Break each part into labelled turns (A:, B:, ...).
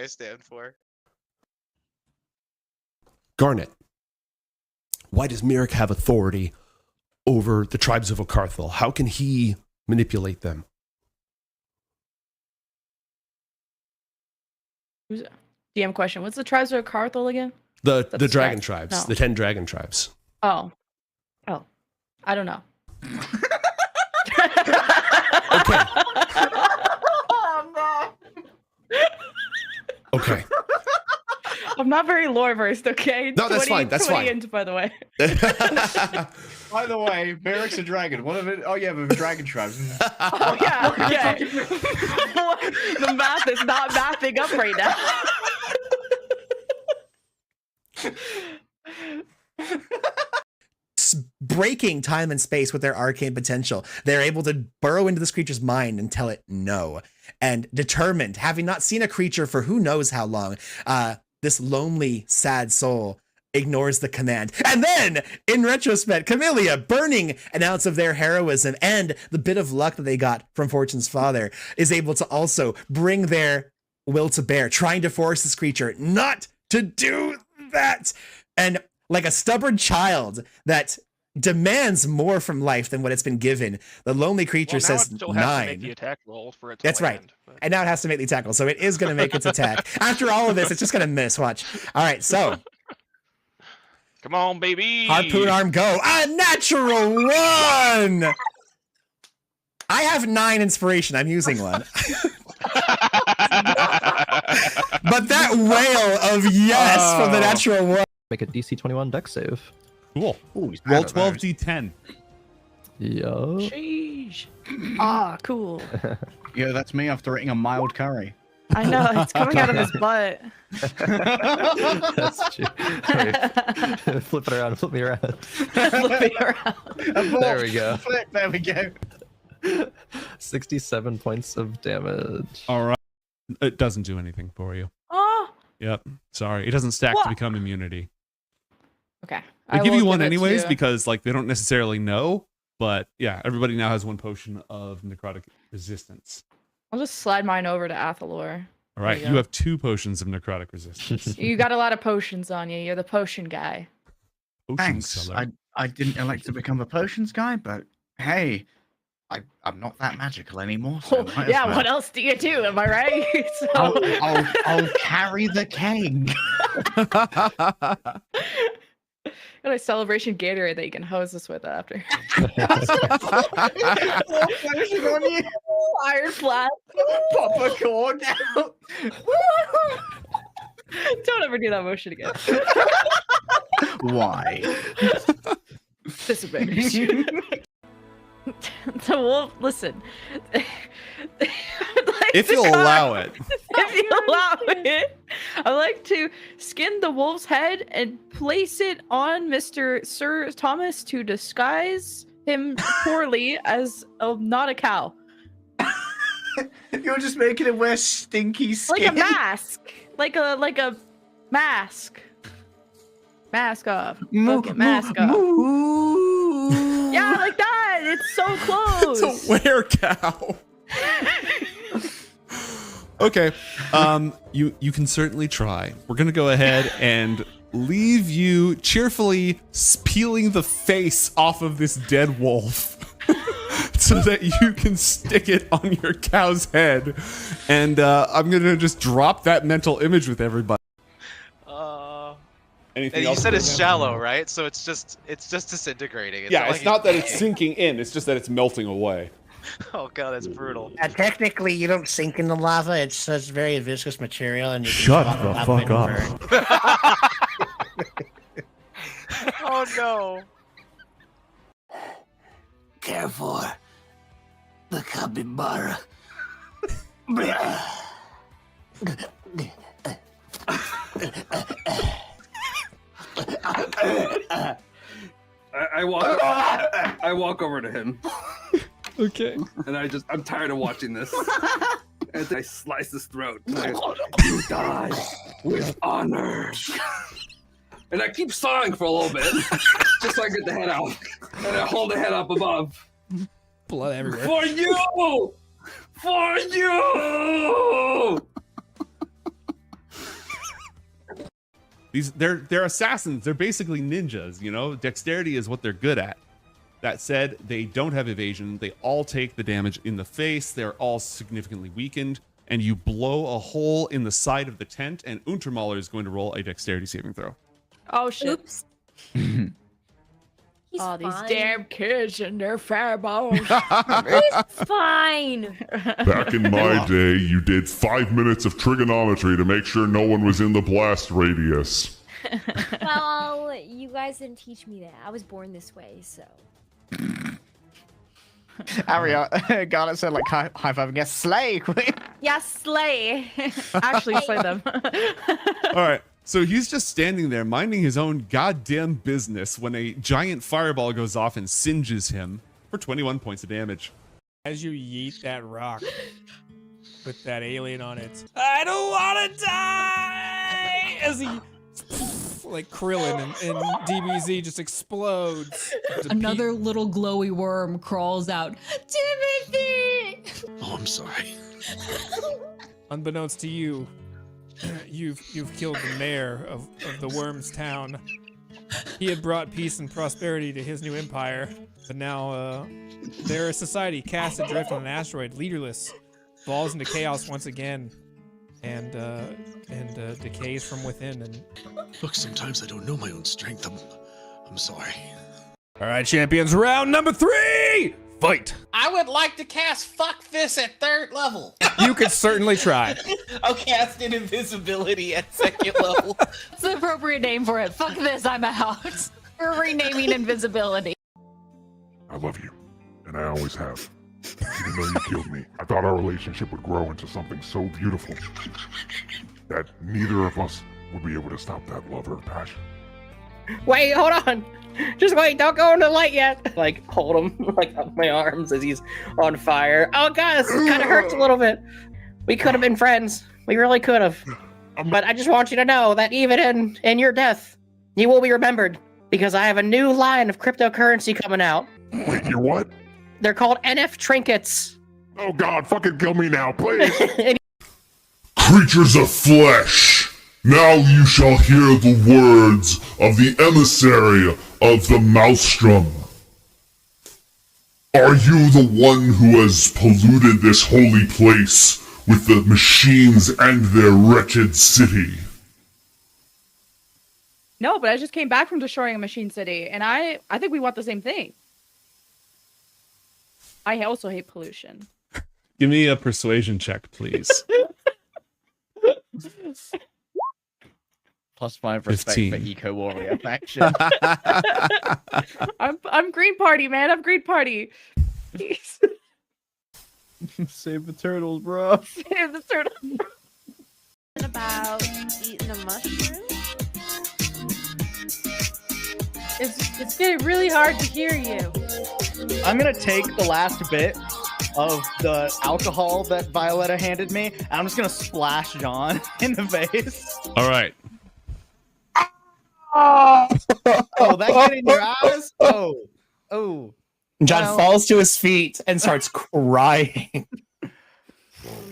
A: I stand for.
B: Garnet, why does Merrick have authority over the tribes of Ocarthal? How can he manipulate them?
C: DM question. What's the tribes of Carthel again?
B: The
C: That's
B: dragon
C: right.
B: tribes,
C: No.
B: the 10 dragon tribes.
C: Oh. I don't know.
B: Okay.
D: Oh, no.
B: Okay.
C: I'm not very lore versed, okay?
B: No, that's fine. That's
C: 20
B: fine.
C: Into, by the way.
D: By the way, Merrick's a dragon. One of it. Oh yeah, but dragon tribes.
C: Oh yeah. Okay. The math is not mathing up right now.
E: Breaking time and space with their arcane potential, they're able to burrow into this creature's mind and tell it no. And determined, having not seen a creature for who knows how long, this lonely, sad soul ignores the command. And then, in retrospect, Camellia, burning an ounce of their heroism and the bit of luck that they got from Fortune's father, is able to also bring their will to bear, trying to force this creature not to do that. And like a stubborn child that demands more from life than what it's been given, the lonely creature says
F: it still has to
E: 9.
F: make the attack roll for it to
E: That's right.
F: land, but-
E: And now it has to make the tackle, so it is going to make its attack. After all of this, it's just going to miss. Watch. All right, so
F: Come on, baby.
E: harpoon arm go. A natural 1. I have 9 inspiration. I'm using one. But that wail of yes from the natural 1.
G: Make a DC 21 dex save.
H: Cool.
D: Ooh, he's
H: Roll
D: bad at those.
H: 12d10.
G: Yo.
C: Sheesh. Ah, cool.
D: Yeah, that's me after eating a mild curry.
C: I know, it's coming out of his butt.
G: That's true. Wait. Flip it around. Flip me around.
C: Flip me around.
G: There we go.
D: Flip, there we go.
G: 67 points of damage.
H: All right. It doesn't do anything for you.
C: Oh,
H: Yep. Sorry. It doesn't stack to
C: What?
H: become immunity.
C: okay.
H: They
C: I
H: give
C: will
H: you one
C: it
H: anyways
C: to-
H: because like they don't necessarily know, but yeah, everybody now has one potion of necrotic resistance.
C: I'll just slide mine over to Athalor.
H: All right,
C: you
H: you
C: go.
H: have 2 potions of necrotic resistance.
C: You got a lot of potions on you. You're the potion guy.
H: Potion
D: Thanks.
H: seller.
D: I didn't elect to become a potions guy, but hey, I'm not that magical anymore. So might as
C: Yeah,
D: well.
C: what else do you do? Am I right? So...
D: I'll carry the keg.
C: Got a celebration Gatorade that you can hose us with after. Iron flat.
D: Pop a corn out.
C: Don't ever do that motion again.
D: Why?
C: Disadvantage. The wolf, listen.
H: If you'll allow it.
C: If you allow it, I like to skin the wolf's head and place it on Mr. Sir Thomas to disguise him poorly as not a cow.
D: You're just making him wear stinky skin.
C: Like a mask. Like a mask. Mask off. Fucking mask off. Yeah, like that. It's so close.
B: It's a werecow.
H: Okay. You can certainly try. We're gonna go ahead and leave you cheerfully peeling the face off of this dead wolf. So that you can stick it on your cow's head. And I'm gonna just drop that mental image with everybody. Anything
A: And you
H: else
A: said
H: to
A: it's
H: do?
A: shallow, right? So it's just disintegrating. It's
H: Yeah,
A: not
H: it's
A: like
H: not that it's sinking in, it's just that it's melting away.
A: Oh god, that's brutal.
I: Technically, you don't sink in the lava. It's very viscous material, and you can
H: Shut
I: drop
H: the
I: lava
H: fuck
I: and
H: up.
I: burn.
A: Oh no.
I: Care for the capybara.
J: I walk over to him.
H: Okay.
J: And I'm tired of watching this. And I slice his throat. You die with honor. And I keep sawing for a little bit, just so I get the head out. And I hold the head up above.
E: Blood everywhere.
J: For you! For you!
H: They're assassins. They're basically ninjas, you know? Dexterity is what they're good at. That said, they don't have evasion. They all take the damage in the face. They're all significantly weakened. And you blow a hole in the side of the tent, and Untermaler is going to roll a dexterity saving throw.
C: Oh shit.
K: Oops. He's
C: Oh, these
K: fine.
C: damn kids and their fireballs.
K: He's fine.
L: Back in my day, you did 5 minutes of trigonometry to make sure no one was in the blast radius.
K: Well, you guys didn't teach me that. I was born this way, so.
D: Ariana got it, said like high five against Slay.
C: Yeah, slay. Actually, slay them.
H: All right. So he's just standing there minding his own goddamn business when a giant fireball goes off and singes him for 21 points of damage.
M: As you yeet that rock with that alien on it, I don't want to die! As he, like Krillin and DBZ just explodes.
N: Another little glowy worm crawls out. Timothy!
O: Oh, I'm sorry.
M: Unbeknownst to you, you've killed the mayor of the Worms town. He had brought peace and prosperity to his new empire, but now their society cast adrift on an asteroid, leaderless, falls into chaos once again, and decays from within. And
O: Look, sometimes I don't know my own strength. I'm sorry.
M: all right, champions, round number 3. Fight.
P: I would like to cast Fuck This at 3rd level.
M: You could certainly try.
P: I'll cast an invisibility at 2nd level.
N: That's the appropriate name for it. Fuck this, I'm out. We're renaming invisibility.
L: I love you, and I always have. Even though you killed me, I thought our relationship would grow into something so beautiful that neither of us would be able to stop that love or passion.
P: Wait, hold on. Just wait, don't go into the light yet. Like, hold him like up my arms as he's on fire. Oh, God, this kind of hurts a little bit. We could have been friends. We really could have. But I just want you to know that even in your death, you will be remembered. Because I have a new line of cryptocurrency coming out.
L: Wait, you're what?
P: They're called NF trinkets.
L: Oh God, fucking kill me now, please.
Q: Creatures of flesh, now you shall hear the words of the emissary of the Maelstrom. Are you the one who has polluted this holy place with the machines and their wretched city?
C: No, but I just came back from destroying a machine city, and I think we want the same thing. I also hate pollution.
H: Give me a persuasion check, please.
D: +5 respect
H: 15.
D: for Eco Warrior faction.
C: I'm Green Party, man. I'm Green Party.
D: Save the turtles, bro.
C: Save the turtles.
K: About eating a mushroom?
R: It's getting really hard to hear you.
D: I'm gonna take the last bit of the alcohol that Violetta handed me, and I'm just gonna splash John in the face.
H: All right.
D: Oh, that get in your eyes? Oh.
E: John falls to his feet and starts crying.
K: Oh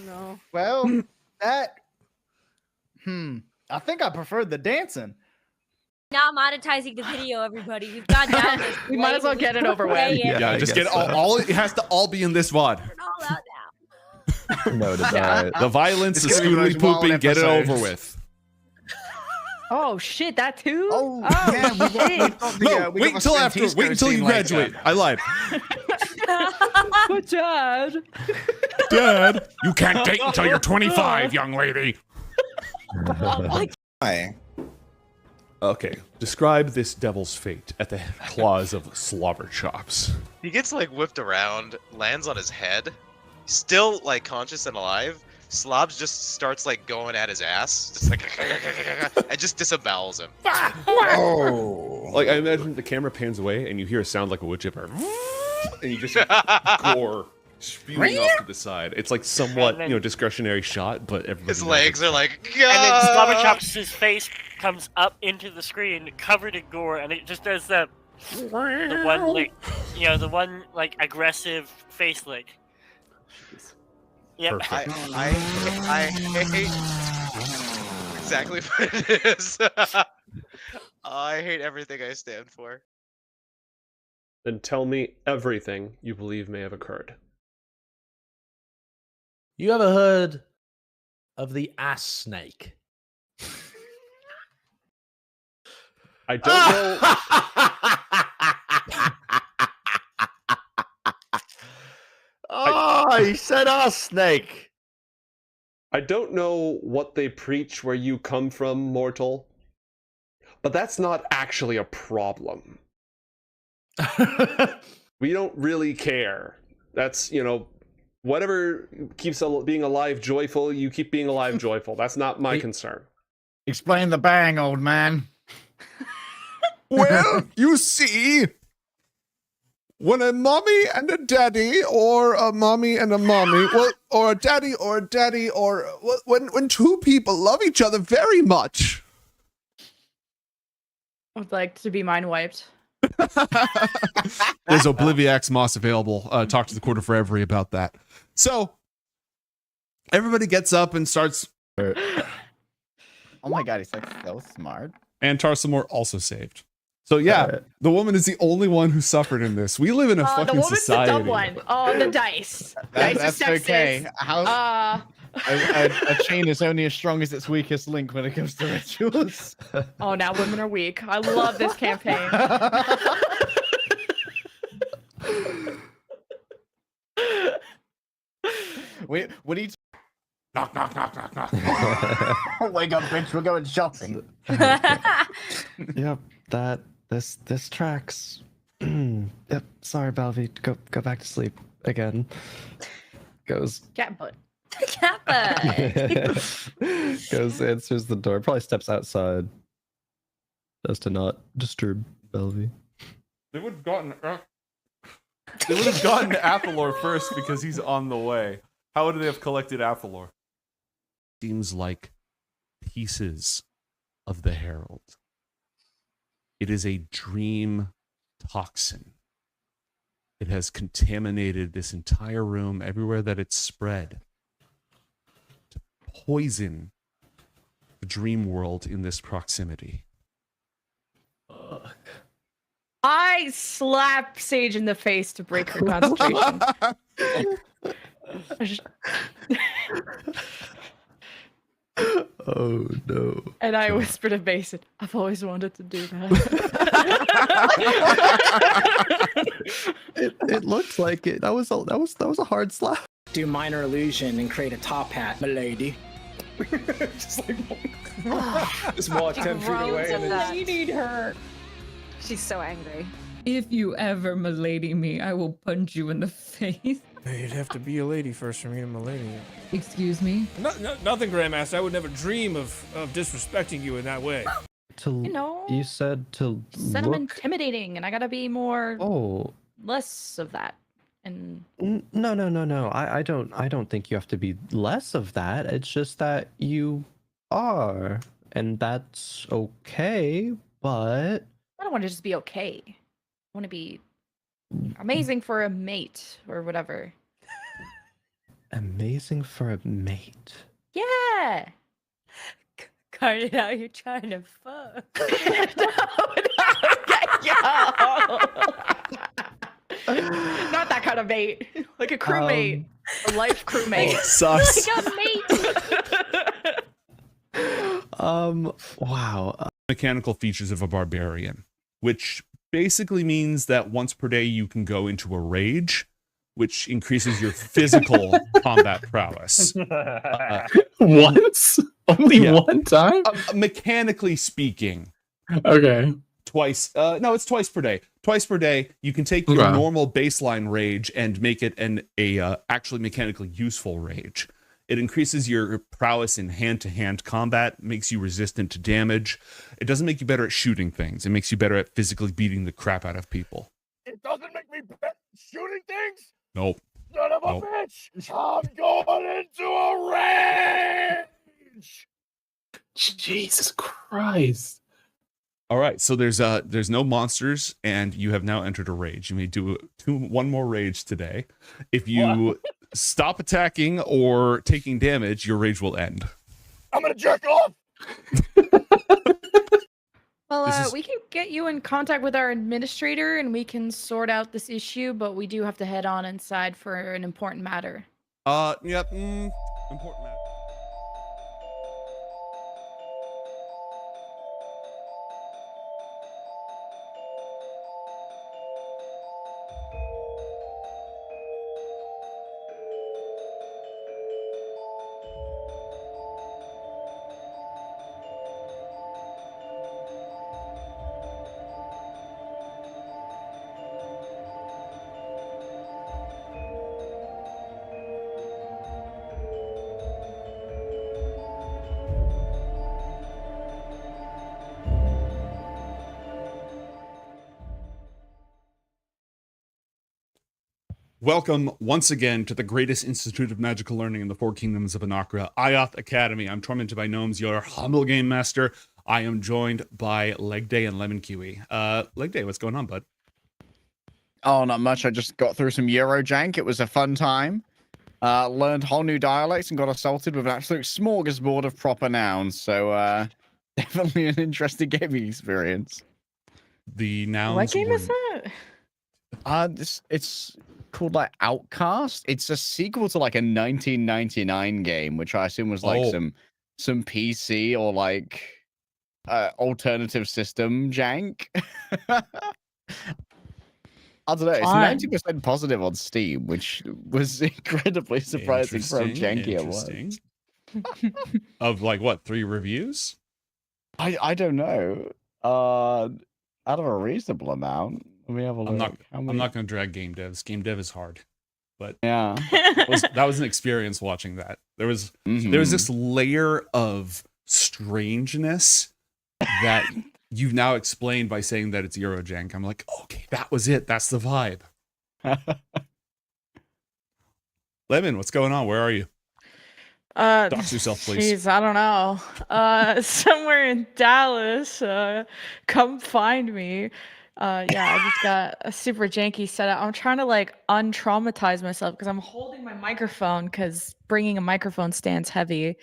K: no.
D: Well, that. I think I preferred the dancing.
K: Not monetizing the video, everybody. We've gone down this.
C: We might as well get it over with.
H: Yeah, just get all. It has to all be in this VOD.
K: All out now.
G: No, that's all right.
H: The violence, the
D: It's gonna be the
H: scootily
D: most wild
H: pooping, get it
D: episode.
H: over with.
C: Oh shit, that too?
D: Oh yeah,
H: No, wait until after. Wait until you graduate. I lied.
C: But Dad.
H: Dad, you can't date until you're 25, young lady.
E: Hi.
H: Okay, describe this devil's fate at the claws of Slobber Chops.
A: He gets like whipped around, lands on his head, still like conscious and alive. Slobs just starts like going at his ass, just like and just disembowels him.
E: Oh.
H: Like I imagine the camera pans away and you hear a sound like a wood chipper, and you just gore spewing off to the side. It's like somewhat, discretionary shot, but everybody.
A: His legs are like.
S: And then Slobber Chops' face comes up into the screen, covered in gore, and it just does the one lick, the one like aggressive face lick. Yep.
A: I hate exactly what it is. I hate everything I stand for.
T: Then tell me everything you believe may have occurred.
O: You ever heard of the ass snake?
T: I don't know.
G: Oh, he said ass snake.
T: I don't know what they preach where you come from, mortal, but that's not actually a problem. We don't really care. That's, whatever keeps being alive joyful, you keep being alive joyful. That's not my concern.
U: Explain the bang, old man.
H: Well, you see, when a mommy and a daddy, or a mommy and a mommy, well, or a daddy, or when two people love each other very much.
C: I would like to be mind wiped.
H: There's Obliviax Moss available. Talk to the Quarter for Every about that. So everybody gets up and starts.
D: Oh my god, he's like so smart.
H: And Tarsamore also saved. So yeah, the woman is the only one who suffered in this. We live in a fucking
C: the woman's
H: society.
C: the dumb one. Oh, the dice. Dice
D: That's
C: is sexist.
D: okay. A chain is only as strong as its weakest link when it comes to rituals.
C: Oh, now women are weak. I love this campaign.
D: Wait, what do you?
U: Knock, knock, knock, knock, knock.
D: Wake up, bitch. We're going shopping.
G: Yep, this tracks. Yep, sorry, Balvi. Go back to sleep again. Goes.
C: Cat butt.
K: Cat butt.
G: Goes, answers the door. Probably steps outside. Just to not disturb Belvy.
H: They would have gotten. They would have gotten Athalor first because he's on the way. How would they have collected Athalor? Seems like pieces of the Herald. It is a dream toxin. It has contaminated this entire room, everywhere that it's spread, to poison the dream world in this proximity.
C: I slap Sage in the face to break her concentration.
G: Oh no.
C: And I whispered to Mason, I've always wanted to do that.
G: It looks like it. That was a hard slap.
I: Do minor illusion and create a top hat, milady.
P: Just like
I: just walk 10 feet away and then
N: You need her. She's so angry. If you ever milady me, I will punch you in the face.
M: You'd have to be a lady first for me to milady you.
N: Excuse me?
M: Nothing, Grandmaster. I would never dream of disrespecting you in that way.
G: You said to
C: Said I'm
G: look.
C: intimidating and I gotta be more less of that. And
G: No. I don't think you have to be less of that. It's just that you are, and that's okay. But
C: I don't want to just be okay. I want to be amazing for a mate or whatever.
G: amazing for a mate.
C: Yeah.
K: Cardinal, you're trying to fuck.
C: Not that kind of mate. Like a crewmate. A life crewmate.
H: Sus.
C: Like a mate.
G: Wow.
H: Mechanical features of a barbarian, which basically means that once per day you can go into a rage, which increases your physical combat prowess.
U: Once? Only one time?
H: Mechanically speaking.
U: Okay.
H: Twice. No, it's twice per day. Twice per day, you can take your normal baseline rage and make it a actually mechanically useful rage. It increases your prowess in hand-to-hand combat, makes you resistant to damage. It doesn't make you better at shooting things. It makes you better at physically beating the crap out of people.
U: It doesn't make me better at shooting things?
H: Nope.
U: Son of a bitch! I'm going into a rage! Jesus Christ.
H: All right, so there's no monsters, and you have now entered a rage. You may do one more rage today. If you stop attacking or taking damage, your rage will end.
U: I'm gonna jerk off!
C: Well,
H: This is-
C: we can get you in contact with our administrator and we can sort out this issue, but we do have to head on inside for an important matter.
H: Yep. Important matter. Welcome once again to the greatest institute of magical learning in the four kingdoms of Anakra, Ioth Academy. I'm tormented by gnomes, your humble game master. I am joined by Leg Day and Lemon Kiwi. Leg Day, what's going on, bud?
D: Oh, not much. I just got through some Eurojank. It was a fun time. Learned whole new dialects and got assaulted with an absolute smorgasbord of proper nouns. So definitely an interesting gaming experience.
H: The nouns.
C: What game is that?
D: It's called like Outcast. It's a sequel to like a 1999 game, which I assume was like some PC or like alternative system jank. I don't know. It's
C: Fun.
D: 90% positive on Steam, which was incredibly surprising for how janky it was.
H: Of like what, 3 reviews?
D: I don't know. Out of a reasonable amount. Let me have a look.
H: I'm not going to drag game devs. Game dev is hard, but
D: yeah,
H: that was an experience watching that. There was this layer of strangeness that you've now explained by saying that it's Eurojank. I'm like, okay, that was it. That's the vibe. Lemon, what's going on? Where are you? Dox yourself, please.
C: Jeez, I don't know. Somewhere in Dallas. Come find me. Yeah, I just got a super janky setup. I'm trying to like untraumatize myself because I'm holding my microphone because bringing a microphone stand's heavy,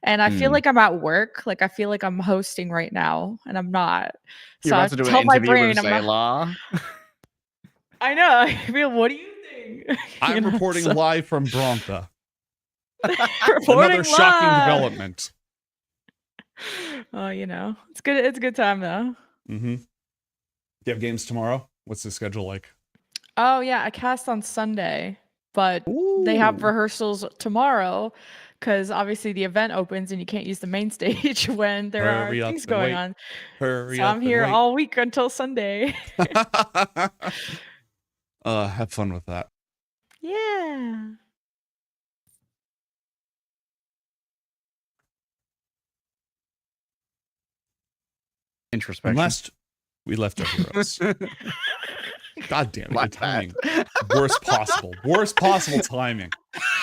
C: and I feel like I'm at work. Like I feel like I'm hosting right now, and I'm not.
D: You're
C: So I
D: about to do
C: tell
D: an
C: my
D: interview
C: brain,
D: with
C: I'm not.
D: Zayla.
C: I know. I feel. What do you think?
H: I'm reporting live from Brontha.
C: Reporting
H: Another shocking
C: live.
H: development.
C: Oh, you know, it's good. It's a good time though.
H: Mm-hmm. Do you have games tomorrow? What's the schedule like?
C: Oh yeah, I cast on Sunday, but they have rehearsals tomorrow because obviously the event opens and you can't use the main stage when there
H: Hurry
C: are
H: up
C: things
H: and
C: going
H: wait.
C: on.
H: Hurry
C: So
H: up
C: I'm
H: and
C: here
H: wait.
C: all week until Sunday.
H: Have fun with that.
C: Yeah.
D: Introspection.
H: Last we left our heroes. God damn it,
D: My
H: good timing.
D: bad.
H: Worst possible timing.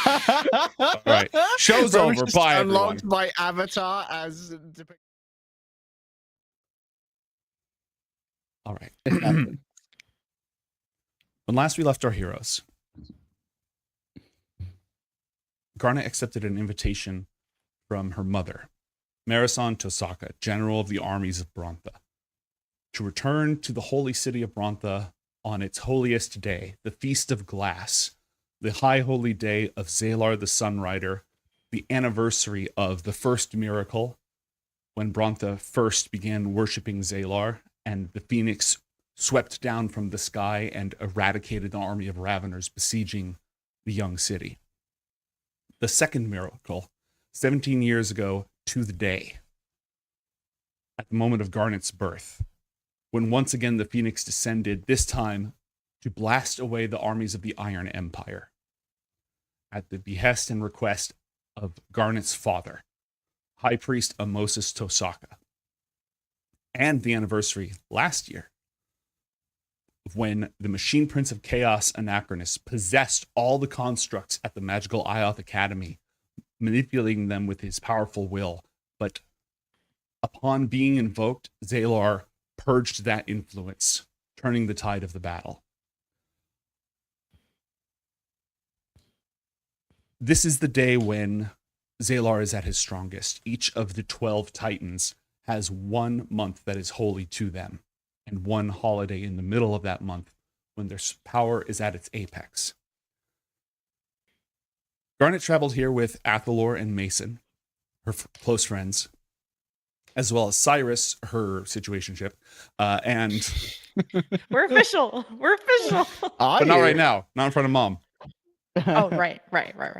H: All right, show's
D: Bro,
H: over.
D: just
H: Bye, everyone.
D: unlocked my avatar as depicted.
H: All right. When last we left our heroes, Garnet accepted an invitation from her mother, Marison Tosaka, general of the armies of Brontha, to return to the holy city of Brontha on its holiest day, the Feast of Glass, the high holy day of Zalar the Sunrider, the anniversary of the first miracle, when Brontha first began worshipping Zalar, and the phoenix swept down from the sky and eradicated the army of Raveners besieging the young city. The second miracle, 17 years ago to the day, at the moment of Garnet's birth, when once again the phoenix descended, this time to blast away the armies of the Iron Empire, at the behest and request of Garnet's father, High Priest Amosis Tosaka, and the anniversary last year, when the Machine Prince of Chaos Anachronus possessed all the constructs at the magical Ioth Academy, manipulating them with his powerful will, but upon being invoked, Zalar purged that influence, turning the tide of the battle. This is the day when Zalar is at his strongest. Each of the 12 Titans has 1 month that is holy to them, and 1 holiday in the middle of that month when their power is at its apex. Garnet traveled here with Athalor and Mason, her close friends, as well as Cyrus, her situationship, and...
C: We're official. We're official.
H: But not right now. Not in front of Mom.
C: Oh, right.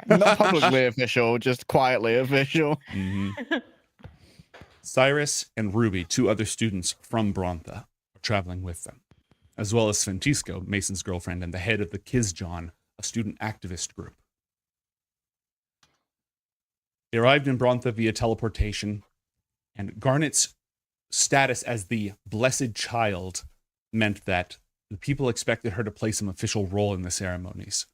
D: Not publicly official, just quietly official.
H: Mm-hmm. Cyrus and Ruby, 2 other students from Brontha, are traveling with them, as well as Sventisco, Mason's girlfriend, and the head of the Kizjon, a student activist group. They arrived in Brontha via teleportation, and Garnet's status as the Blessed Child meant that the people expected her to play some official role in the ceremonies.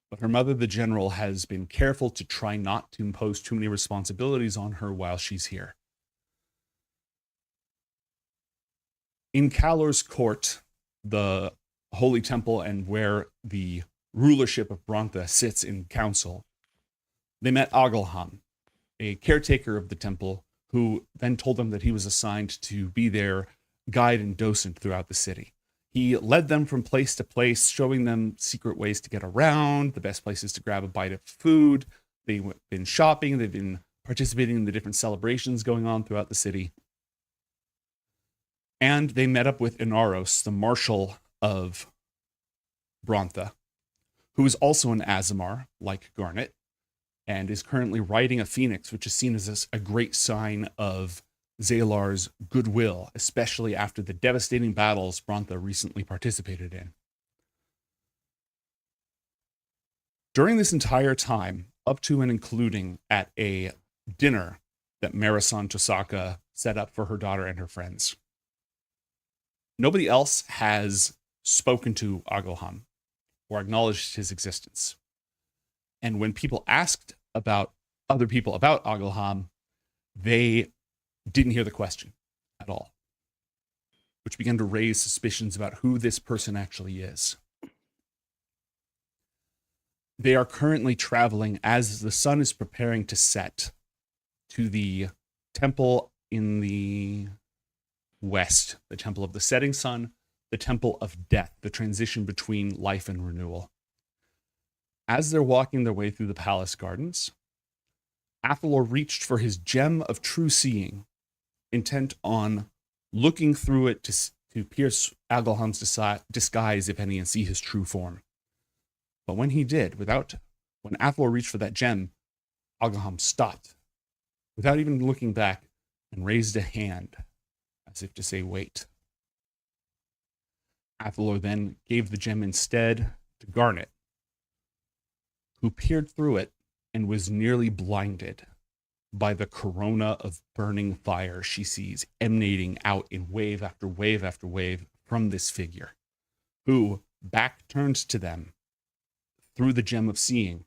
H: But her mother, the general, has been careful to try not to impose too many responsibilities on her while she's here. In Kalor's court, the holy temple and where the rulership of Brontha sits in council, they met Agelham, a caretaker of the temple, who then told them that he was assigned to be their guide and docent throughout the city. He led them from place to place, showing them secret ways to get around, the best places to grab a bite of food. They've been shopping, they've been participating in the different celebrations going on throughout the city. And they met up with Inaros, the marshal of Brontha, who is also an Aasimar, like Garnet, and is currently riding a phoenix, which is seen as a great sign of Zalar's goodwill, especially after the devastating battles Brontha recently participated in. During this entire time, up to and including at a dinner that Marasan Tosaka set up for her daughter and her friends, nobody else has spoken to Agelham or acknowledged his existence. And when people asked about other people about Agelham, they didn't hear the question at all, which began to raise suspicions about who this person actually is. They are currently traveling as the sun is preparing to set to the temple in the west, the temple of the setting sun, the temple of death, the transition between life and renewal. As they're walking their way through the palace gardens, Athalor reached for his gem of true seeing, intent on looking through it to pierce Agelham's disguise, if any, and see his true form. But when he did, when Athalor reached for that gem, Agelham stopped, without even looking back, and raised a hand, as if to say, wait. Athalor then gave the gem instead to Garnet, who peered through it and was nearly blinded by the corona of burning fire she sees emanating out in wave after wave after wave from this figure, who, back turned to them through the gem of seeing,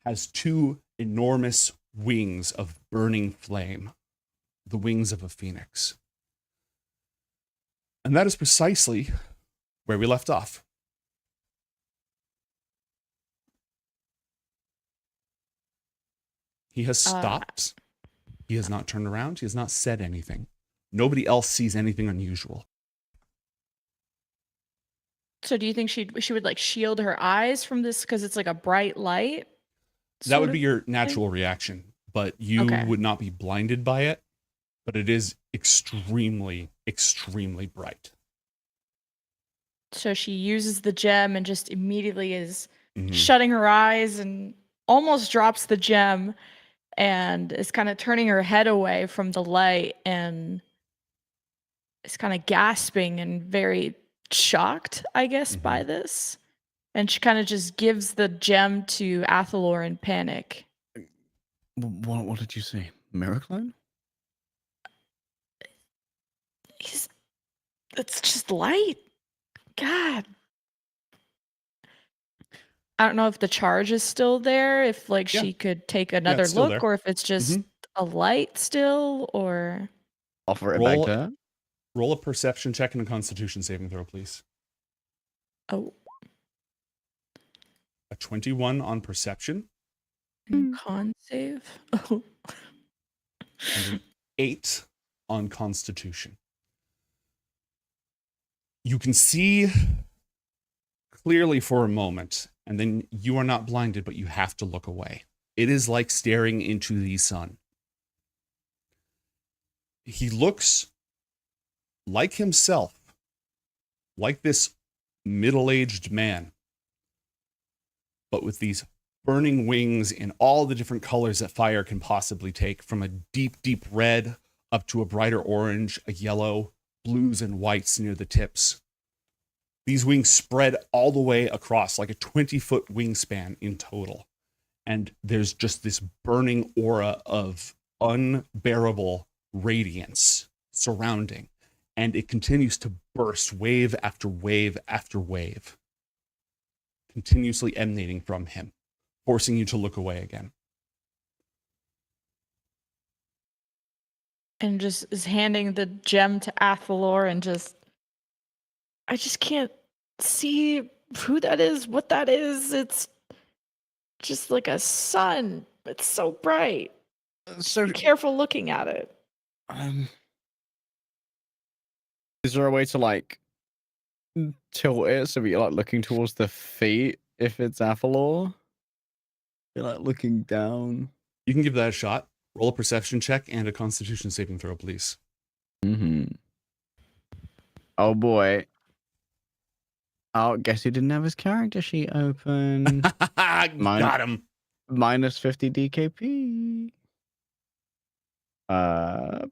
H: has 2 enormous wings of burning flame, the wings of a phoenix. And that is precisely where we left off. He has stopped. He has not turned around. He has not said anything. Nobody else sees anything unusual.
C: So do you think she would like shield her eyes from this because it's like a bright light?
H: That would be your natural reaction, but you would not be blinded by it. But it is extremely, extremely bright.
C: So she uses the gem and just immediately is shutting her eyes and almost drops the gem and is kind of turning her head away from the light and is kind of gasping and very shocked, I guess, by this. And she kind of just gives the gem to Athalor in panic.
D: What did you say? Miracline?
C: It's just light. God. I don't know if the charge is still there, if like she could take another look, or if it's just a light still, or
D: offer it back to her.
H: Roll a perception check and a constitution saving throw, please.
C: Oh.
H: A 21 on perception.
C: Con save.
H: And an 8 on Constitution. You can see clearly for a moment, and then you are not blinded, but you have to look away. It is like staring into the sun. He looks like himself, like this middle-aged man, but with these burning wings in all the different colors that fire can possibly take, from a deep, deep red up to a brighter orange, a yellow, blues and whites near the tips. These wings spread all the way across, like a 20-foot wingspan in total. And there's just this burning aura of unbearable radiance surrounding. And it continues to burst wave after wave after wave, continuously emanating from him, forcing you to look away again.
C: And just is handing the gem to Athalor and I just can't see who that is, what that is. It's just like a sun. It's so bright.
D: So
C: be careful looking at it.
D: Is there a way to like tilt it so you're like looking towards the feet if it's Athalor? You're like looking down.
H: You can give that a shot. Roll a perception check and a Constitution saving throw, please.
D: Oh boy. Oh, guess who didn't have his character sheet open?
H: Got him.
D: Minus 50 DKP.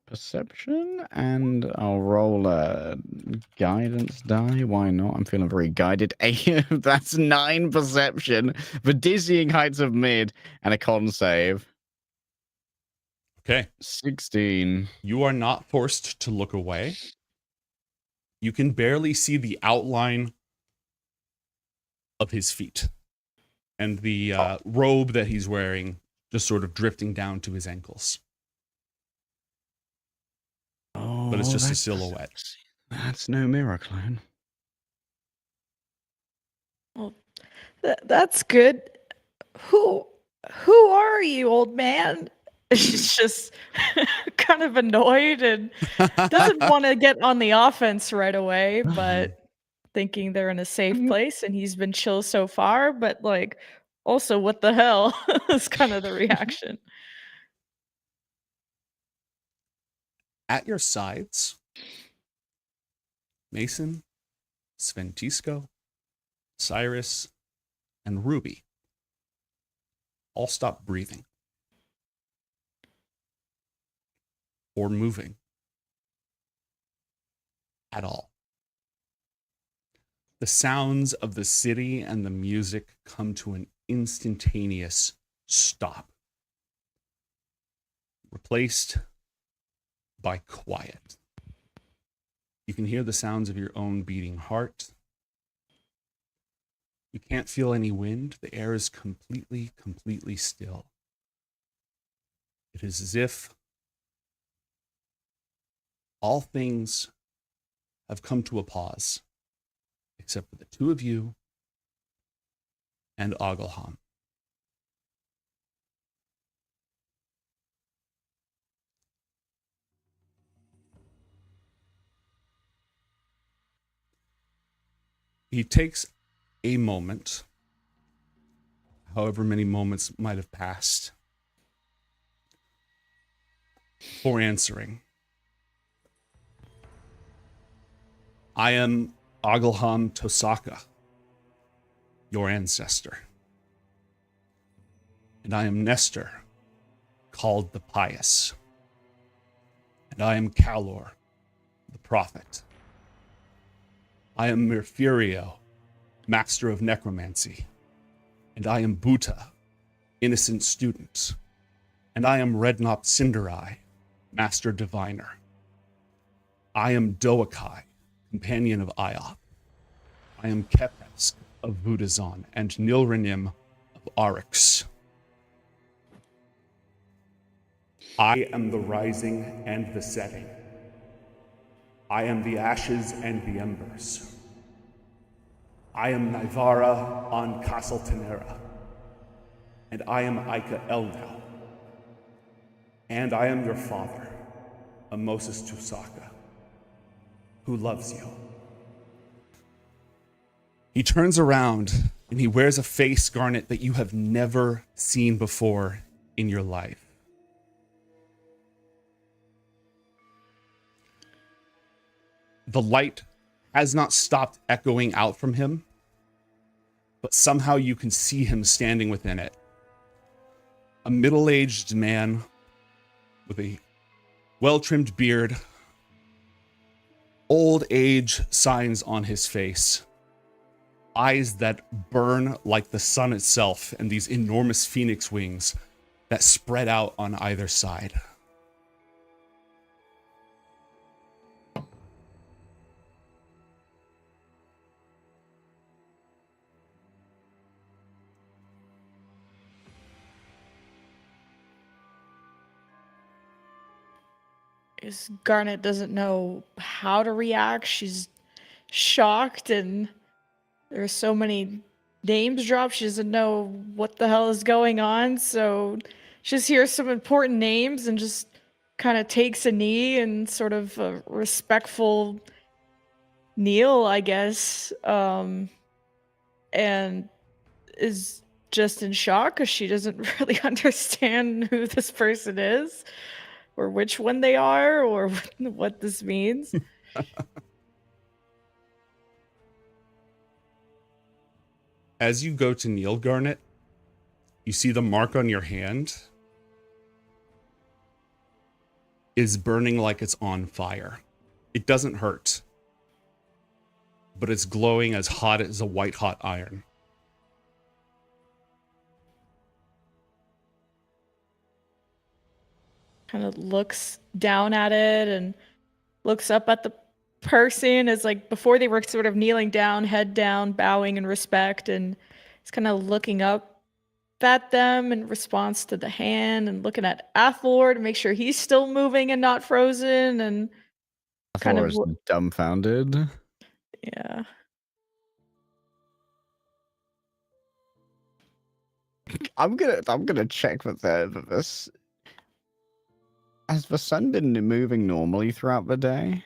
D: Perception, and I'll roll a guidance die. Why not? I'm feeling very guided. That's 9 perception for dizzying heights of mid and a con save.
H: Okay.
D: 16.
H: You are not forced to look away. You can barely see the outline of his feet and the robe that he's wearing just sort of drifting down to his ankles. But it's just a silhouette.
D: That's no Miraclone.
C: Well, that's good. Who are you, old man? She's just kind of annoyed and doesn't want to get on the offense right away, but thinking they're in a safe place and he's been chill so far, but like also what the hell is kind of the reaction.
H: At your sides, Mason, Sventisco, Cyrus, and Ruby all stop breathing or moving at all. The sounds of the city and the music come to an instantaneous stop, replaced by quiet. You can hear the sounds of your own beating heart. You can't feel any wind. The air is completely, completely still. It is as if all things have come to a pause, except for the two of you and Ogleham. He takes a moment, however many moments might have passed, for answering. I am Ogleham Tosaka, your ancestor. And I am Nestor, called the Pious. And I am Calor, the Prophet. I am Mirfurio, master of necromancy. And I am Buta, innocent student. And I am Rednop Cinderai, master diviner. I am Doakai, companion of Ioth. I am Kepesk of Vudazon and Nilrenim of Arix. I am the rising and the setting. I am the ashes and the embers. I am Nivara on Castle Tenera. and I am Ika Elnau. And I am your father, Amosis Tusaka, who loves you. He turns around and he wears a face, Garnet, that you have never seen before in your life. The light has not stopped echoing out from him, but somehow you can see him standing within it. A middle-aged man with a well-trimmed beard, old age signs on his face, eyes that burn like the sun itself, and these enormous phoenix wings that spread out on either side.
C: Garnet doesn't know how to react. She's shocked, and there's so many names dropped. She doesn't know what the hell is going on. So she just hears some important names and just kind of takes a knee and sort of a respectful kneel, I guess. And is just in shock because she doesn't really understand who this person is, or which one they are, or what this means.
H: As you go to kneel, Garnet, you see the mark on your hand is burning like it's on fire. It doesn't hurt, but it's glowing as hot as a white-hot iron.
C: Kind of looks down at it and looks up at the person as like before they were sort of kneeling down, head down, bowing in respect, and he's kind of looking up at them in response to the hand and looking at Athlor to make sure he's still moving and not frozen, and kind
D: Athlor
C: of
D: is dumbfounded.
C: yeah.
D: I'm gonna check that this has the sun been moving normally throughout the day?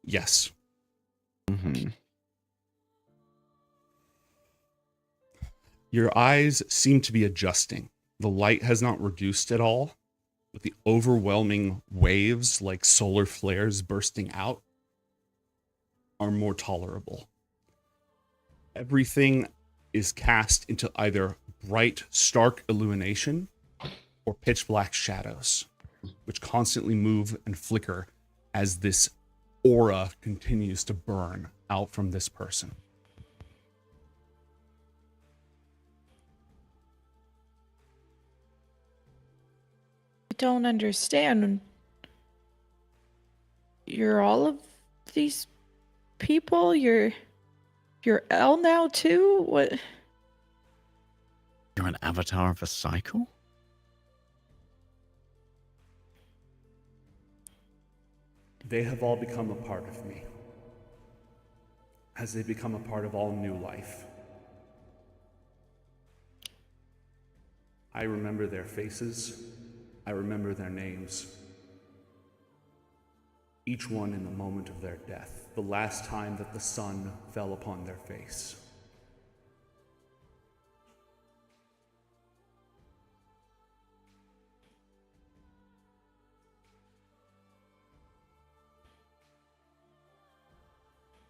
H: Yes.
D: Mm-hmm.
H: Your eyes seem to be adjusting. The light has not reduced at all, with the overwhelming waves like solar flares bursting out are more tolerable. Everything is cast into either bright, stark illumination or pitch black shadows, which constantly move and flicker as this aura continues to burn out from this person.
C: I don't understand. You're all of these people? You're Elle now too? What?
D: You're an avatar of a cycle?
H: They have all become a part of me, as they become a part of all new life. I remember their faces, I remember their names. Each one in the moment of their death, the last time that the sun fell upon their face.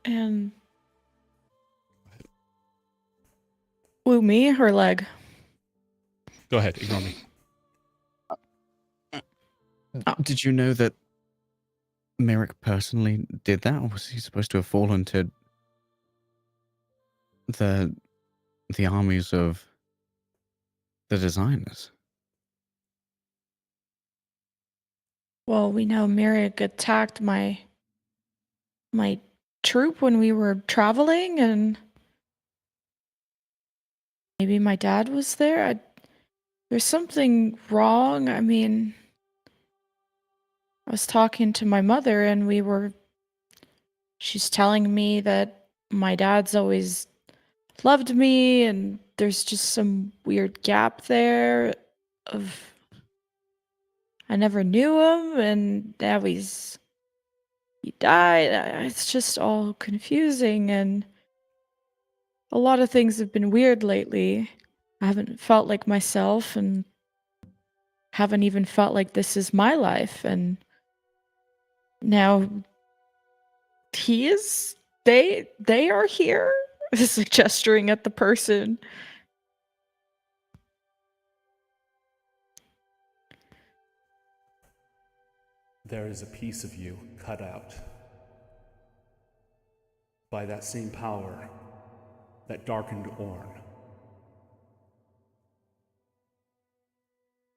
C: And woo, me or leg?
H: Go ahead, ignore me.
D: Did you know that Merrick personally did that, or was he supposed to have fallen to the armies of the designers?
C: Well, we know Merrick attacked my troop when we were traveling, and maybe my dad was there. There's something wrong. I mean, I was talking to my mother, and she's telling me that my dad's always loved me and there's just some weird gap there of I never knew him, and now he died. It's just all confusing, and a lot of things have been weird lately. I haven't felt like myself, and haven't even felt like this is my life, and now he is. They are here. Just like gesturing at the person.
B: There is a piece of you cut out by that same power that darkened Orn.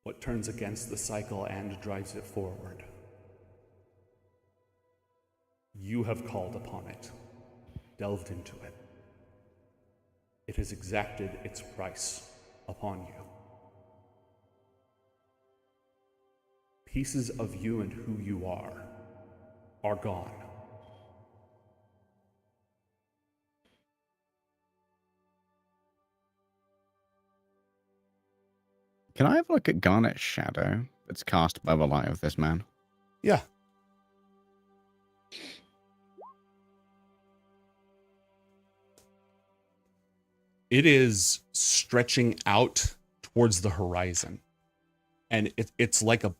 B: What turns against the cycle and drives it forward. You have called upon it, delved into it. It has exacted its price upon you. Pieces of you and who you are gone.
D: Can I have a look at Garnet's shadow that's cast by the light of this man?
B: Yeah. It is stretching out towards the horizon. And it's like a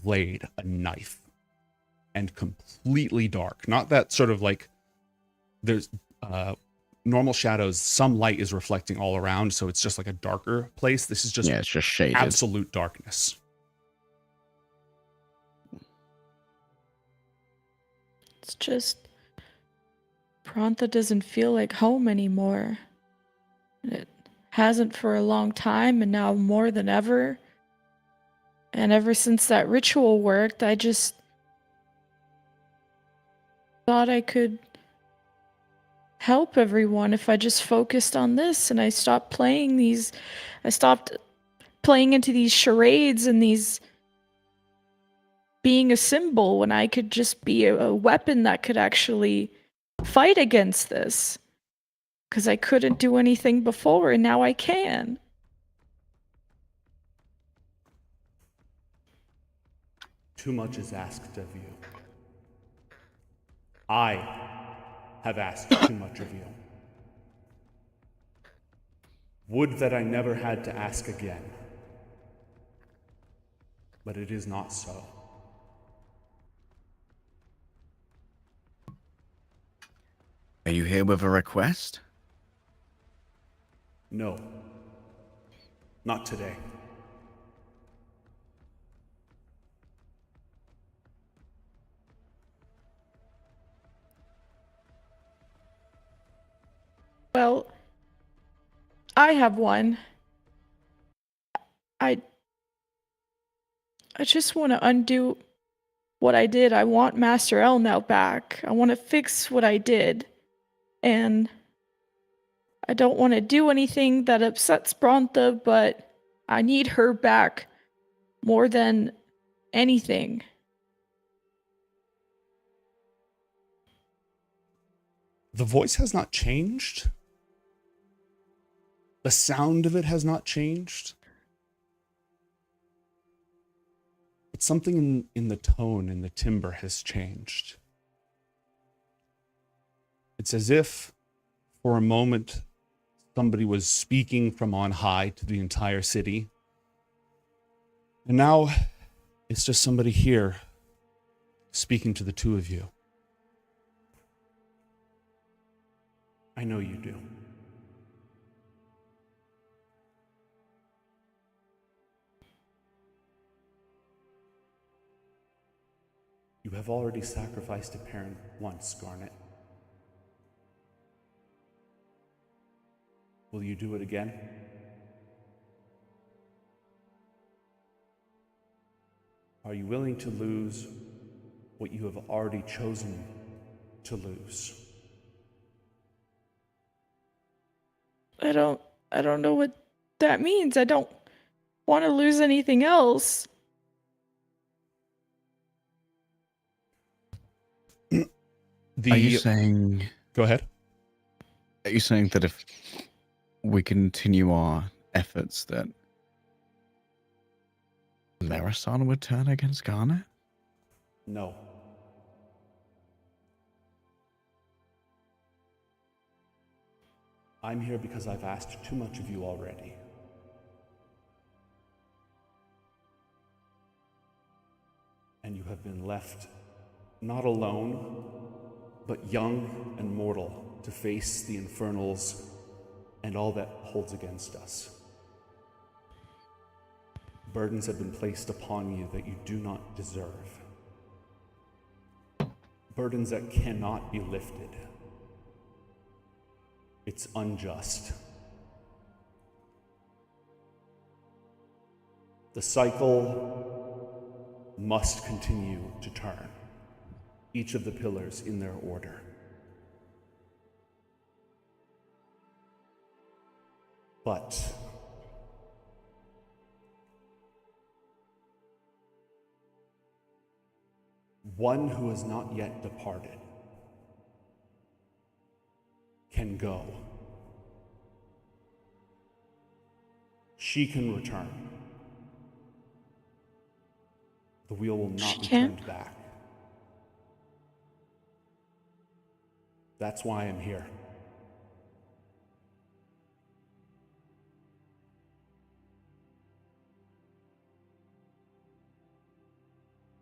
B: blade, a knife. And completely dark. Not that sort of like there's normal shadows, some light is reflecting all around, so it's just like a darker place. This is just,
D: it's just shaded.
B: Absolute darkness.
C: It's just Prantha doesn't feel like home anymore. It hasn't for a long time, and now more than ever. And ever since that ritual worked, I just thought I could help everyone if I just focused on this, and I stopped playing into these charades and these being a symbol when I could just be a weapon that could actually fight against this. Because I couldn't do anything before, and now I can.
B: Too much is asked of you. I have asked too much of you. Would that I never had to ask again. But it is not so.
D: Are you here with a request?
B: No. Not today.
C: Well, I have one. I just want to undo what I did. I want Master L now back. I want to fix what I did. And I don't want to do anything that upsets Brantha, but I need her back more than anything.
B: The voice has not changed. The sound of it has not changed. But something in the tone, in the timbre has changed. It's as if, for a moment, somebody was speaking from on high to the entire city. And now, it's just somebody here speaking to the two of you. I know you do. You have already sacrificed a parent once, Garnet. Will you do it again? Are you willing to lose what you have already chosen to lose?
C: I don't know what that means. I don't want to lose anything else.
D: Are you saying...
B: Go ahead.
D: Are you saying that if we continue our efforts, that Larasan would turn against Garnet?
B: No. I'm here because I've asked too much of you already. And you have been left not alone, but young and mortal to face the infernals and all that holds against us. Burdens have been placed upon you that you do not deserve. Burdens that cannot be lifted. It's unjust. The cycle must continue to turn, each of the pillars in their order. But one who has not yet departed can go. She can return. The wheel will not be turned back. That's why I'm here.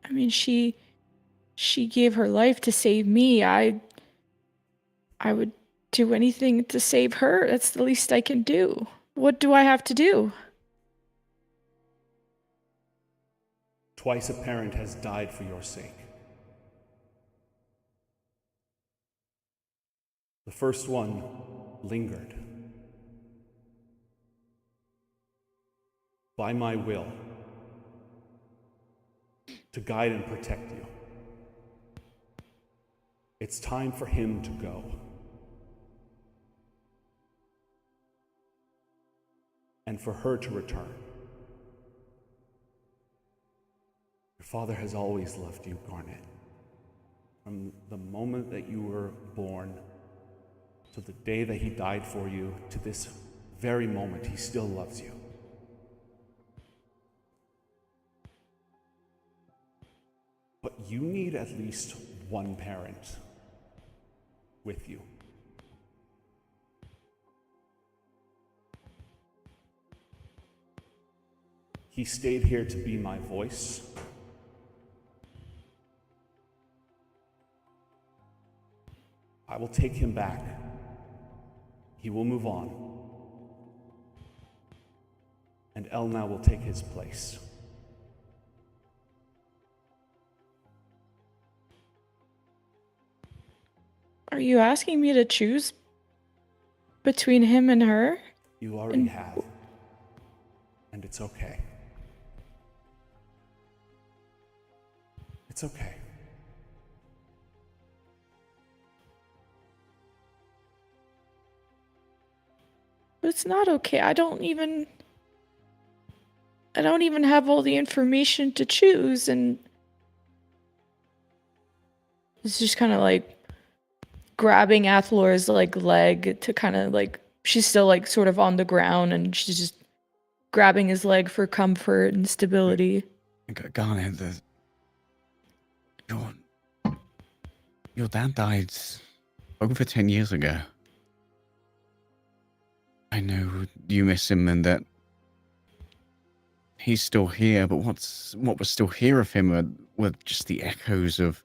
C: I mean, she gave her life to save me. I would do anything to save her. That's the least I can do. What do I have to do?
B: Twice a parent has died for your sake. The first one lingered. By my will, to guide and protect you. It's time for him to go. And for her to return. Your father has always loved you, Garnet. From the moment that you were born to the day that he died for you, to this very moment, he still loves you. But you need at least one parent with you. He stayed here to be my voice. I will take him back. He will move on. And Elna will take his place.
C: Are you asking me to choose between him and her?
B: You already have. And it's okay. It's okay.
C: But it's not okay. I don't even have all the information to choose, and it's just kind of like grabbing Athlor's like leg to kind of like, she's still like sort of on the ground, and she's just grabbing his leg for comfort and stability.
D: Garnet, your dad died over 10 years ago. I know you miss him and that he's still here, but what was still here of him were just the echoes of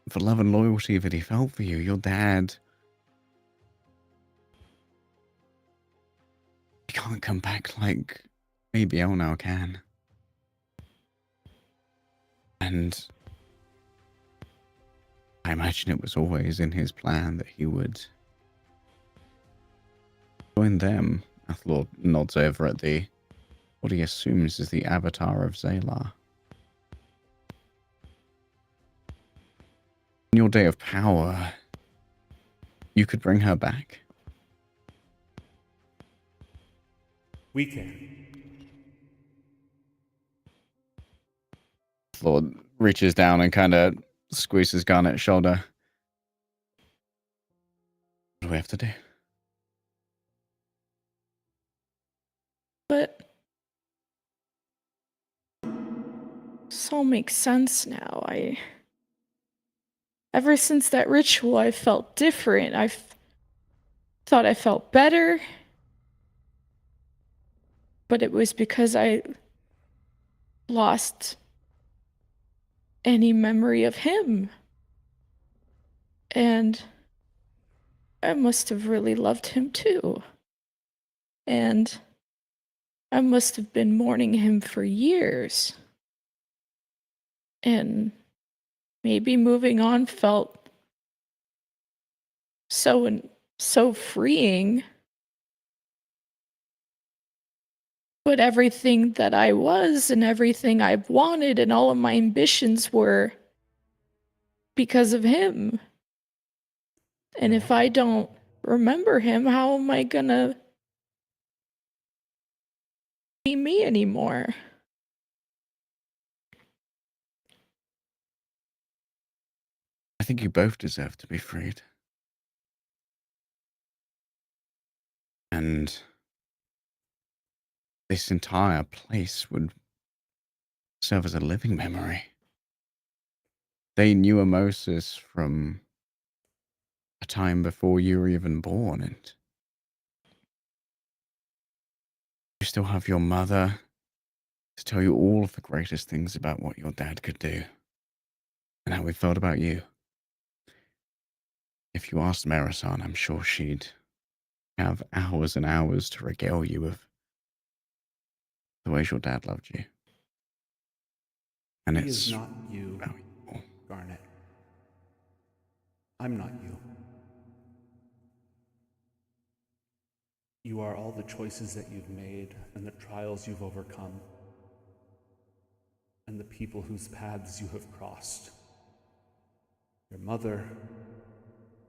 D: the love and loyalty that he felt for you. Your dad, he can't come back like maybe El now can. And I imagine it was always in his plan that he would join them. Athlor nods over at what he assumes is the avatar of Zaylar. In your day of power, you could bring her back.
B: We can.
D: Athlor reaches down and kind of squeezes Garnet's shoulder. What do we have to do?
C: But this all makes sense now. Ever since that ritual, I felt different. Thought I felt better. But it was because I lost any memory of him. And I must have really loved him too. And I must have been mourning him for years. And maybe moving on felt so freeing. But everything that I was and everything I wanted and all of my ambitions were because of him. And if I don't remember him, how am I gonna be me anymore?
D: I think you both deserve to be freed. And this entire place would serve as a living memory. They knew Moses from a time before you were even born, and you still have your mother to tell you all of the greatest things about what your dad could do and how he felt about you. If you asked Marasan, I'm sure she'd have hours and hours to regale you with the ways your dad loved you. And
B: He
D: it's
B: is not you, Garnet. I'm not you. You are all the choices that you've made and the trials you've overcome and the people whose paths you have crossed. Your mother,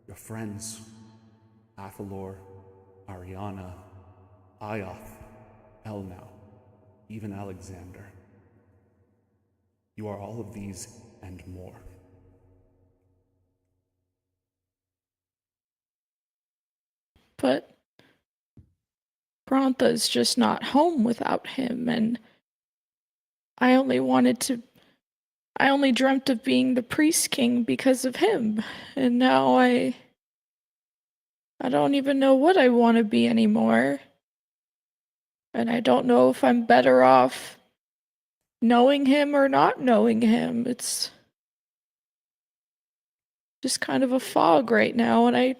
B: your friends, Athalor, Ariana, Ioth, Elnau, even Alexander. You are all of these and more.
C: But Brantha's just not home without him, and I only dreamt of being the priest king because of him, and now I don't even know what I want to be anymore. And I don't know if I'm better off knowing him or not knowing him. It's just kind of a fog right now, and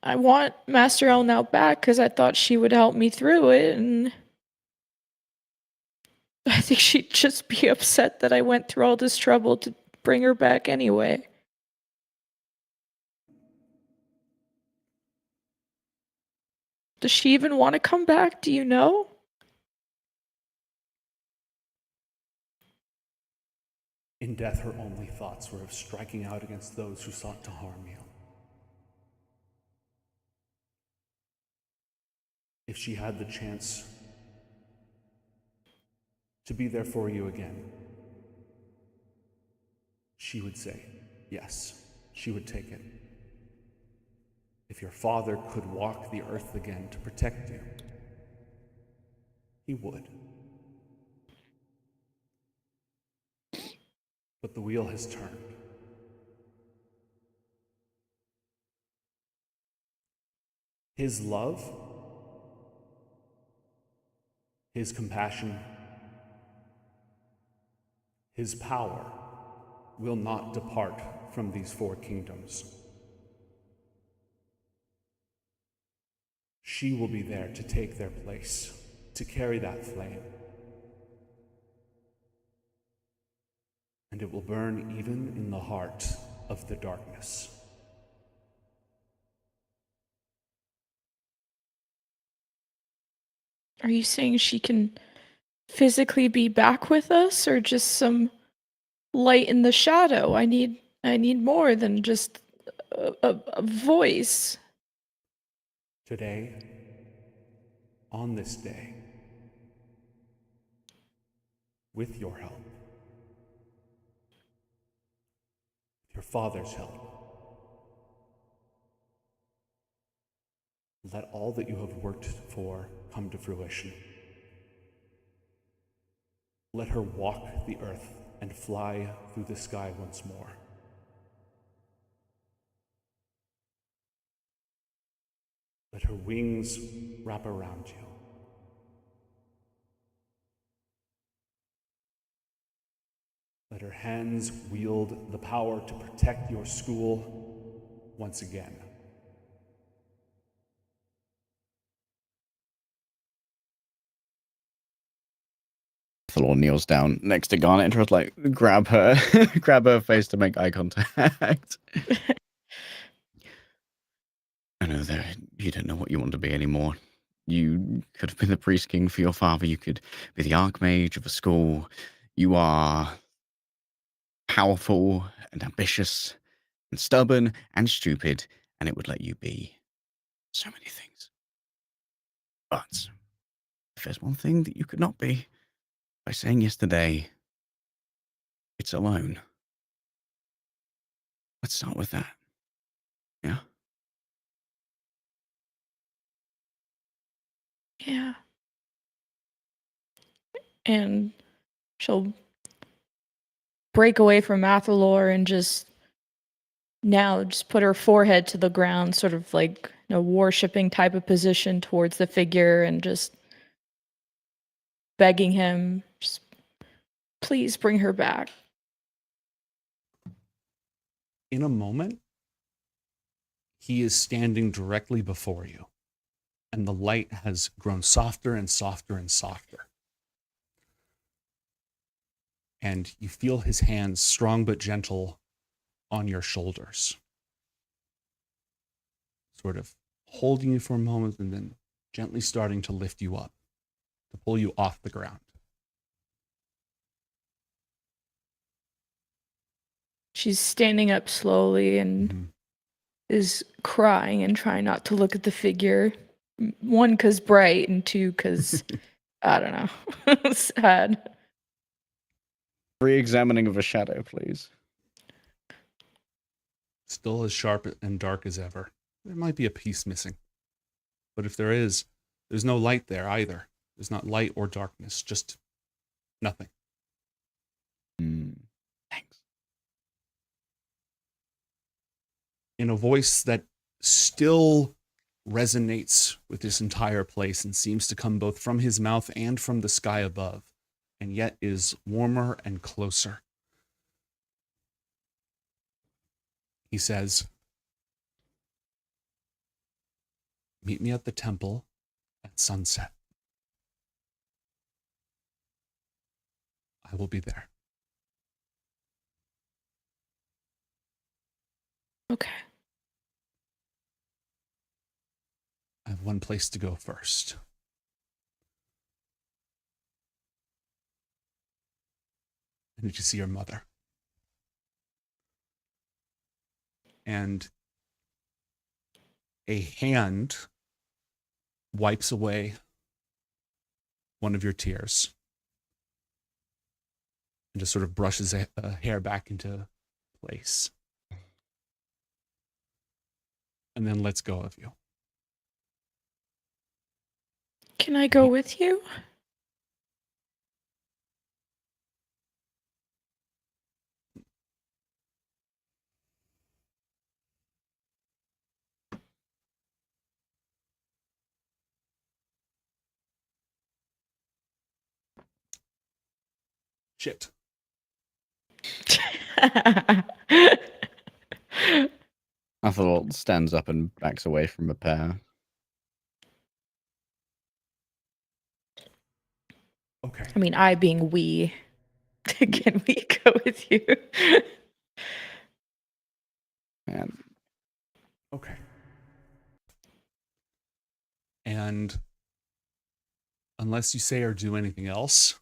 C: I want Master El now back because I thought she would help me through it, and I think she'd just be upset that I went through all this trouble to bring her back anyway. Does she even want to come back? Do you know?
B: In death, her only thoughts were of striking out against those who sought to harm you. If she had the chance to be there for you again, she would say, yes, she would take it. If your father could walk the earth again to protect you, he would. But the wheel has turned. His love, his compassion, his power will not depart from these four kingdoms. She will be there to take their place, to carry that flame. And it will burn even in the heart of the darkness.
C: Are you saying she can physically be back with us, or just some light in the shadow? I need more than just a voice.
B: Today, on this day, with your help, with your father's help, let all that you have worked for come to fruition. Let her walk the earth and fly through the sky once more. Let her wings wrap around you. Let her hands wield the power to protect your school once again.
D: Thor kneels down next to Garnet and tries to like grab her, grab her face to make eye contact. I know that you don't know what you want to be anymore. You could have been the priest king for your father. You could be the archmage of a school. You are powerful and ambitious and stubborn and stupid, and it would let you be so many things. But if there's one thing that you could not be, by saying yesterday, it's alone. Let's start with that. Yeah?
C: Yeah. And she'll break away from Athalor and just put her forehead to the ground, sort of like in a worshipping type of position towards the figure and just begging him, just please bring her back.
B: In a moment, he is standing directly before you, and the light has grown softer and softer and softer. And you feel his hands, strong but gentle, on your shoulders, sort of holding you for a moment and then gently starting to lift you up, to pull you off the ground.
C: She's standing up slowly and is crying and trying not to look at the figure. One, because bright, and two, because, I don't know, sad.
D: Re-examining of a shadow, please.
B: Still as sharp and dark as ever. There might be a piece missing. But if there is, there's no light there either. There's not light or darkness, just nothing.
D: Thanks.
B: In a voice that still resonates with this entire place and seems to come both from his mouth and from the sky above, and yet is warmer and closer. He says, meet me at the temple at sunset. I will be there.
C: Okay.
B: I have one place to go first. I need to see your mother. And a hand wipes away one of your tears and just sort of brushes a hair back into place. And then lets go of you.
C: Can I go with you?
B: Shit.
D: Athalor stands up and backs away from the pair.
B: Okay.
C: I mean, I being we. Can we go with you?
D: And
B: okay. And unless you say or do anything else,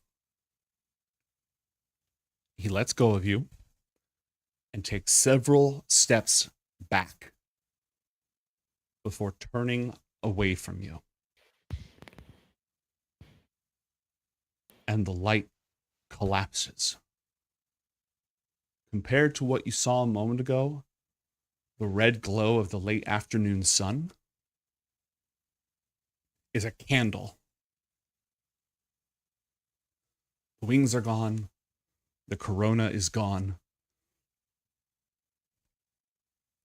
B: he lets go of you and takes several steps back before turning away from you. And the light collapses. Compared to what you saw a moment ago, the red glow of the late afternoon sun is a candle The wings are gone. The corona is gone.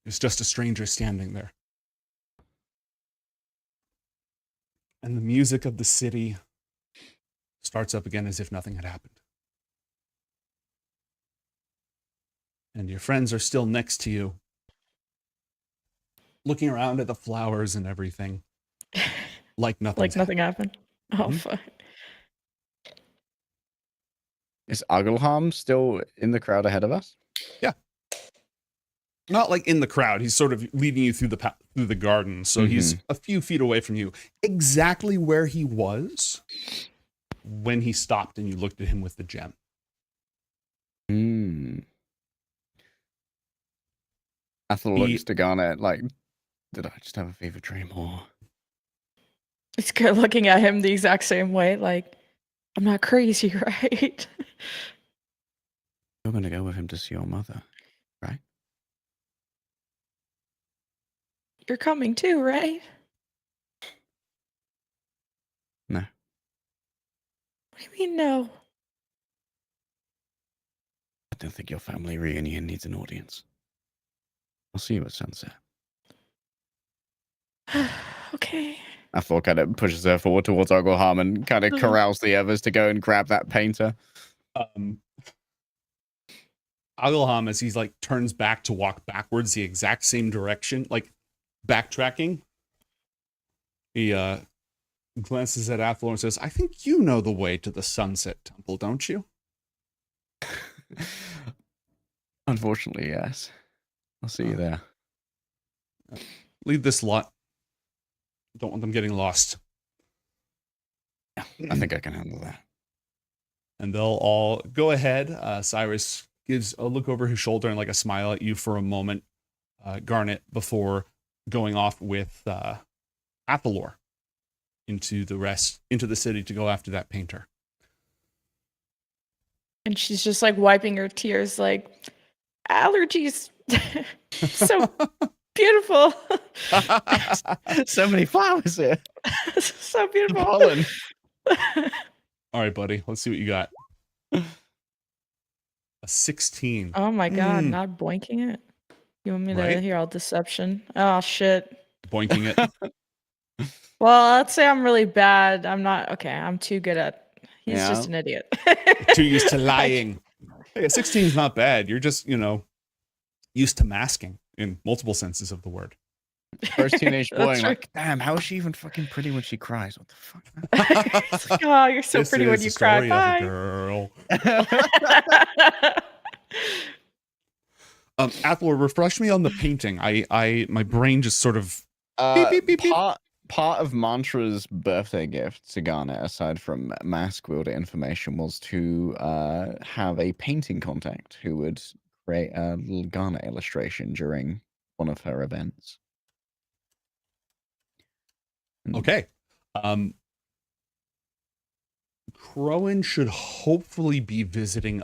B: It's just a stranger standing there. And the music of the city starts up again as if nothing had happened. And your friends are still next to you, looking around at the flowers and everything, like nothing.
C: Like nothing happened. Oh, fuck.
D: Is Agelham still in the crowd ahead of us?
B: Yeah. Not like in the crowd. He's sort of leading you through the garden. So he's a few feet away from you. Exactly where he was when he stopped and you looked at him with the gem.
D: Athel looks to Garnet like, did I just have a fever dream or?
C: It's good looking at him the exact same way. Like, I'm not crazy, right?
D: You're going to go with him to see your mother, right?
C: You're coming too, right?
D: No.
C: What do you mean, no?
D: I don't think your family reunion needs an audience. I'll see you at sunset.
C: Okay.
D: Athel kind of pushes her forward towards Agelham and kind of corrals the others to go and grab that painter.
B: Agelham, as he's like turns back to walk backwards the exact same direction, like backtracking, he glances at Athel and says, I think you know the way to the Sunset Temple, don't you?
D: Unfortunately, yes. I'll see you there.
B: Lead this lot. Don't want them getting lost.
D: I think I can handle that.
B: And they'll all go ahead. Cyrus gives a look over his shoulder and like a smile at you for a moment, Garnet, before going off with Athelor into the city to go after that painter.
C: And she's just like wiping her tears, like, allergies. So beautiful.
D: So many flowers here.
C: So beautiful.
D: Pollen.
B: All right, buddy. Let's see what you got. A 16.
C: Oh my god, not boinking it. You want me to
B: Right?
C: hear all deception? Oh shit.
B: Boinking it.
C: Well, let's say I'm really bad. I'm not okay. I'm too good at. He's
B: Yeah.
C: just an idiot.
B: Too used to lying. Hey, 16 is not bad. You're just, used to masking in multiple senses of the word.
D: First teenage boy,
C: That's
D: like, damn, how is she even fucking pretty when she cries? What the fuck?
C: Oh, you're so
B: This
C: pretty
B: is
C: when
B: the
C: you cry.
B: story of a
C: Bye.
B: girl. Apple, refresh me on the painting. My brain just sort of beep, beep, beep.
D: Part of Mantra's birthday gift to Garnet, aside from mask wielder information, was to have a painting contact who would create a little Garnet illustration during one of her events.
B: Okay. Crowan should hopefully be visiting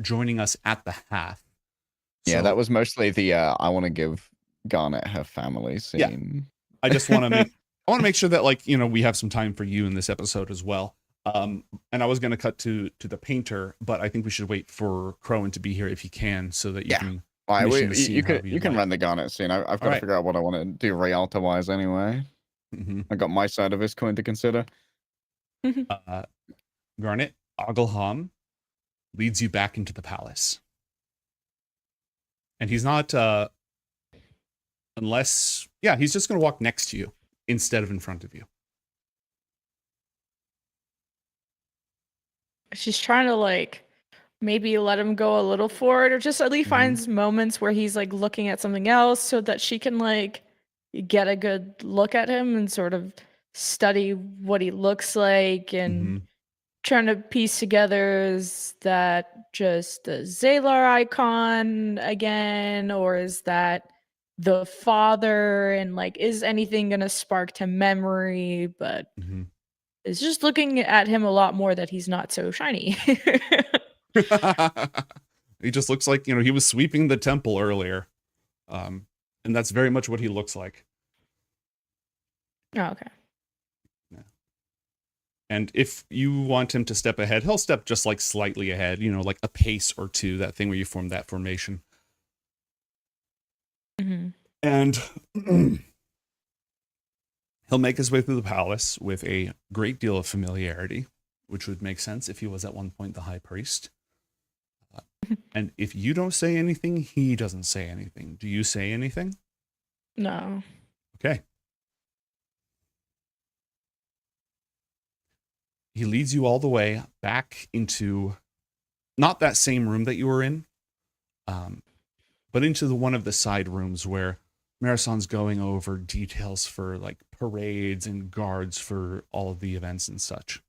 B: joining us at the half.
D: Yeah,
B: So-
D: that was mostly the I want to give Garnet her family scene.
B: Yeah. I just want to make sure that we have some time for you in this episode as well. And I was going to cut to the painter, but I think we should wait for Crowan to be here if he can, so that you can.
D: All right,
B: commission the scene
D: you
B: however
D: can
B: you'd
D: you can
B: like.
D: run the Garnet scene. I've got to
B: Alright.
D: figure out what I want to do Rialto wise anyway. I got my side of this coin to consider.
B: Garnet, Agelham leads you back into the palace. And he's not, he's just going to walk next to you instead of in front of you.
C: She's trying to maybe let him go a little forward, or just at least finds moments where he's looking at something else, so that she can get a good look at him and sort of study what he looks like, and trying to piece together, is that just the Zalar icon again, or is that the father, and is anything gonna spark to memory? But it's just looking at him a lot more that he's not so shiny.
B: He just looks like, he was sweeping the temple earlier. And that's very much what he looks like.
C: Oh, okay.
H: And if you want him to step ahead, he'll step just like slightly ahead, you know, like a pace or two, that thing where you form that formation.
C: Mm-hmm.
H: And he'll make his way through the palace with a great deal of familiarity, which would make sense if he was at one point the high priest. And if you don't say anything, he doesn't say anything. Do you say anything?
C: No.
H: Okay. He leads you all the way back into not that same room that you were in, but into one of the side rooms where Marison's going over details for like parades and guards for all of the events and such.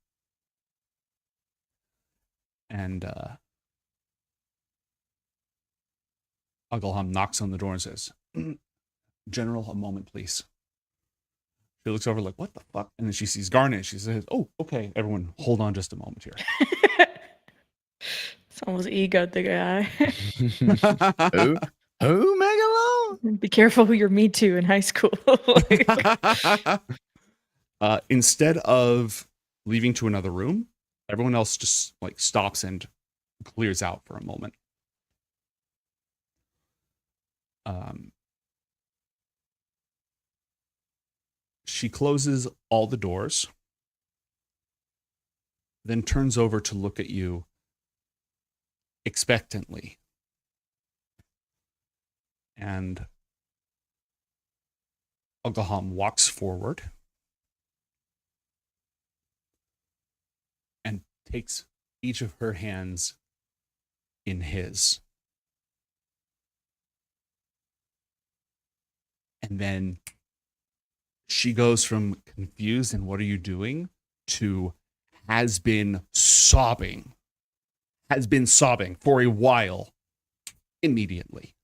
H: And Ugleham knocks on the door and says, "General, a moment, please." She looks over like, "What the fuck?" And then she sees Garnet. She says, "Oh, okay, everyone, hold on just a moment here."
C: It's almost egoed the guy.
D: Who, Megalo?
C: Be careful who you're me to in high school.
H: Instead of leaving to another room, everyone else just like stops and clears out for a moment. She closes all the doors, then turns over to look at you expectantly. And Ugleham walks forward and takes each of her hands in his. And then she goes from confused and "what are you doing?" to has been sobbing for a while immediately.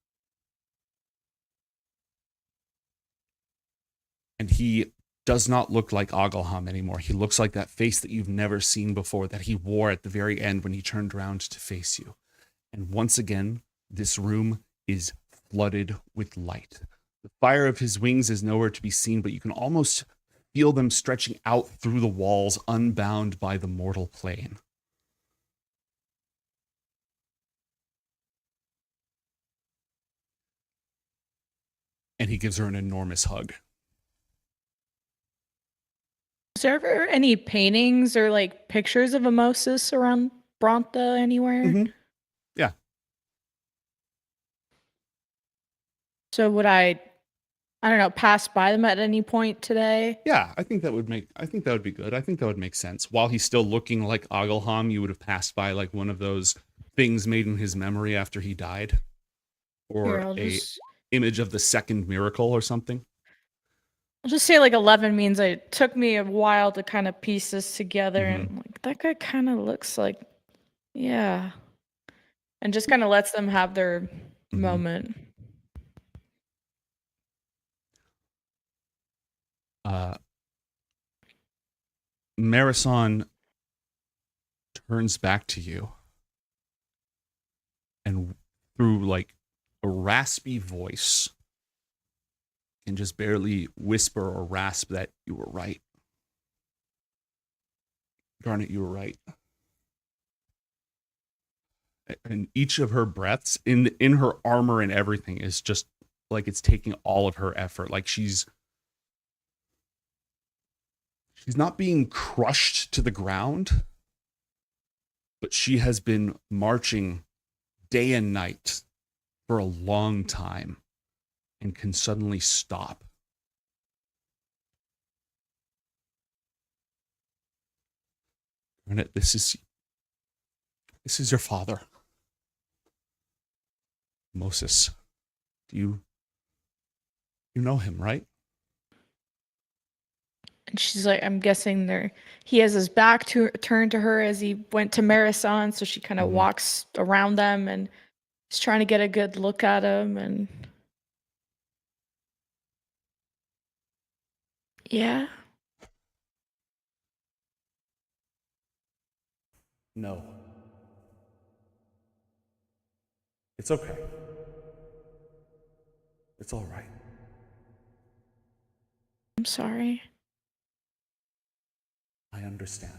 H: And he does not look like Ugleham anymore. He looks like that face that you've never seen before, that he wore at the very end when he turned around to face you. And once again, this room is flooded with light. The fire of his wings is nowhere to be seen, but you can almost feel them stretching out through the walls, unbound by the mortal plane. And he gives her an enormous hug.
C: Is there ever any paintings or like pictures of Mimosis around Bronta anywhere?
H: Mm-hmm. Yeah.
C: So would I don't know, pass by them at any point today?
H: Yeah, I think that would be good. I think that would make sense. While he's still looking like Ugleham, you would have passed by like one of those things made in his memory after he died. Or image of the second miracle or something.
C: I'll just say like 11 means it took me a while to kind of piece this together, and like that guy kind of looks like, yeah, and just kind of lets them have their moment.
H: Marison turns back to you and through like a raspy voice can just barely whisper or rasp that you were right. Garnet, you were right. And each of her breaths in her armor and everything is just like it's taking all of her effort. Like she's not being crushed to the ground, but she has been marching day and night for a long time and can suddenly stop. Garnet, this is your father. Moses. Do you know him, right?
C: And she's like, I'm guessing he has his back turned to her as he went to Marison, so she kind of walks around them and is trying to get a good look at him. And yeah.
H: No. It's okay. It's all right.
C: I'm sorry.
H: I understand.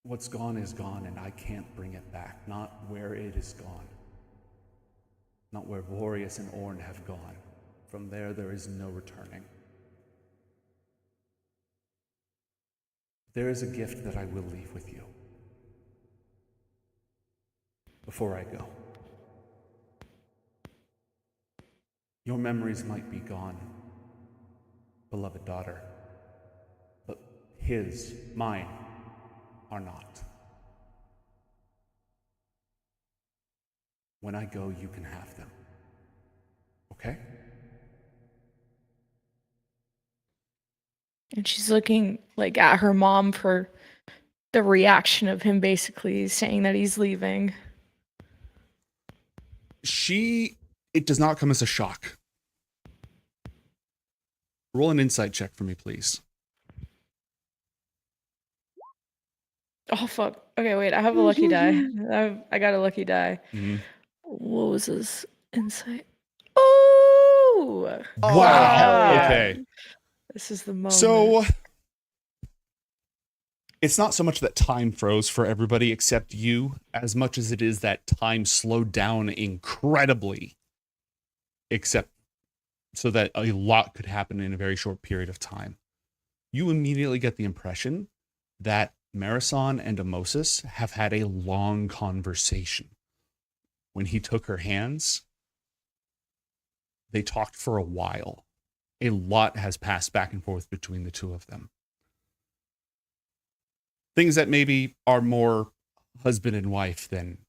B: What's gone is gone, and I can't bring it back. Not where it is gone. Not where Vorius and Orn have gone. From there is no returning. There is a gift that I will leave with you. Before I go. Your memories might be gone, beloved daughter, but mine, are not. When I go, you can have them. Okay?
C: And she's looking like at her mom for the reaction of him basically saying that he's leaving.
B: It does not come as a shock. Roll an insight check for me, please.
C: Oh fuck. Okay, wait. I have a lucky die. I got a lucky die.
B: Mhm.
C: What was this insight? Oh!
B: Wow. Okay.
C: This is the moment.
B: So it's not so much that time froze for everybody except you, as much as it is that time slowed down incredibly, except so that a lot could happen in a very short period of time. You immediately get the impression that Marison and Amosis have had a long conversation. When he took her hands, they talked for a while. A lot has passed back and forth between the two of them. Things that maybe are more husband and wife than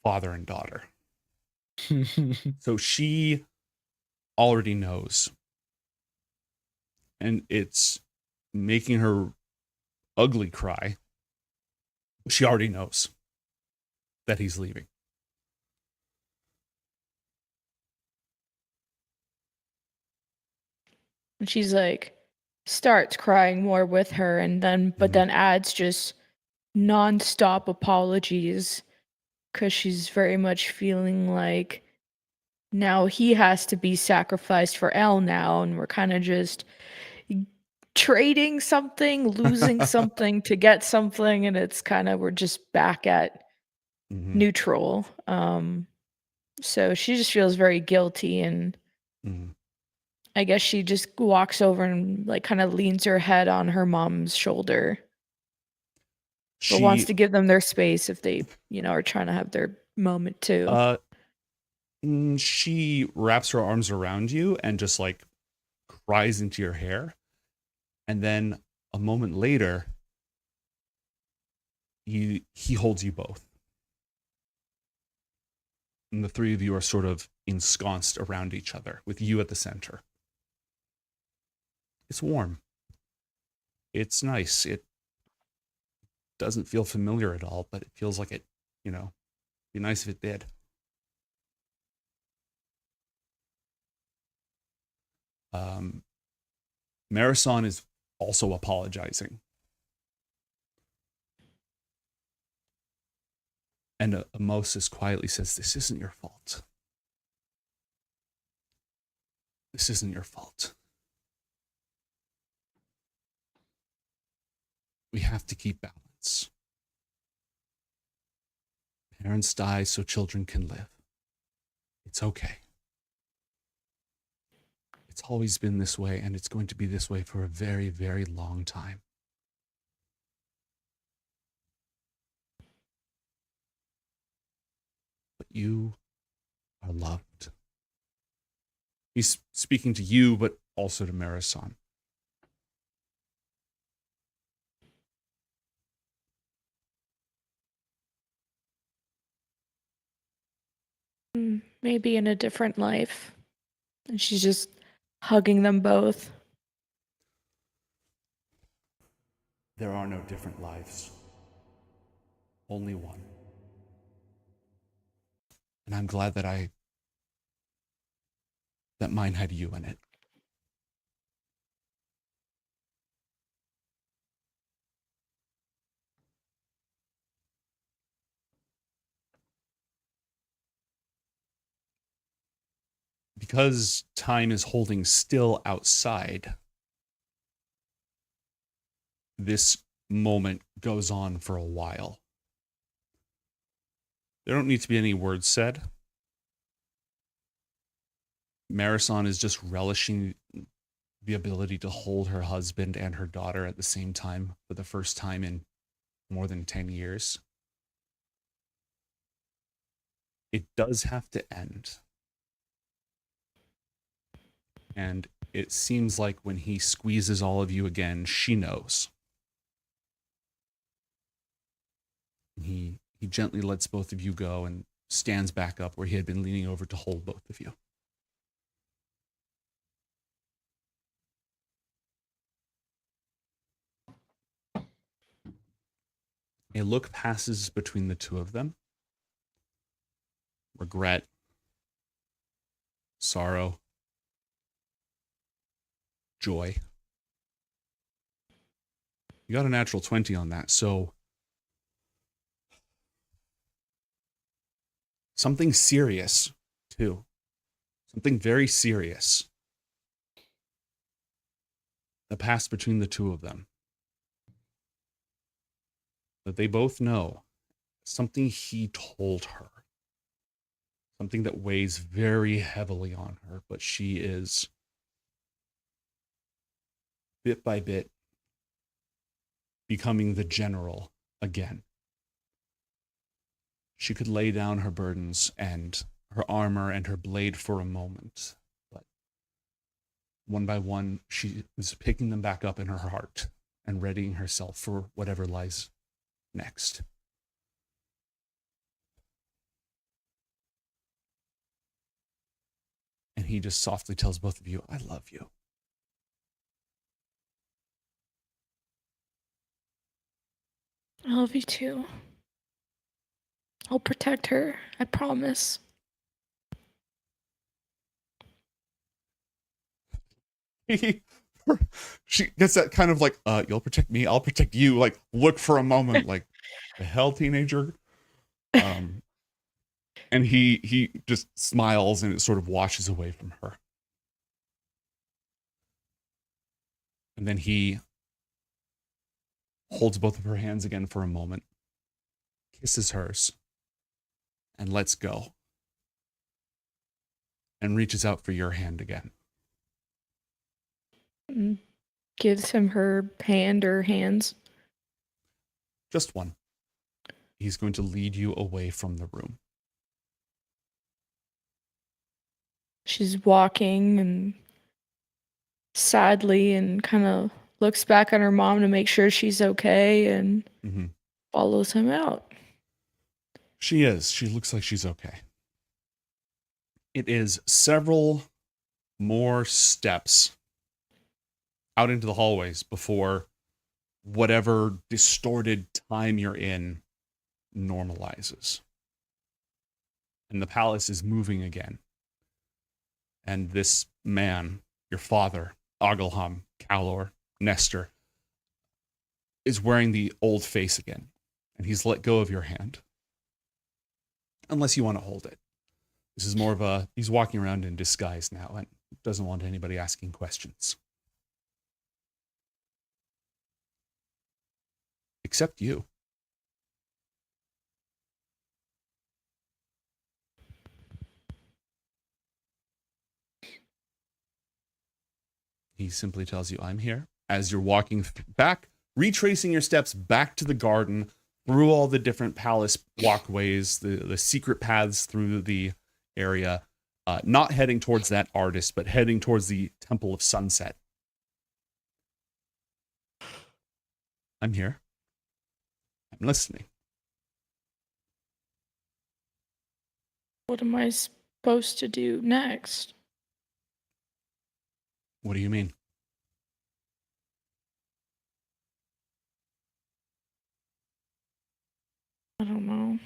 B: father and daughter. So she already knows. And it's making her ugly cry. She already knows that he's leaving.
C: And she's like, starts crying more with her, and then, but then adds just nonstop apologies because she's very much feeling like now he has to be sacrificed for Elle now, and we're kind of just trading something, losing something to get something, and it's kind of we're just back at neutral. So she just feels very guilty, and I guess she just walks over and like kind of leans her head on her mom's shoulder. But wants to give them their space if they, are trying to have their moment too.
B: She wraps her arms around you and just like cries into your hair. And then a moment later, he holds you both. And the three of you are sort of ensconced around each other with you at the center. It's warm. It's nice. It doesn't feel familiar at all, but it feels like it, be nice if it did. Marison is also apologizing. And Amosis quietly says, "This isn't your fault. This isn't your fault. We have to keep balance. Parents die so children can live. It's okay. It's always been this way, and it's going to be this way for a very, very long time. But you are loved." He's speaking to you, but also to Marison.
C: Maybe in a different life. And she's just hugging them both.
B: There are no different lives. Only one. And I'm glad that mine had you in it. Because time is holding still outside, this moment goes on for a while. There don't need to be any words said. Marisol is just relishing the ability to hold her husband and her daughter at the same time for the first time in more than 10 years. It does have to end. And it seems like when he squeezes all of you again, she knows. He gently lets both of you go and stands back up where he had been leaning over to hold both of you. A look passes between the two of them. Regret, sorrow, joy. You got a natural 20 on that, so something serious, too. Something very serious that passed between the two of them. That they both know. Something he told her. Something that weighs very heavily on her, but she is, bit by bit, becoming the general again. She could lay down her burdens and her armor and her blade for a moment, but one by one, she is picking them back up in her heart and readying herself for whatever lies next. And he just softly tells both of you, I love you.
C: I love you too. I'll protect her. I promise.
B: She gets that kind of like, you'll protect me, I'll protect you, like look for a moment, like, the hell, teenager? And he just smiles and it sort of washes away from her. And then he holds both of her hands again for a moment, kisses hers, and lets go. And reaches out for your hand again.
C: Gives him her hand or hands.
B: Just one. He's going to lead you away from the room.
C: She's walking and sadly and kind of looks back at her mom to make sure she's okay and follows him out.
B: She is. She looks like she's okay. It is several more steps out into the hallways before whatever distorted time you're in normalizes. And the palace is moving again. And this man, your father, Agalham, Calor, Nestor, is wearing the old face again. And he's let go of your hand. Unless you want to hold it. This is more of a, he's walking around in disguise now and doesn't want anybody asking questions. Except you. He simply tells you, I'm here. As you're walking back, retracing your steps back to the garden, through all the different palace walkways, the secret paths through the area, not heading towards that artist, but heading towards the Temple of Sunset. I'm here. I'm listening.
C: What am I supposed to do next?
B: What do you mean?
C: I don't know.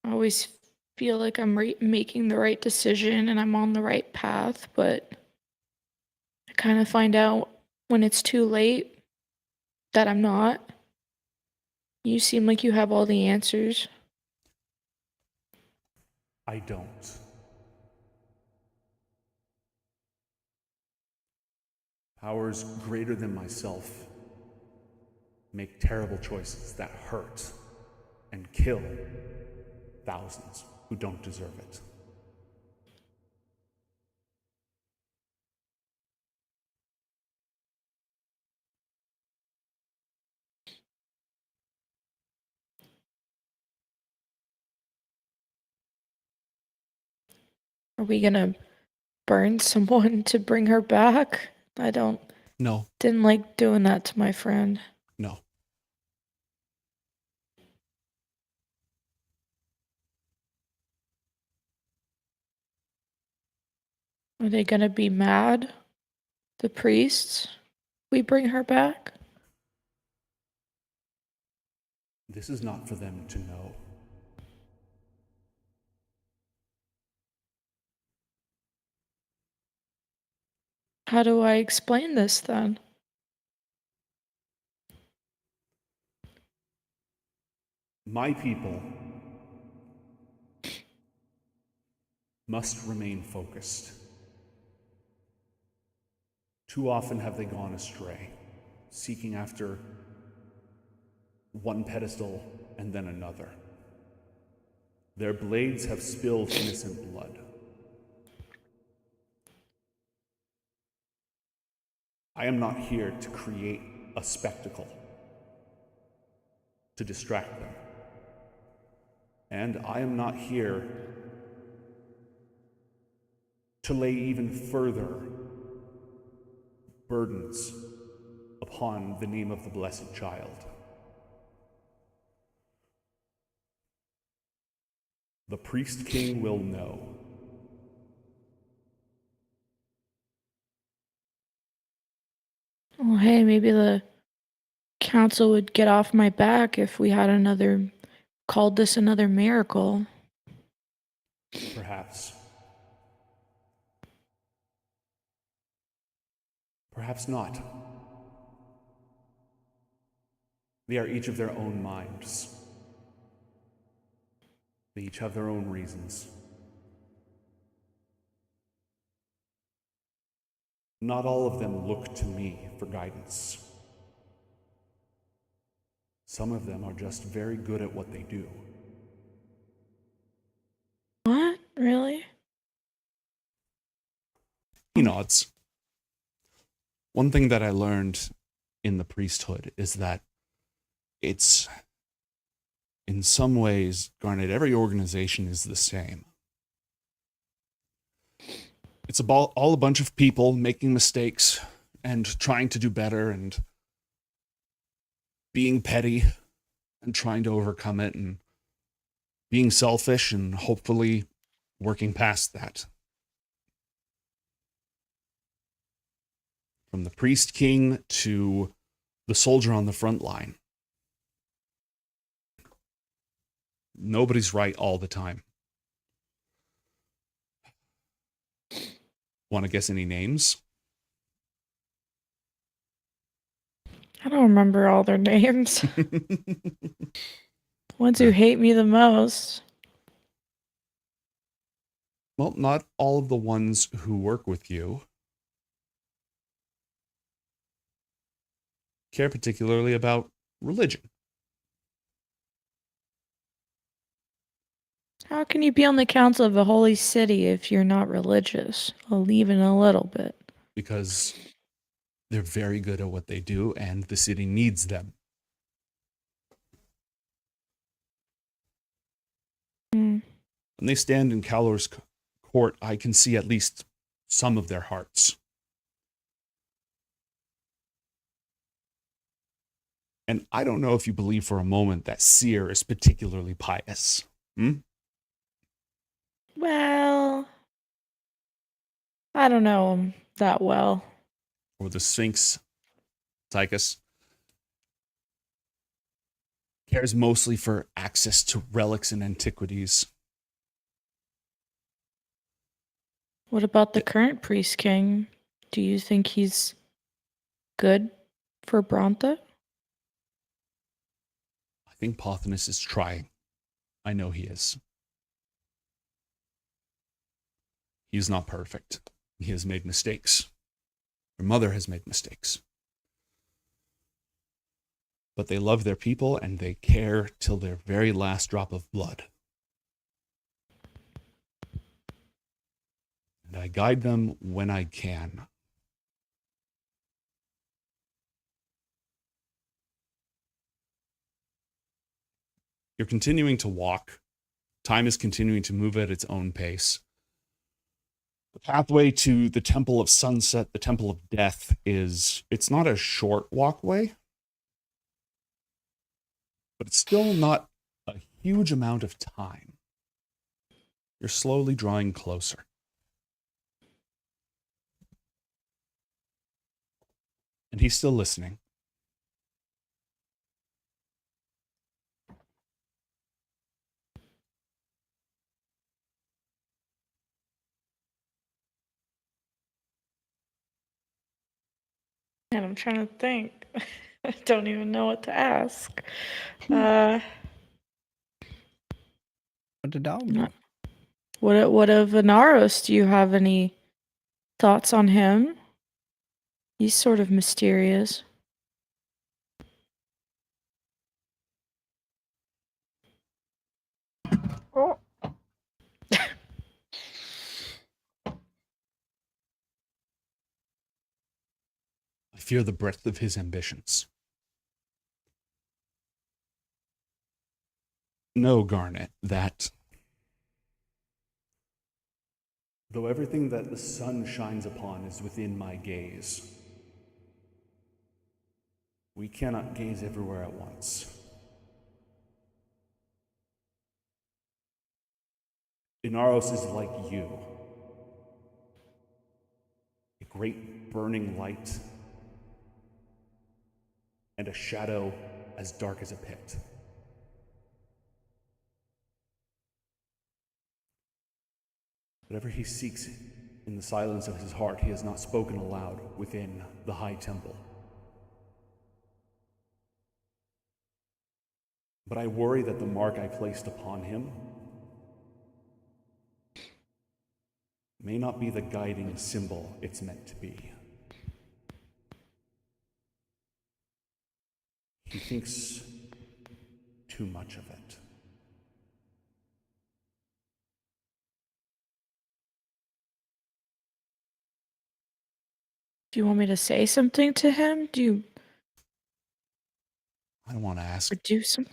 C: I always feel like I'm making the right decision and I'm on the right path, but I kind of find out when it's too late that I'm not. You seem like you have all the answers.
B: I don't. Powers greater than myself make terrible choices that hurt and kill thousands who don't deserve it.
C: Are we gonna burn someone to bring her back? I
B: No,
C: didn't like doing that to my friend.
B: no.
C: Are they gonna be mad? The priests? We bring her back?
B: This is not for them to know.
C: How do I explain this then?
B: My people must remain focused. Too often have they gone astray, seeking after one pedestal and then another. Their blades have spilled innocent blood. I am not here to create a spectacle, to distract them. And I am not here to lay even further burdens upon the name of the Blessed Child. The Priest King will know.
C: Well, hey, maybe the council would get off my back if we had called this another miracle.
B: Perhaps. Perhaps not. They are each of their own minds. They each have their own reasons. Not all of them look to me for guidance. Some of them are just very good at what they do.
C: What? Really?
B: He nods. One thing that I learned in the priesthood is that it's, in some ways, Garnet, every organization is the same. It's all a bunch of people making mistakes and trying to do better and being petty and trying to overcome it and being selfish and hopefully working past that. From the priest king to the soldier on the front line. Nobody's right all the time. Want to guess any names?
C: I don't remember all their names. Ones who hate me the most.
B: Well, not all of the ones who work with you care particularly about religion.
C: How can you be on the council of a holy city if you're not religious? Well, even a little bit.
B: Because they're very good at what they do and the city needs them.
C: Mm.
B: When they stand in Calor's court, I can see at least some of their hearts. And I don't know if you believe for a moment that Seer is particularly pious.
C: Well, I don't know him that well.
B: Or the Sphinx, Tychus, cares mostly for access to relics and antiquities.
C: What about the current priest king? Do you think he's good for Bronte?
B: I think Pothinus is trying. I know he is. He is not perfect. He has made mistakes. Her mother has made mistakes. but they love their people and they care till their very last drop of blood. And I guide them when I can. You're continuing to walk. Time is continuing to move at its own pace. The pathway to the Temple of Sunset, the Temple of Death, it's not a short walkway, but it's still not a huge amount of time. You're slowly drawing closer. And he's still listening.
C: And I'm trying to think. I don't even know what to ask.
D: What did Dom do?
C: What of Inaros? Do you have any thoughts on him? He's sort of mysterious.
R: Oh.
B: I fear the breadth of his ambitions. Know, Garnet, that though everything that the sun shines upon is within my gaze, we cannot gaze everywhere at once. Inaros is like you, a great burning light and a shadow as dark as a pit. Whatever he seeks in the silence of his heart, he has not spoken aloud within the high temple. But I worry that the mark I placed upon him may not be the guiding symbol it's meant to be. He thinks too much of it.
C: Do you want me to say something to him? Do you
B: I don't want to ask.
C: or do something?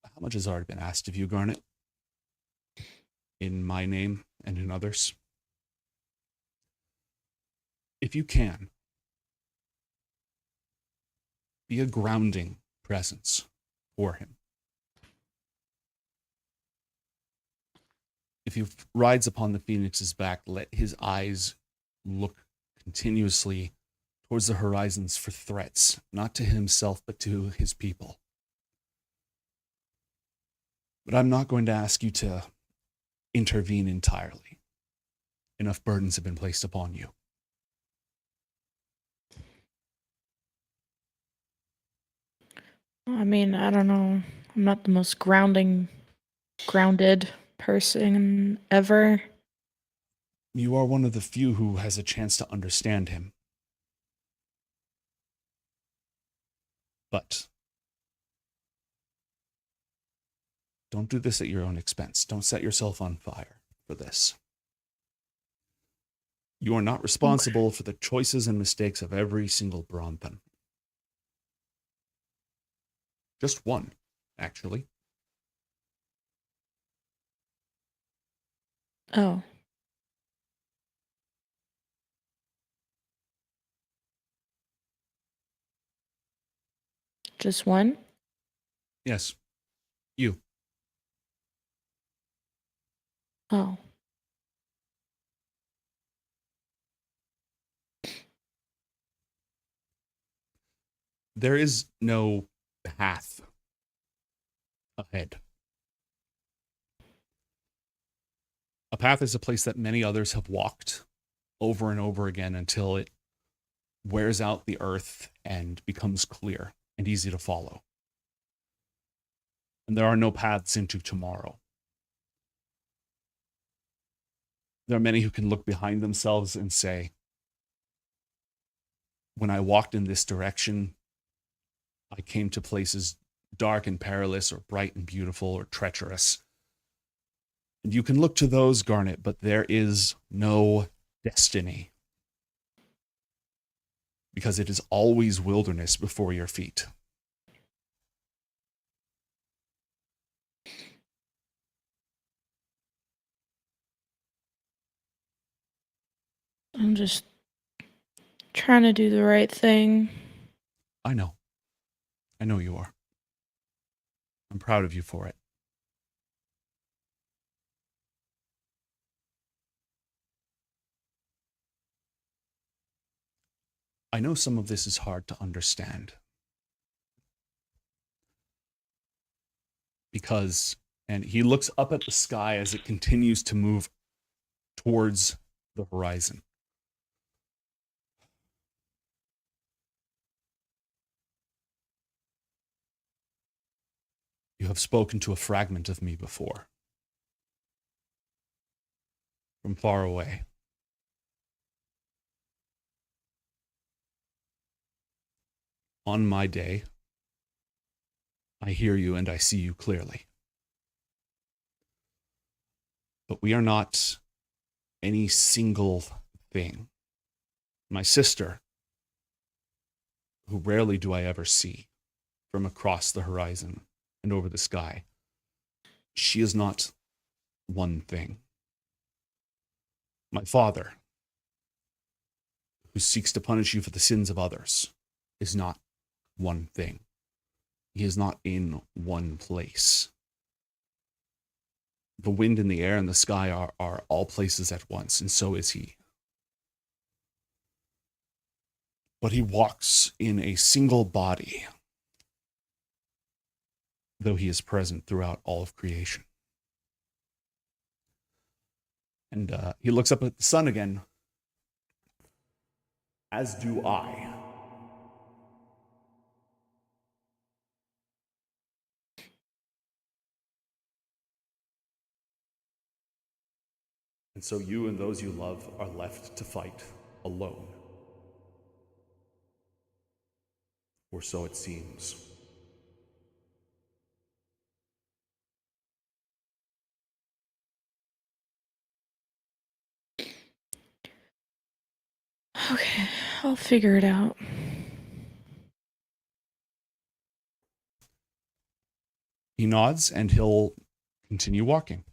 B: How much has already been asked of you, Garnet? In my name and in others? If you can, be a grounding presence for him. If he rides upon the phoenix's back, let his eyes look continuously towards the horizons for threats, not to himself, but to his people. But I'm not going to ask you to intervene entirely. Enough burdens have been placed upon you.
C: I mean, I don't know. I'm not the most grounded person ever.
B: You are one of the few who has a chance to understand him. But don't do this at your own expense. Don't set yourself on fire for this. You are not responsible for the choices and mistakes of every single Bronthan. Just one, actually.
C: Oh. Just one?
B: Yes. You.
C: Oh.
B: There is no path ahead. A path is a place that many others have walked over and over again until it wears out the earth and becomes clear and easy to follow. And there are no paths into tomorrow. There are many who can look behind themselves and say, when I walked in this direction, I came to places dark and perilous, or bright and beautiful, or treacherous. And you can look to those, Garnet, but there is no destiny. Because it is always wilderness before your feet.
C: I'm just trying to do the right thing.
B: I know. I know you are. I'm proud of you for it. I know some of this is hard to understand. Because, and he looks up at the sky as it continues to move towards the horizon. You have spoken to a fragment of me before. From far away. On my day, I hear you and I see you clearly. But we are not any single thing. My sister, who rarely do I ever see from across the horizon and over the sky, she is not one thing. My father, who seeks to punish you for the sins of others, is not one thing. He is not in one place. The wind and the air and the sky are all places at once, and so is he. But he walks in a single body, though he is present throughout all of creation. And he looks up at the sun again, as do I. And so you and those you love are left to fight alone. Or so it seems.
C: Okay, I'll figure it out.
B: He nods and he'll continue walking.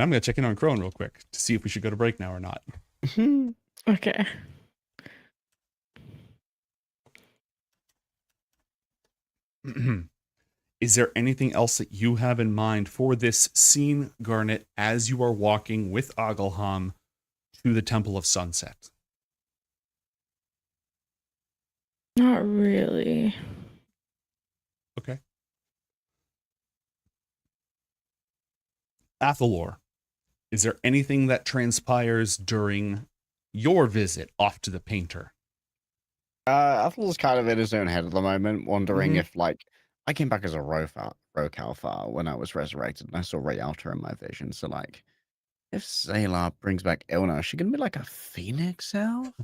B: I'm going to check in on Crone real quick to see if we should go to break now or not.
C: Okay.
B: Is there anything else that you have in mind for this scene, Garnet, as you are walking with Agalham to the Temple of Sunset?
C: Not really.
B: Okay. Athalor, is there anything that transpires during your visit off to the painter?
D: Athel's kind of in his own head at the moment, wondering if, like, I came back as a Rokalfar when I was resurrected, and I saw Rayalta in my vision. So, like, if Salar brings back Ilna, is she gonna be like a phoenix elf?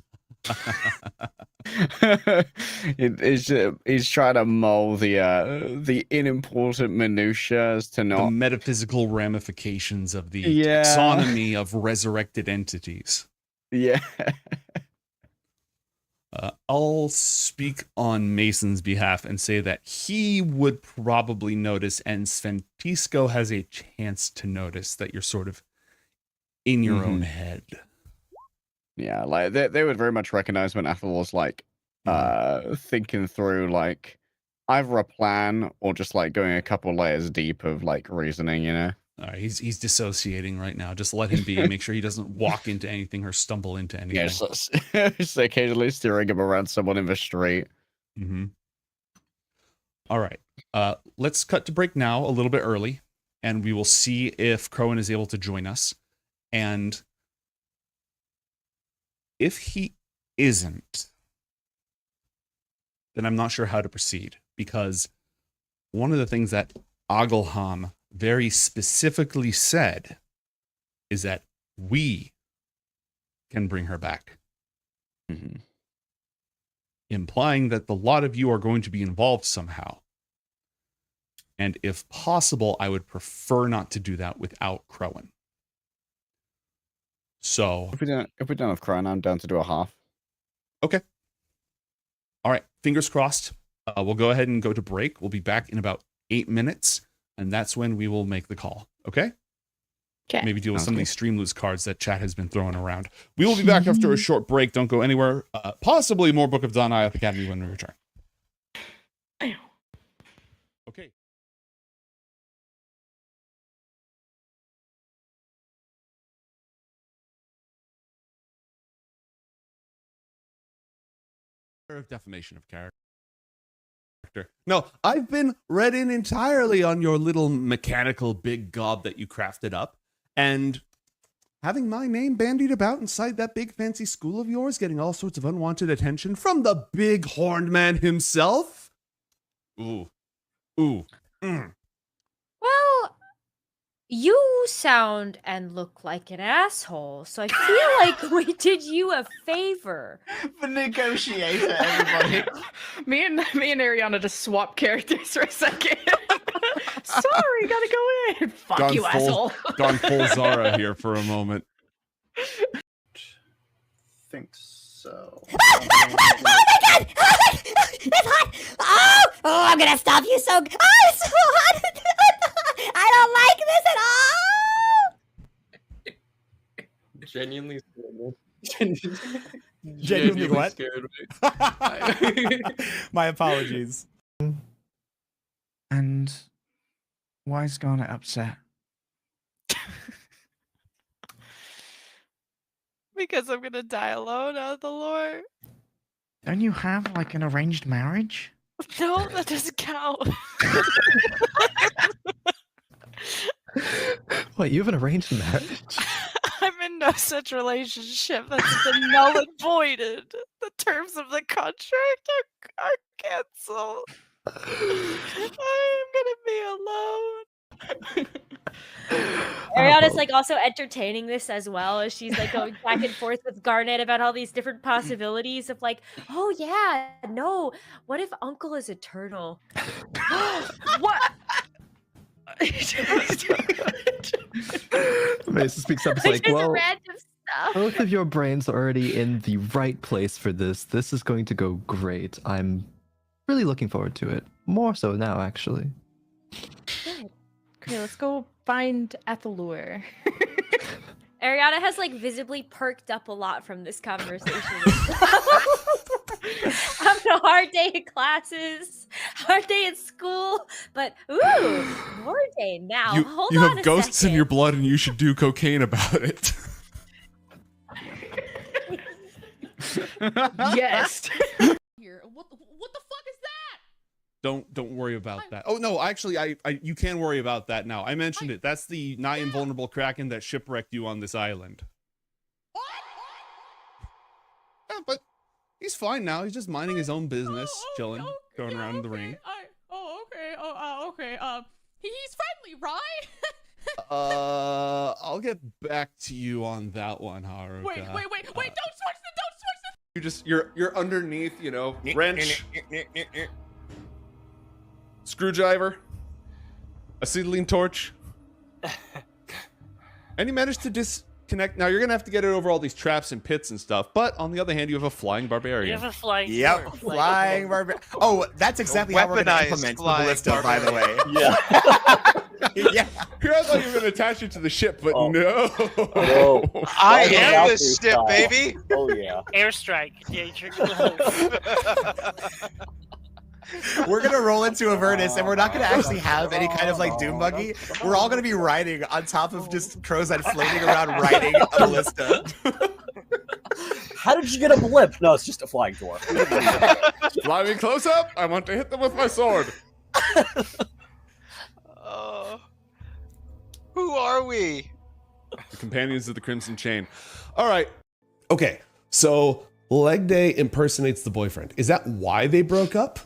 D: He's trying to mull the unimportant minutiae as to
B: The
D: not
B: metaphysical ramifications of the
D: Yeah.
B: taxonomy of resurrected entities.
D: Yeah.
B: I'll speak on Mason's behalf and say that he would probably notice, and Sventisco has a chance to notice that you're sort of in your own head.
D: Yeah, like they would very much recognize when Athel was like thinking through like either a plan or just like going a couple layers deep of like reasoning, you know.
B: All right, he's dissociating right now. Just let him be. Make sure he doesn't walk into anything or stumble into anything.
D: Yeah, just occasionally steering him around someone in the street.
B: Mm-hmm. All right. Let's cut to break now a little bit early, and we will see if Crowan is able to join us. And if he isn't, then I'm not sure how to proceed, because one of the things that Agalham very specifically said is that we can bring her back. Implying that the lot of you are going to be involved somehow. And if possible, I would prefer not to do that without Crowan. So
D: if we're done with Crowan, I'm down to do a half.
B: Okay. All right. Fingers crossed. We'll go ahead and go to break. We'll be back in about 8 minutes, and that's when we will make the call. Okay?
C: Okay.
B: Maybe deal with some of these Streamlose cards that chat has been throwing around. We will be back after a short break. Don't go anywhere. Possibly more Book of Dawn Ioth Academy when we return. Okay. Of defamation of character. No, I've been read in entirely on your little mechanical big gob that you crafted up, and having my name bandied about inside that big fancy school of yours, getting all sorts of unwanted attention from the big horned man himself. Ooh.
K: Well, you sound and look like an asshole, so I feel like we did you a favor.
D: The negotiator, everybody.
C: me and Ariana just swap characters for a second. Sorry, gotta go in. Fuck you, asshole.
B: Gone full Zara here for a moment.
D: Think so.
F: Oh my god! It's hot! Oh, I'm gonna stop you so. Oh, it's so hot! I don't like this at all!
V: Genuinely scared.
E: Genuinely what?
V: Scared me.
E: My apologies.
D: And why is Garnet upset?
C: Because I'm gonna die alone out of the lore.
D: Don't you have like an arranged marriage?
C: No, that doesn't count.
G: What, you have an arranged marriage?
C: I'm in no such relationship that's been null and voided. The terms of the contract are canceled. I'm gonna be alone.
K: Ariana's like also entertaining this as well as she's like going back and forth with Garnet about all these different possibilities of like, oh yeah, no, what if Uncle is eternal?
C: What?
G: Mesa speaks up. It's like,
K: Just
G: well,
K: random stuff.
G: both of your brains are already in the right place for this. This is going to go great. I'm really looking forward to it. More so now, actually.
C: Good. Okay, let's go find Ethelure.
K: Ariana has like visibly perked up a lot from this conversation. Having a hard day in classes, hard day at school, but ooh, more day now. Hold
B: you
K: on
B: have ghosts in your blood, and you should do cocaine about it.
C: Yes.
W: Here, what the fuck is that?
B: Don't worry about that. Oh no, actually, I you can worry about that now. I mentioned it. That's the nigh invulnerable kraken that shipwrecked you on this island.
W: What?
B: Yeah, but he's fine now. He's just minding his own business, chilling, going around in the ring.
W: Okay. He's friendly, right?
B: I'll get back to you on that one, Haruka.
W: Wait! Don't switch the.
T: You're underneath, you know, wrench, screwdriver, acetylene torch, and you managed to disconnect. Now you're gonna have to get it over all these traps and pits and stuff. But on the other hand, you have a flying barbarian.
S: You have a flying.
E: Yep,
S: sword.
E: flying barbarian. Oh, that's exactly how we're going to
A: Weaponized
E: implement the
A: flying
E: ballista, by the way.
T: Yeah.
E: Yeah.
T: Here I thought you were gonna attach it to the ship, but no.
U: No.
A: I am this ship, baby.
U: Oh yeah.
S: Airstrike. Danger close.
E: We're gonna roll into Avernus, and we're not gonna actually have any kind of like doom buggy. We're all gonna be riding on top of just Crozet floating around riding a ballista.
U: How did you get a blip? No, it's just a flying dwarf.
T: Fly me close up. I want to hit them with my sword.
A: Who are we?
T: The companions of the Crimson Chain. All right.
H: Okay, so Leg Day impersonates the boyfriend. Is that why they broke up?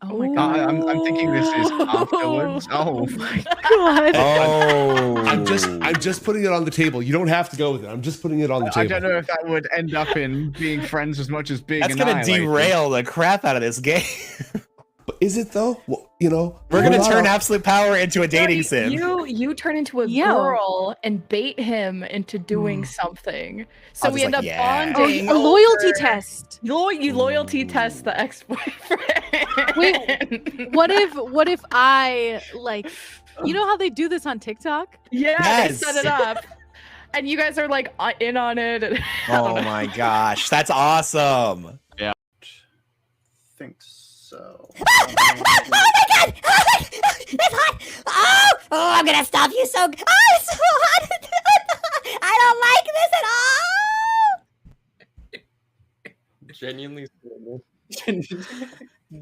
C: Oh my god.
D: I'm thinking this is afterwards. Oh my
C: god.
H: Oh, I'm just putting it on the table. You don't have to go with it. I'm just putting it on the
D: I
H: table.
D: don't know if that would end up in being friends as much as being
E: That's gonna
D: annihilated.
E: derail the crap out of this game.
H: But is it though? Well, you know,
E: we're gonna turn absolute power into a dating sim.
C: You turn into a
N: Yeah.
C: girl and bait him into doing something. So
E: I'll
C: we
E: just
C: end
E: like,
C: up
E: yeah.
C: bonding.
N: A loyalty
C: over-
N: test.
C: You loyalty test the ex-boyfriend.
N: Wait, what if I like? You know how they do this on TikTok?
C: Yeah,
E: Yes.
C: they set it up. And you guys are like in on it. And I don't
E: Oh
C: know.
E: my gosh, that's awesome.
D: Yeah. Think so.
F: Oh my god! It's hot! Oh, I'm gonna stop you so. Oh, it's so hot! I don't like this at all.
V: Genuinely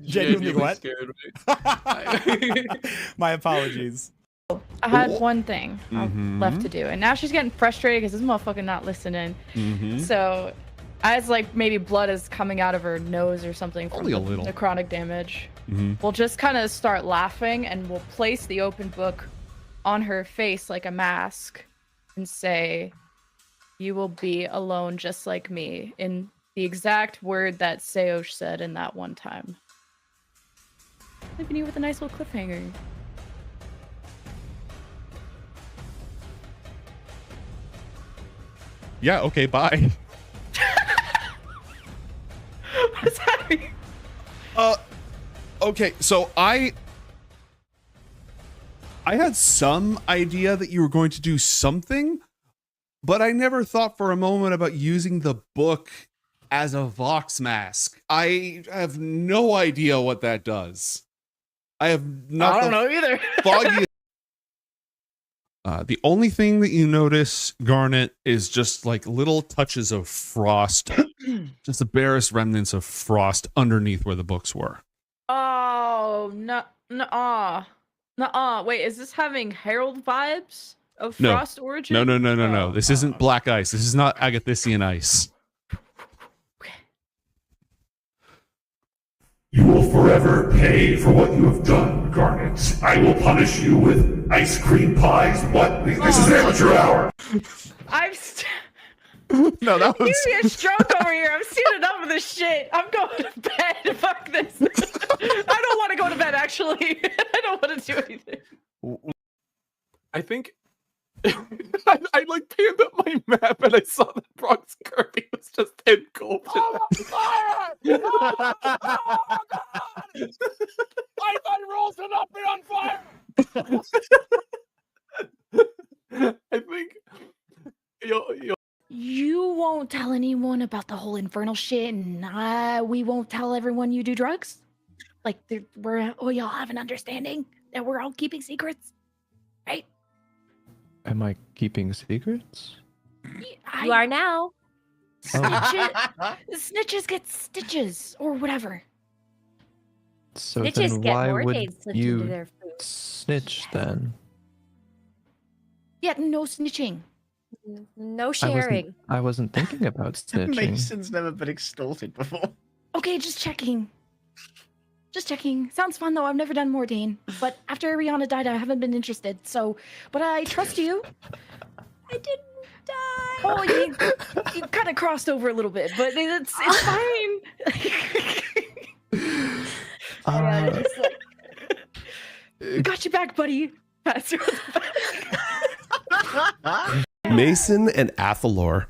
E: Genuinely what?
V: scared me.
E: My apologies.
C: I had one thing
H: Mhm.
C: left to do, and now she's getting frustrated because this motherfucker not listening.
H: Mhm.
C: So, as like maybe blood is coming out of her nose or something from
H: Only a
C: the
H: little.
C: necrotic damage,
H: Mhm.
C: we'll just kind of start laughing, and we'll place the open book on her face like a mask, and say, "You will be alone just like me," in the exact word that Seosh said in that one time. Leaving you with a nice little cliffhanger.
H: Yeah. Okay. Bye.
C: What's happening?
H: Okay. So I had some idea that you were going to do something, but I never thought for a moment about using the book as a Vox mask. I have no idea what that does. I have not.
C: I don't know either.
H: Foggy. The only thing that you notice, Garnet, is just like little touches of frost, just the barest remnants of frost underneath where the books were.
C: Oh, no, no, wait, is this having Herald vibes of
H: No.
C: Frost origin?
H: No. This isn't black ice. This is not Agathisian ice.
J: You will forever pay for what you have done, Garnet. I will punish you with ice cream pies. What? This is amateur hour.
C: I'm
H: No, that was.
C: Give me a stroke over here. I'm seeing enough of this shit. I'm going to bed. Fuck this. I don't want to go to bed, actually. I don't want to do anything.
V: I think I like panned up my map and I saw that Brock's Kirby was just engulfed. Oh my Python rolls and up and on fire. I think you'll
C: You won't tell anyone about the whole infernal shit, and we won't tell everyone you do drugs? Like, we all have an understanding that we're all keeping secrets, right?
G: Am I keeping secrets?
K: You are now.
C: Snitches get stitches, or whatever.
G: So
K: Snitches
G: then
K: get
G: why
K: more
G: would
K: days slipped into
G: you
K: their food.
G: snitch then?
C: Yeah, no snitching.
K: No sharing.
G: I wasn't thinking about snitching.
D: Mason's never been extorted before.
C: Okay, just checking. Just checking. Sounds fun though. I've never done Mordain, but after Ariana died, I haven't been interested. So, but I trust you.
K: I didn't die.
C: Oh, you kind of crossed over a little bit, but it's fine. Just like, we got you back, buddy. Pass you
T: Mason and Athalor,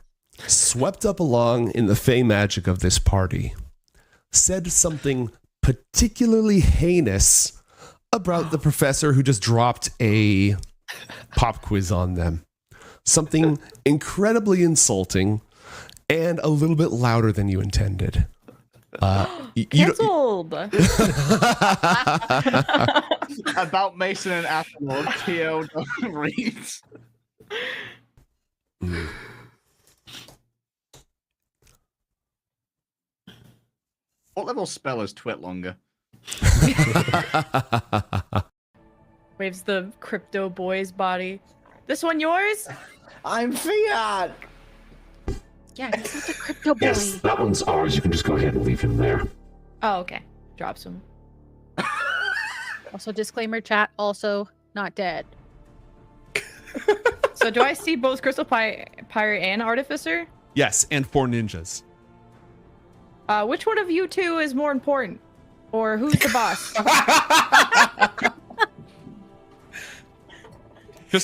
T: swept up along in the fey magic of this party, said something particularly heinous about the professor who just dropped a pop quiz on them. Something incredibly insulting and a little bit louder than you intended.
C: Cancelled.
D: About Mason and Athalor, Theo reads. What level spell is Twit longer?
C: Waves the crypto boy's body. This one yours?
D: I'm Fiat.
C: Yeah, he's not the crypto boy.
J: Yes, that one's ours. You can just go ahead and leave him there.
C: Oh, okay. Drops him.
R: Also, disclaimer, chat. Also, not dead.
C: So do I see both Crystal Pirate and Artificer?
H: Yes, and 4 ninjas.
C: Which one of you two is more important? Or who's the boss?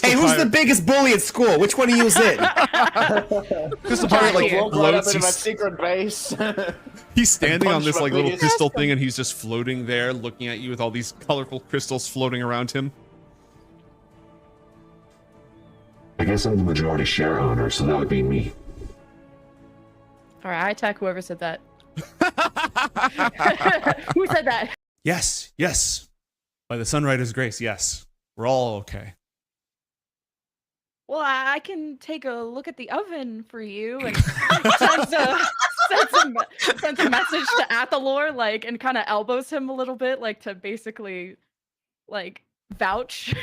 E: Hey, who's the biggest bully at school? Which one of you is it?
H: Crystal Pirate like
V: Walk right up
H: floats.
V: into my secret base.
H: He's standing on
V: punch
H: this
V: my
H: like little
V: biggest-
H: crystal thing, and he's just floating there, looking at you with all these colorful crystals floating around him.
J: I guess I'm the majority share owner, so that would be me.
C: All right, I attack whoever said that. Who said that?
H: Yes, yes. By the Sunrider's grace, yes. We're all okay.
C: Well, I can take a look at the oven for you and send a message to Athalor, like, and kind of elbows him a little bit, like, to basically, like, vouch.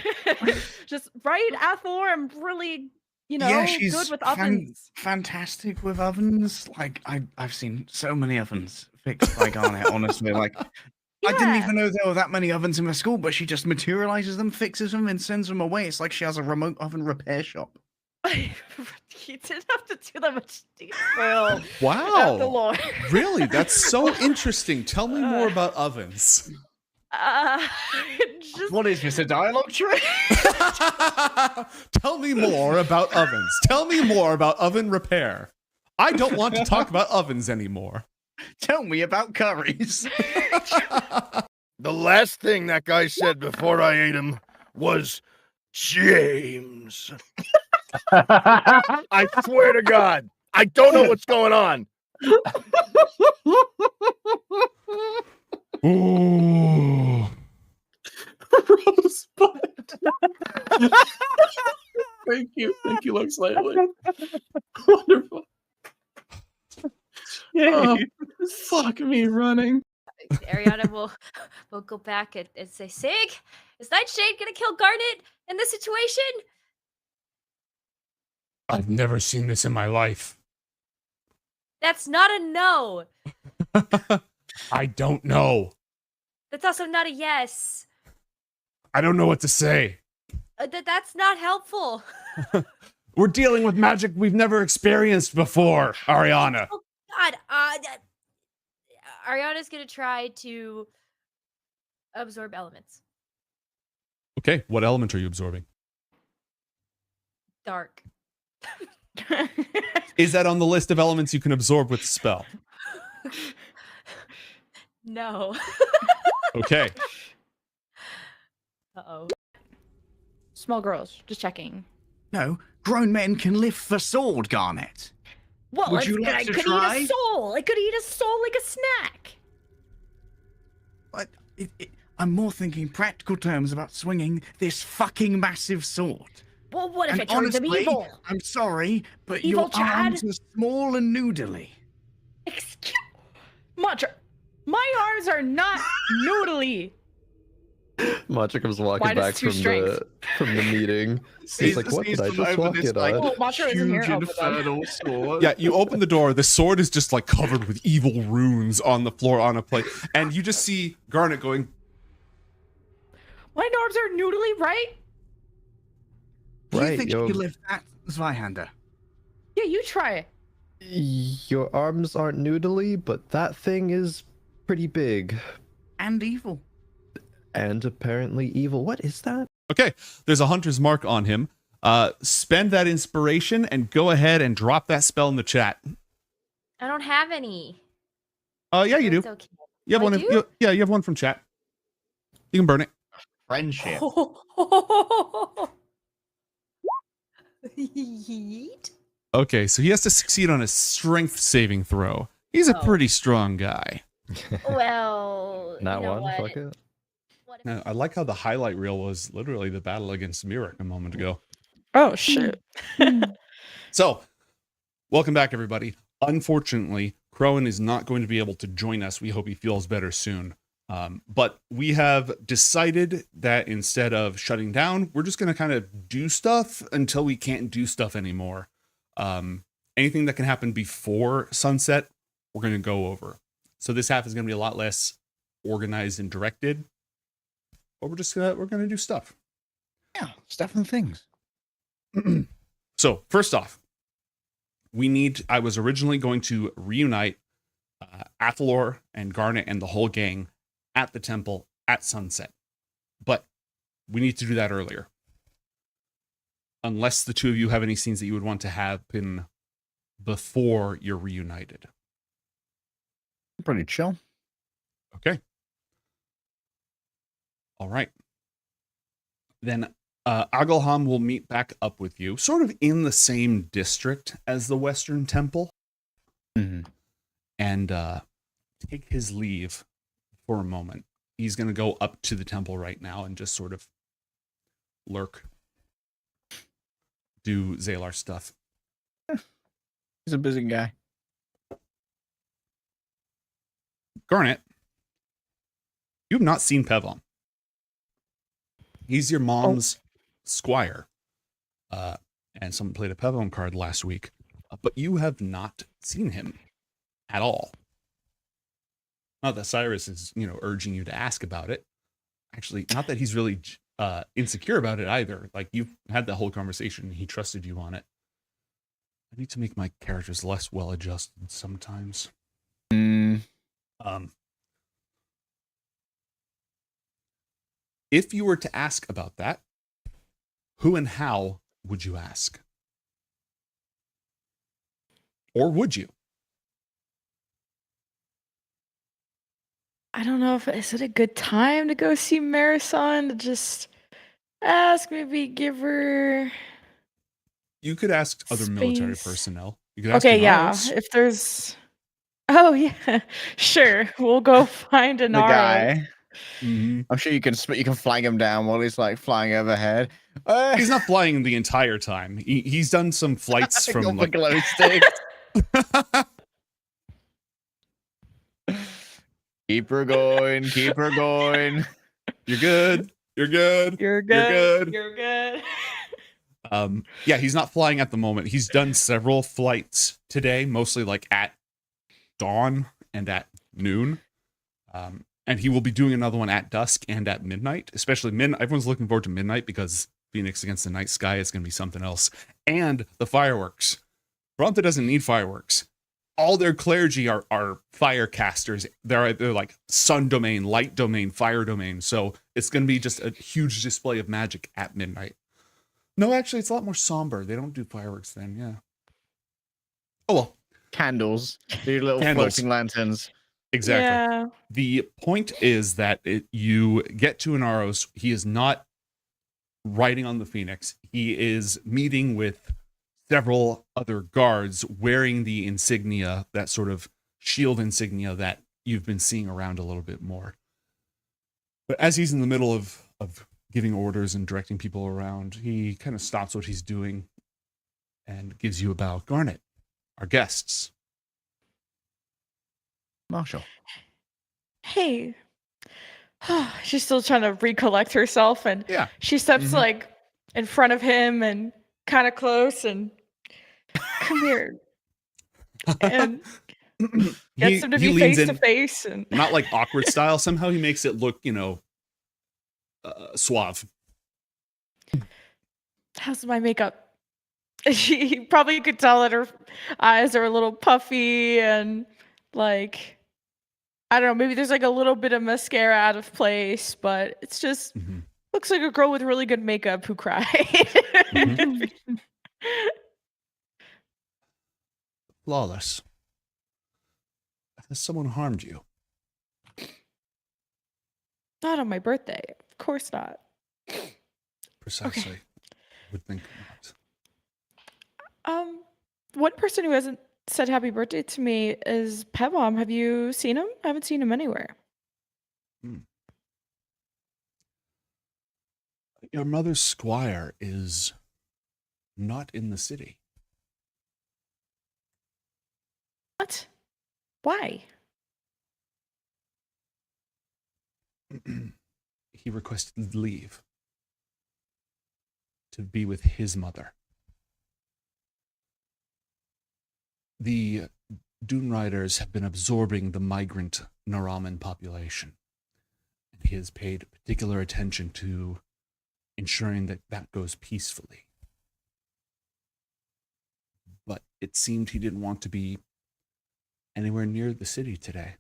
C: Just, right, Athalor? I'm really,
D: Yeah, she's
C: good with ovens.
D: fantastic with ovens. Like I've seen so many ovens fixed by Garnet. Honestly, like I didn't even know there were that many ovens in my school, but she just materializes them, fixes them, and sends them away. It's like she has a remote oven repair shop.
C: You didn't have to do that much detail.
H: Wow.
C: Athalor.
H: Really? That's so interesting. Tell me more about ovens.
D: What is this, a dialogue tree?
H: Tell me more about ovens. Tell me more about oven repair. I don't want to talk about ovens anymore.
D: Tell me about curries.
L: The last thing that guy said before I ate him was James. I swear to God, I don't know what's going on.
H: Ooh.
V: Thank you, Lux Lately. Wonderful. Oh, fuck me running.
K: Ariana will go back and say, Sig, is Nightshade gonna kill Garnet in this situation?
H: I've never seen this in my life.
K: That's not a no.
H: I don't know.
K: That's also not a yes.
H: I don't know what to say.
K: That's not helpful.
H: We're dealing with magic we've never experienced before, Ariana.
K: Oh God, Ariana's gonna try to absorb elements.
H: Okay, what element are you absorbing?
K: Dark.
H: Is that on the list of elements you can absorb with the spell?
K: No.
H: Okay.
K: Uh-oh.
C: Small girls, just checking.
D: No, grown men can lift the sword, Garnet.
C: Well,
D: Would you like
C: I
D: to
C: could
D: try?
C: eat a soul. I could eat a soul like a snack.
D: I'm more thinking practical terms about swinging this fucking massive sword.
C: Well, what if
D: And
C: it turns him
D: honestly,
C: evil?
D: I'm sorry, but
C: Evil
D: your
C: Chad?
D: arms are small and noodly.
C: Matra, my arms are not noodly.
G: Matcha comes walking
C: Minus
G: back
C: 2
G: from the meeting. He's like, what did I just walk in on?
C: Oh, Matra isn't here. Oh, but then-
H: Yeah, you open the door. The sword is just like covered with evil runes on the floor on a plate. And you just see Garnet going,
C: My arms are noodly, right?
D: Do you
G: Right,
D: think
G: yo.
D: you can lift that, Zweihander?
C: Yeah, you try it.
G: Your arms aren't noodly, but that thing is pretty big.
D: And evil.
G: And apparently evil. What is that?
H: okay, there's a hunter's mark on him. Spend that inspiration and go ahead and drop that spell in the chat.
K: I don't have any.
H: Yeah, you do.
K: It's okay.
H: You have
K: I
H: one.
K: do?
H: Yeah, you have one from chat. You can burn it.
D: Friendship.
K: Yeet.
H: Okay, so he has to succeed on a strength saving throw. He's a pretty strong guy.
K: Well,
G: Not
K: you know
G: one.
K: what?
G: Fuck it.
H: Now, I like how the highlight reel was literally the battle against Mirek a moment ago.
C: Oh, shit.
H: So, welcome back, everybody. Unfortunately, Crowan is not going to be able to join us. We hope he feels better soon. But we have decided that instead of shutting down, we're just going to kind of do stuff until we can't do stuff anymore. Anything that can happen before sunset, we're going to go over. So this half is going to be a lot less organized and directed.
B: but we're gonna do stuff.
D: Yeah, stuff and things.
B: So first off, I was originally going to reunite Athalor and Garnet and the whole gang at the temple at sunset, but we need to do that earlier. Unless the two of you have any scenes that you would want to happen before you're reunited.
D: Pretty chill.
B: Okay. All right. Then Agalham will meet back up with you, sort of in the same district as the Western Temple, and take his leave for a moment. He's going to go up to the temple right now and just sort of lurk, do Zalar stuff.
D: He's a busy guy.
B: Garnet, you have not seen Pevom. He's your mom's squire. And someone played a Pevom card last week, but you have not seen him at all. Not that Cyrus is, urging you to ask about it. Actually, not that he's really insecure about it either. Like, you've had the whole conversation. He trusted you on it. I need to make my characters less well-adjusted sometimes. If you were to ask about that, who and how would you ask? Or would you?
C: I don't know is it a good time to go see Marisol to just ask, maybe give her.
B: You could ask other military personnel. You could ask
C: Okay, yeah.
B: Inaros.
C: If there's. Oh yeah, sure. We'll go find an
D: The guy.
B: Mm-hmm.
D: I'm sure you can flag him down while he's like flying overhead.
B: He's not flying the entire time. He's done some flights from like
D: glow sticks. Keep her going. Keep her going.
B: You're good. You're good.
C: You're
B: good.
C: You're good.
B: Yeah, he's not flying at the moment. He's done several flights today, mostly like at dawn and at noon. And he will be doing another one at dusk and at midnight, especially midnight. Everyone's looking forward to midnight because Phoenix against the night sky is going to be something else. And the fireworks. Bronte doesn't need fireworks. All their clergy are fire casters. They're like sun domain, light domain, fire domain. So it's going to be just a huge display of magic at midnight. No, actually, it's a lot more somber. They don't do fireworks then, yeah. Oh, well.
D: Candles. Do little floating lanterns.
B: Exactly.
C: Yeah.
B: The point is that you get to Inaros. He is not riding on the Phoenix. He is meeting with several other guards wearing the insignia, that sort of shield insignia that you've been seeing around a little bit more. But as he's in the middle of giving orders and directing people around, he kind of stops what he's doing and gives you a bow. Garnet, our guests.
D: Marshall.
C: Hey. She's still trying to recollect herself, and she steps like in front of him and kind of close and come here. And gets him to be face to face, and
B: not like awkward style. Somehow he makes it look, suave.
C: How's my makeup? She probably could tell that her eyes are a little puffy and like, I don't know, maybe there's like a little bit of mascara out of place, but it's just looks like a girl with really good makeup who cried.
B: Flawless. Has someone harmed you?
C: Not on my birthday. Of course not.
B: Precisely.
C: Okay.
B: Would think not.
C: One person who hasn't said happy birthday to me is Pevom. Have you seen him? I haven't seen him anywhere.
B: Your mother's squire is not in the city.
C: What? Why?
B: He requested leave to be with his mother. The Dune Riders have been absorbing the migrant Naraman population. And he has paid particular attention to ensuring that that goes peacefully. But it seemed he didn't want to be anywhere near the city today.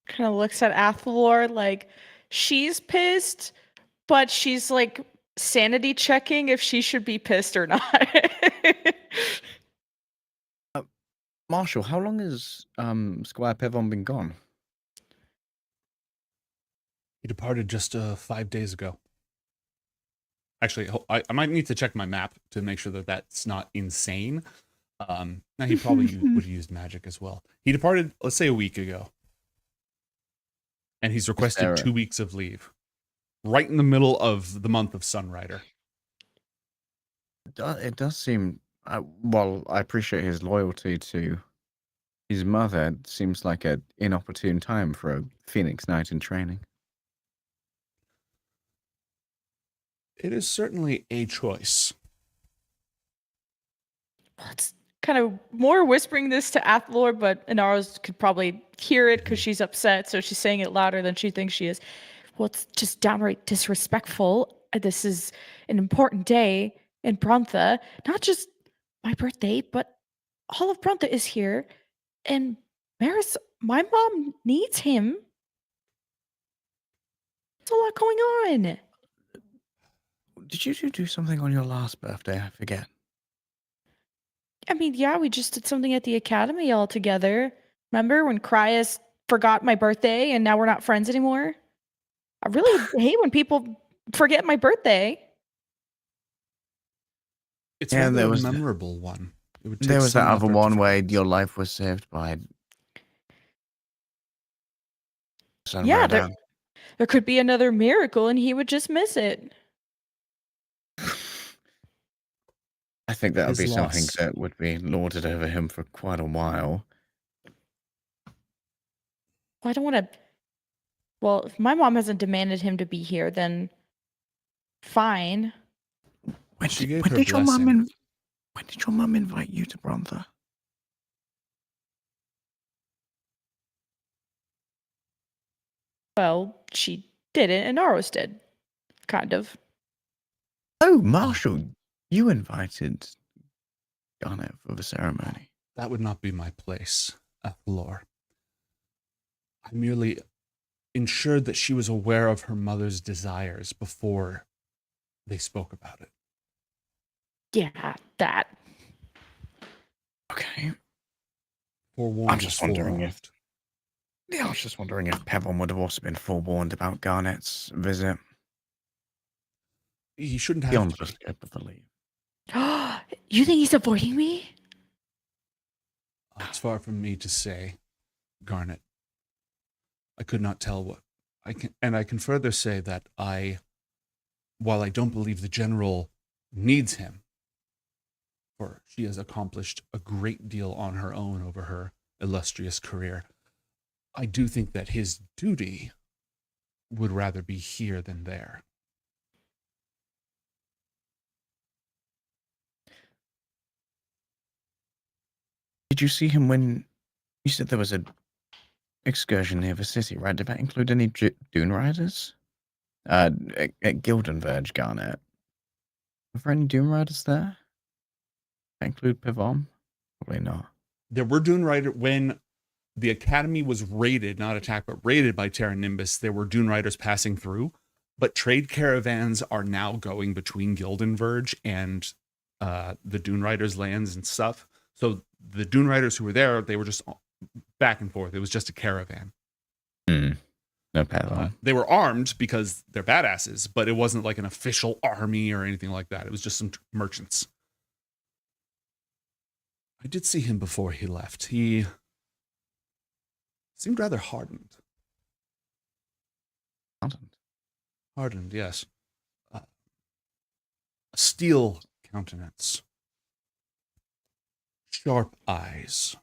C: Kind of looks at Athalor like she's pissed, but she's like sanity checking if she should be pissed or not.
D: Marshall, how long has Squire Pevon been gone?
B: He departed just 5 days ago. Actually, I might need to check my map to make sure that that's not insane. Now he probably would have used magic as well. He departed, let's say, a week ago. And he's requested 2 weeks of leave. Right in the middle of the month of Sunrider.
D: It does seem... well, I appreciate his loyalty to his mother. It seems like an inopportune time for a Phoenix Knight in training.
B: It is certainly a choice.
C: It's kind of more whispering this to Athalor, but Inaros could probably hear it because she's upset, so she's saying it louder than she thinks she is. Well, it's just downright disrespectful. This is an important day in Brontha. Not just my birthday, but all of Brontha is here. And Maris, my mom needs him. There's a lot going on.
D: Did you do something on your last birthday? I forget.
C: I mean, yeah, we just did something at the academy all together. Remember when Cryas forgot my birthday and now we're not friends anymore? I really hate when people forget my birthday.
B: It's
D: Yeah,
B: rather
D: there
B: a
D: was
B: memorable one. It would take
D: There was
B: some
D: that other
B: effort to
D: one
B: forget.
D: where your life was saved by
C: Yeah,
D: Sunrider.
C: there could be another miracle and he would just miss it.
D: I think that would
B: His
D: be something
B: loss.
D: that would be lorded over him for quite a while.
C: Well, I don't want to. Well, if my mom hasn't demanded him to be here, then fine.
D: When
B: She
D: did,
B: gave
D: when
B: her
D: did your
B: blessing.
D: when did your mum invite you to Brontha?
C: Well, she didn't, and Aros did. Kind of.
D: Oh, Marshall, you invited Garnet for the ceremony.
B: That would not be my place, Athalor. I merely ensured that she was aware of her mother's desires before they spoke about it.
C: Yeah, that.
D: Okay.
B: Forewarned
D: I'm
B: is
D: just wondering
B: forearmed.
D: I was just wondering if Pevon would have also been forewarned about Garnet's visit.
B: He shouldn't have
D: Beyond
B: to
D: the
B: be.
D: scope of the leave.
C: You think he's avoiding me?
B: It's far from me to say, Garnet. I could not tell what I can, and I can further say that while I don't believe the general needs him, for she has accomplished a great deal on her own over her illustrious career, I do think that his duty would rather be here than there.
D: Did you see him when you said there was a excursion near the city, right? Did that include any Dune Riders? At Gildenverge, Garnet. Were there any Dune Riders there? That include Pevon? Probably not.
B: There were Dune Rider when the Academy was raided, not attacked, but raided by Terra Nimbus. There were Dune Riders passing through, but trade caravans are now going between Gildenverge and the Dune Riders' lands and stuff. So the Dune Riders who were there, they were just back and forth. It was just a caravan.
D: No Pevon.
B: They were armed because they're badasses, but it wasn't like an official army or anything like that. It was just some merchants. I did see him before he left. He seemed rather hardened. Hardened, yes. A steel countenance. Sharp eyes.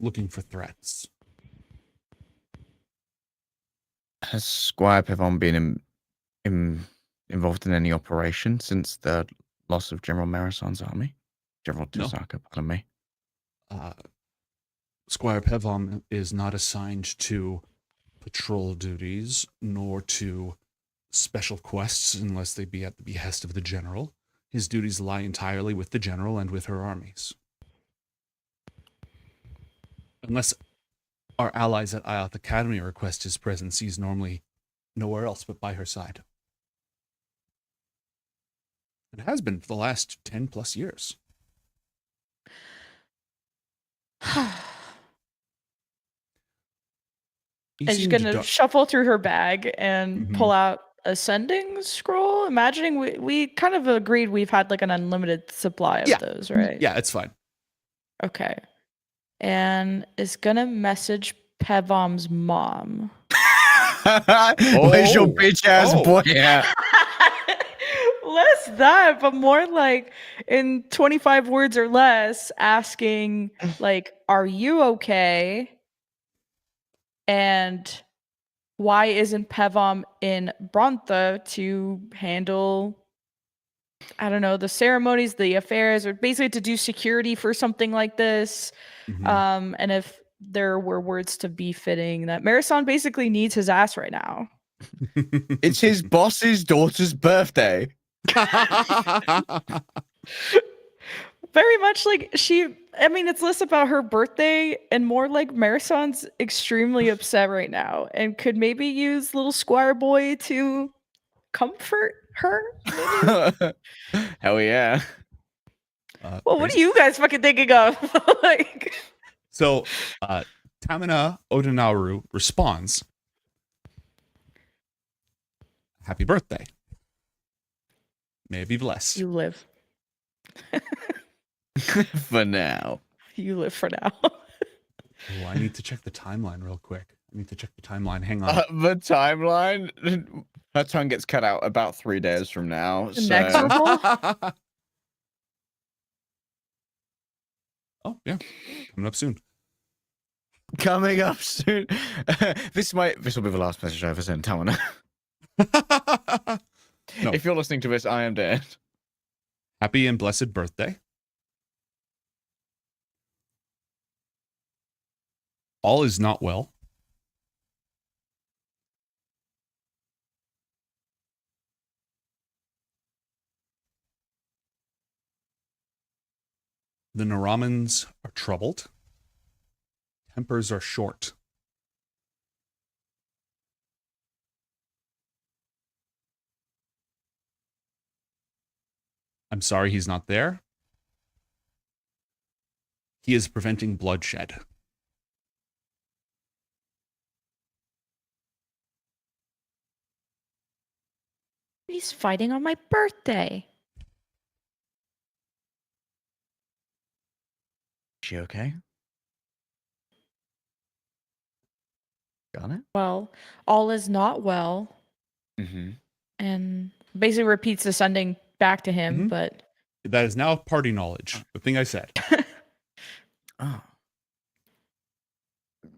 B: Looking for threats.
D: Has Squire Pevon been involved in any operation since the loss of General Marison's army? General
B: No.
D: Tosaka, pardon me.
B: Squire Pevom is not assigned to patrol duties nor to special quests unless they be at the behest of the general. His duties lie entirely with the general and with her armies. Unless our allies at Ioth Academy request his presence, he's normally nowhere else but by her side. It has been for the last 10 plus years.
C: And she's gonna shuffle through her bag and pull out a sending scroll. Imagining we kind of agreed we've had like an unlimited supply of those, right?
B: Yeah, it's fine.
C: Okay. And is gonna message Pevom's mom.
D: Where's your bitch ass boy at?
C: Less that, but more like in 25 words or less, asking like, "Are you okay?" And why isn't Pevom in Brontha to handle, I don't know, the ceremonies, the affairs, or basically to do security for something like this? And if there were words to be fitting, that Marison basically needs his ass right now.
D: It's his boss's daughter's birthday.
C: Very much like it's less about her birthday and more like Marison's extremely upset right now and could maybe use little Squire Boy to comfort her.
D: Hell yeah.
C: Well, what are you guys fucking thinking of? Like,
B: so, Tamina Odonaru responds, "Happy birthday. May it be blessed."
C: You live.
D: For now.
C: You live for now.
B: Oh, I need to check the timeline real quick. Hang on.
D: The timeline? Her tongue gets cut out about 3 days from now.
B: Oh, yeah. Coming up soon.
D: Coming up soon. This will be the last message I ever send Tamina.
B: No.
D: If you're listening to this, I am dead.
B: Happy and blessed birthday. All is not well. The Naramans are troubled. Tempers are short. I'm sorry he's not there. He is preventing bloodshed.
C: he's fighting on my birthday.
D: She okay? Got it?
C: Well, all is not well.
D: Mm-hmm.
C: And basically repeats the sending back to him, but
B: that is now party knowledge. The thing I said.
D: Oh.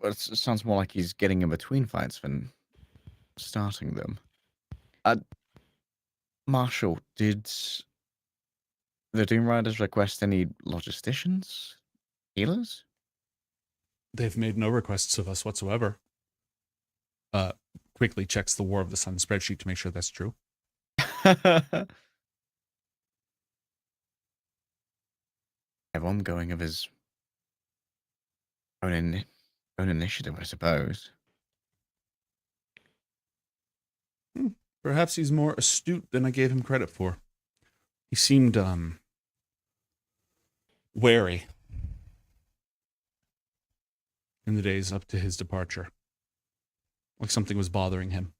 D: Well, it sounds more like he's getting in between fights than starting them. Marshall, did the Doom Riders request any logisticians? Healers?
B: They've made no requests of us whatsoever. Quickly checks the War of the Sun spreadsheet to make sure that's true.
D: Everyone going of his own initiative, I suppose.
B: Perhaps he's more astute than I gave him credit for. He seemed wary in the days up to his departure. Like something was bothering him.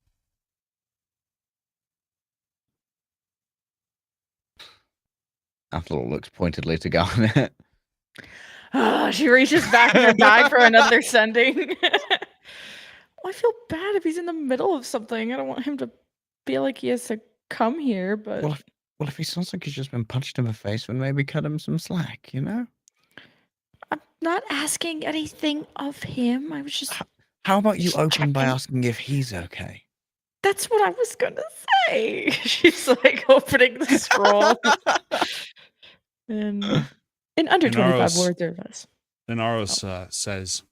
D: Athel looks pointedly to Garnet.
C: oh, she reaches back in her bag for another sending. I feel bad if he's in the middle of something. I don't want him to feel like he has to come here, but
D: Well, if he sounds like he's just been punched in the face, then maybe cut him some slack, you know?
C: I'm not asking anything of him. I was just
D: How about you open
C: checking.
D: by asking if he's okay?
C: That's what I was gonna say. She's like opening the scroll. And in under 25
B: Inaros-
C: words or less.
B: Then Aros says,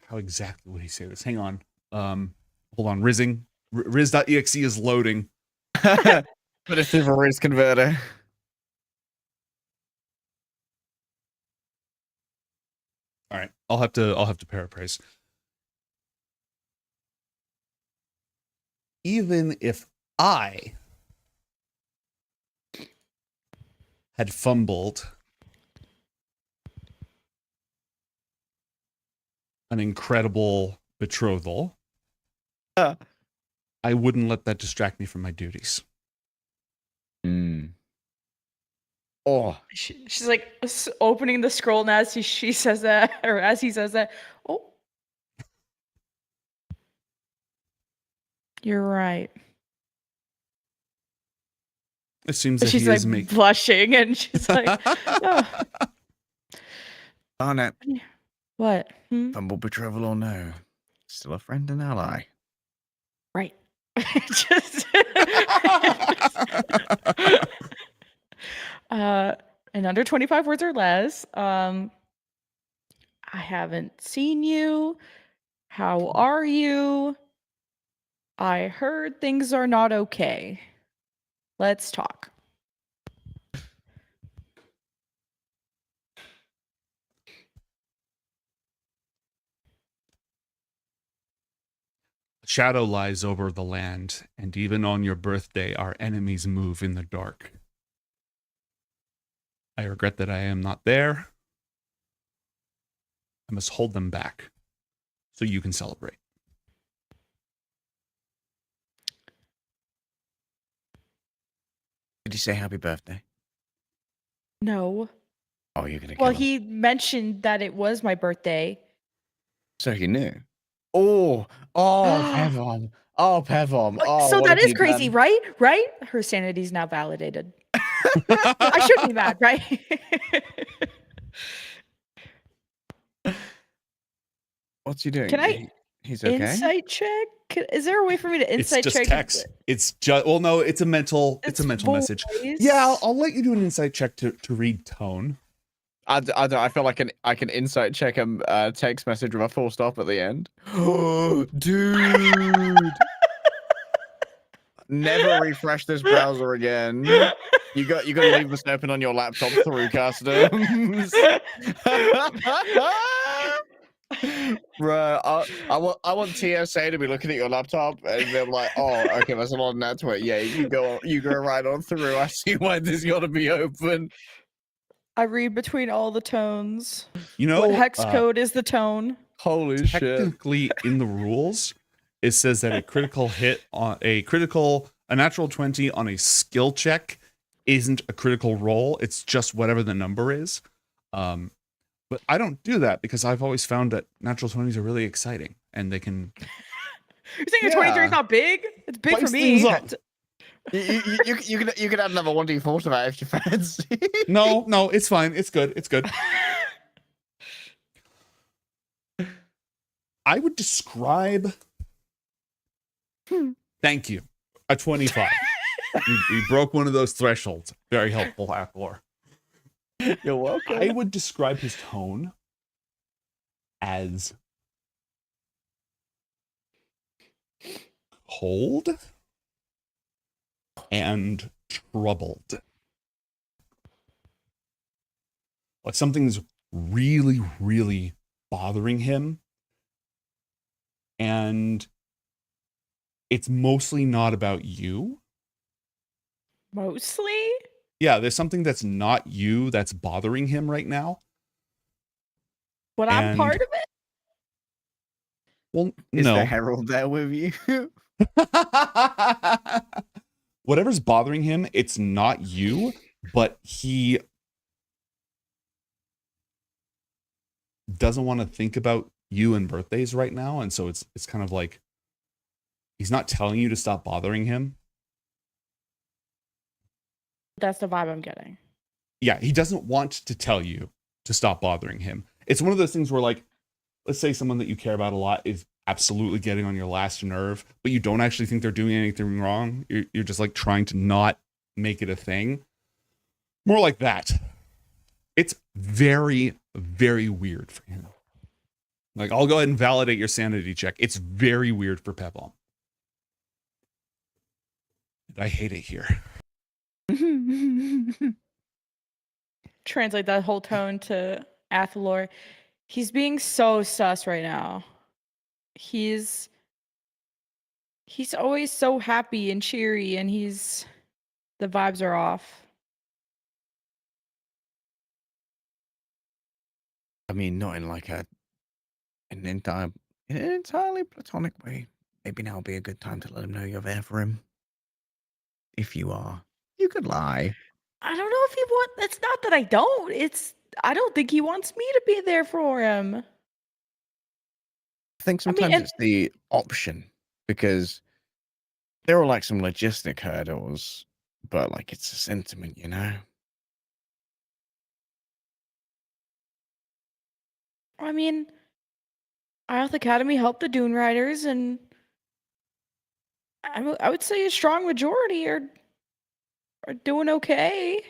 B: how exactly would he say this? Hang on. Hold on. Riz.exe is loading.
D: But it's a Riz converter.
B: All right. I'll have to paraphrase. Even if I had fumbled an incredible betrothal, I wouldn't let that distract me from my duties.
D: Oh,
C: She's like opening the scroll, and as she says that, or as he says that, oh, you're right.
B: It seems that
C: She's
B: he
C: like
B: is making
C: blushing, and she's like, oh.
D: Darn it.
C: What?
D: Fumble betrothal or no, still a friend and ally.
C: Right. Just in under 25 words or less. I haven't seen you. How are you? I heard things are not okay. Let's talk.
B: shadow lies over the land, and even on your birthday, our enemies move in the dark. I regret that I am not there. I must hold them back so you can celebrate.
D: Did he say happy birthday?
C: No.
D: Oh, you're gonna.
C: Well, he mentioned that it was my birthday.
D: So he knew. Oh, Pevom. Oh, Pevom. Oh,
C: So
D: what
C: that
D: have
C: is
D: you
C: crazy,
D: done?
C: right? Right? Her sanity's now validated. I should be mad, right?
D: What's he doing?
C: Can I
D: He's okay.
C: insight check? Is there a way for me to
B: It's
C: insight
B: just
C: check?
B: text. It's just no. It's a mental. It's a mental message. Yeah, I'll let you do an insight check to read tone.
D: I don't. I feel like I can insight check a text message with a full stop at the end. Oh, dude! Never refresh this browser again. You got to leave this open on your laptop through customs. Bro, I want TSA to be looking at your laptop and they're like, oh, okay, there's a lot of that to it. Yeah, you go right on through. I see why this got to be open.
C: I read between all the tones.
B: You know,
C: what hex code is the tone?
D: Holy shit.
B: Technically, in the rules, it says that a natural 20 on a skill check isn't a critical roll. It's just whatever the number is. But I don't do that because I've always found that natural 20s are really exciting and they can.
C: You're saying a 23 is not big? It's big for me.
D: You can add another 1d4 to that if you fancy.
B: No, it's fine. It's good. It's good. I would describe. Thank you. A 25. we broke one of those thresholds. Very helpful, Athor.
D: You're welcome.
B: I would describe his tone as cold and troubled. Like something's really, really bothering him. And it's mostly not about you.
C: Mostly?
B: Yeah, there's something that's not you that's bothering him right now.
C: But I'm part of it?
B: Well,
D: Is
B: no.
D: the Herald there with you?
B: Whatever's bothering him, it's not you, but he doesn't want to think about you and birthdays right now, and so it's kind of like he's not telling you to stop bothering him.
C: That's the vibe I'm getting.
B: Yeah, he doesn't want to tell you to stop bothering him. It's one of those things where, like, let's say someone that you care about a lot is absolutely getting on your last nerve, but you don't actually think they're doing anything wrong. You're just like trying to not make it a thing. More like that. It's very, very weird for him. Like, I'll go ahead and validate your sanity check. It's very weird for Pebble. I hate it here.
C: Translate that whole tone to Athalor. He's being so sus right now. He's always so happy and cheery, and the vibes are off.
D: I mean, not in like an entirely platonic way. Maybe now would be a good time to let him know you're there for him. If you are, you could lie.
C: I don't know if he it's not that I don't. I don't think he wants me to be there for him.
D: I think sometimes it's the option because there are like some logistic hurdles, but like it's a sentiment, you know?
C: I mean, Ioth Academy helped the Dune Riders, and I would say a strong majority are doing okay.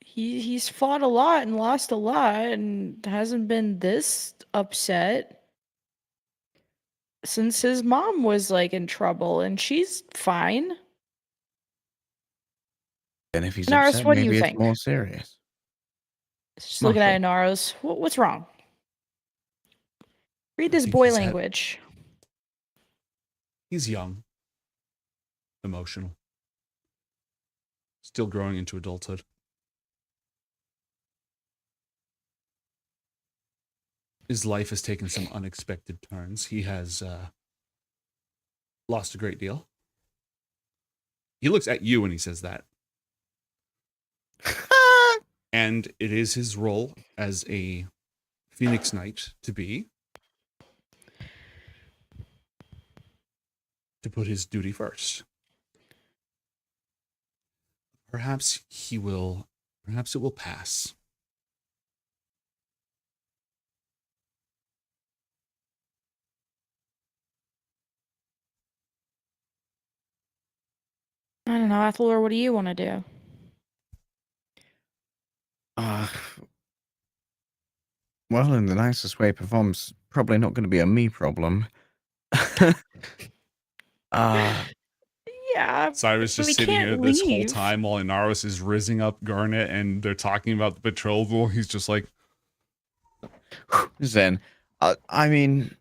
C: He's fought a lot and lost a lot and hasn't been this upset since his mom was like in trouble, and she's fine.
D: And if he's
C: Naros,
D: upset,
C: what do you
D: maybe it's
C: think?
D: more serious.
C: Just looking at Naros, what's wrong? Read this
B: think
C: boy
B: he's
C: language.
B: He's young, emotional, still growing into adulthood. His life has taken some unexpected turns. He has lost a great deal. He looks at you when he says that. And it is his role as a Phoenix Knight to put his duty first. Perhaps it will pass.
C: I don't know, Athalor, what do you want to do?
D: Well, in the nicest way, perform's probably not going to be a me problem.
C: Yeah.
B: Cyrus just sitting here this whole time while Inaros is rizzing up Garnet and they're talking about the betrothal. He's just like,
D: Zen. I mean,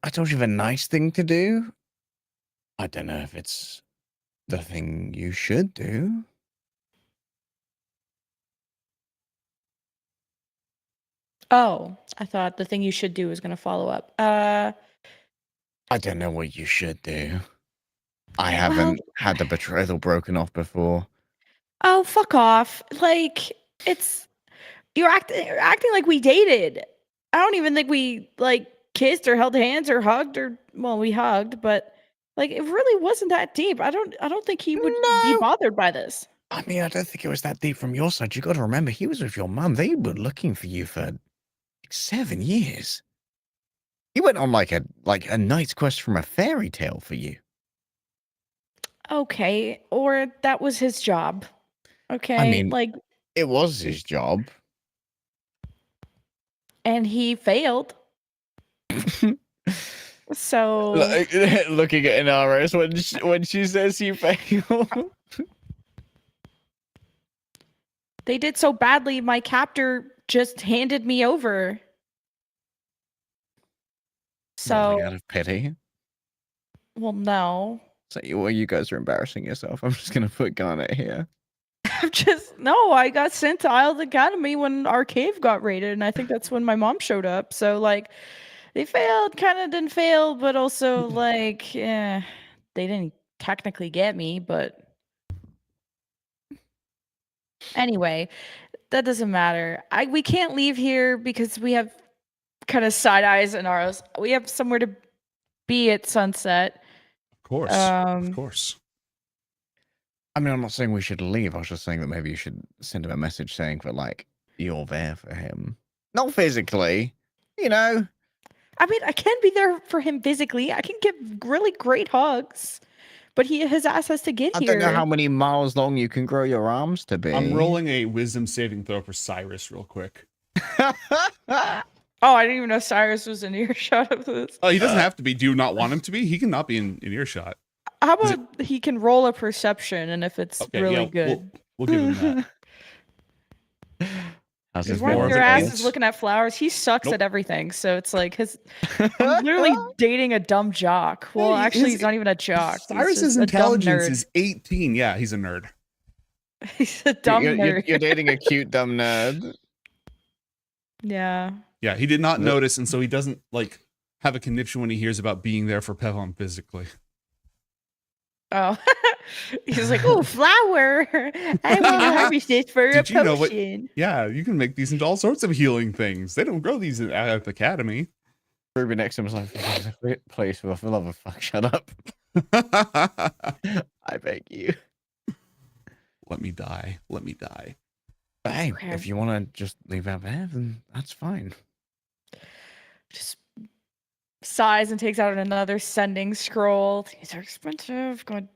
D: I told you the nice thing to do. I don't know if it's the thing you should do.
C: Oh, I thought the thing you should do was going to follow up.
D: I don't know what you should do. I haven't had the betrothal broken off before.
C: Oh, fuck off. Like, you're acting like we dated. I don't even think we like kissed or held hands or hugged we hugged, but like it really wasn't that deep. I don't think he would be bothered by this.
D: I mean, I don't think it was that deep from your side. You got to remember, he was with your mum. They were looking for you for like 7 years. He went on like a knight's quest from a fairy tale for you.
C: Okay, or that was his job. Okay,
D: I mean,
C: like
D: it was his job,
C: and he failed. So
D: looking at Inaros when she says he failed.
C: They did so badly, my captor just handed me over. So
D: out of pity.
C: Well, no.
D: So you guys are embarrassing yourself. I'm just gonna put Garnet here.
C: I got sent to Ioth Academy when our cave got raided, and I think that's when my mom showed up. So like they failed, kind of didn't fail, but also like they didn't technically get me, but anyway, that doesn't matter. We can't leave here because we have kind of side eyes and ours. We have somewhere to be at sunset.
B: Of course.
D: I mean, I'm not saying we should leave. I was just saying that maybe you should send him a message saying that, like, you're there for him. Not physically, you know.
C: I mean, I can be there for him physically. I can give really great hugs, but his ass has to get
D: I
C: here.
D: don't know how many miles long you can grow your arms to be.
H: I'm rolling a wisdom saving throw for Cyrus real quick.
C: Oh, I didn't even know Cyrus was in earshot of this.
H: Oh, he doesn't have to be. Do you not want him to be? He can not be in earshot.
C: How about he can roll a perception, and if it's really good,
H: We'll give him that.
D: How's
C: because
D: his
C: one of
D: more
C: your
D: of
C: ass
D: it?
C: is looking at flowers. He sucks
H: Nope.
C: at everything, so it's like I'm literally dating a dumb jock. Well,
H: Hey,
C: actually,
H: his-
C: he's not even a jock. He's
H: Cyrus's
C: just a dumb
H: intelligence
C: nerd.
H: is 18. Yeah, he's a nerd.
C: He's a dumb
D: You're,
C: nerd.
D: you're dating a cute dumb nerd.
C: Yeah.
H: Yeah, he did not notice, and so he doesn't like have a conniption when he hears about being there for Pevon physically.
C: Oh, he's like, oh, flower. I'm gonna harvest this for a
H: Did you know what?
C: potion.
H: Yeah, you can make these into all sorts of healing things. They don't grow these at the academy.
D: Ruby next to him was like, please, for the love of fuck, shut up. I beg you.
H: Let me die. Let me die.
D: But hey,
C: Okay.
D: if you want to just leave out there, then that's fine.
C: Just sighs and takes out another sending scroll. These are expensive. Going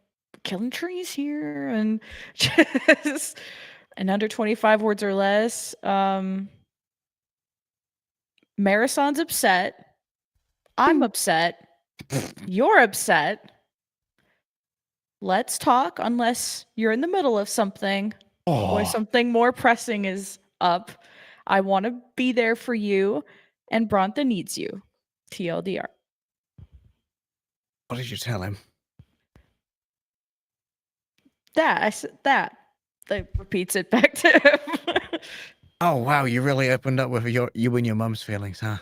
C: killing trees here and just and under 25 words or less. Marison's upset. I'm upset. You're upset. Let's talk unless you're in the middle of something or
D: Oh.
C: something more pressing is up. I want to be there for you, and Brontha needs you. TLDR.
D: What did you tell him?
C: That I said that. Like repeats it back to him.
D: Oh wow, you really opened up with you and your mum's feelings, huh?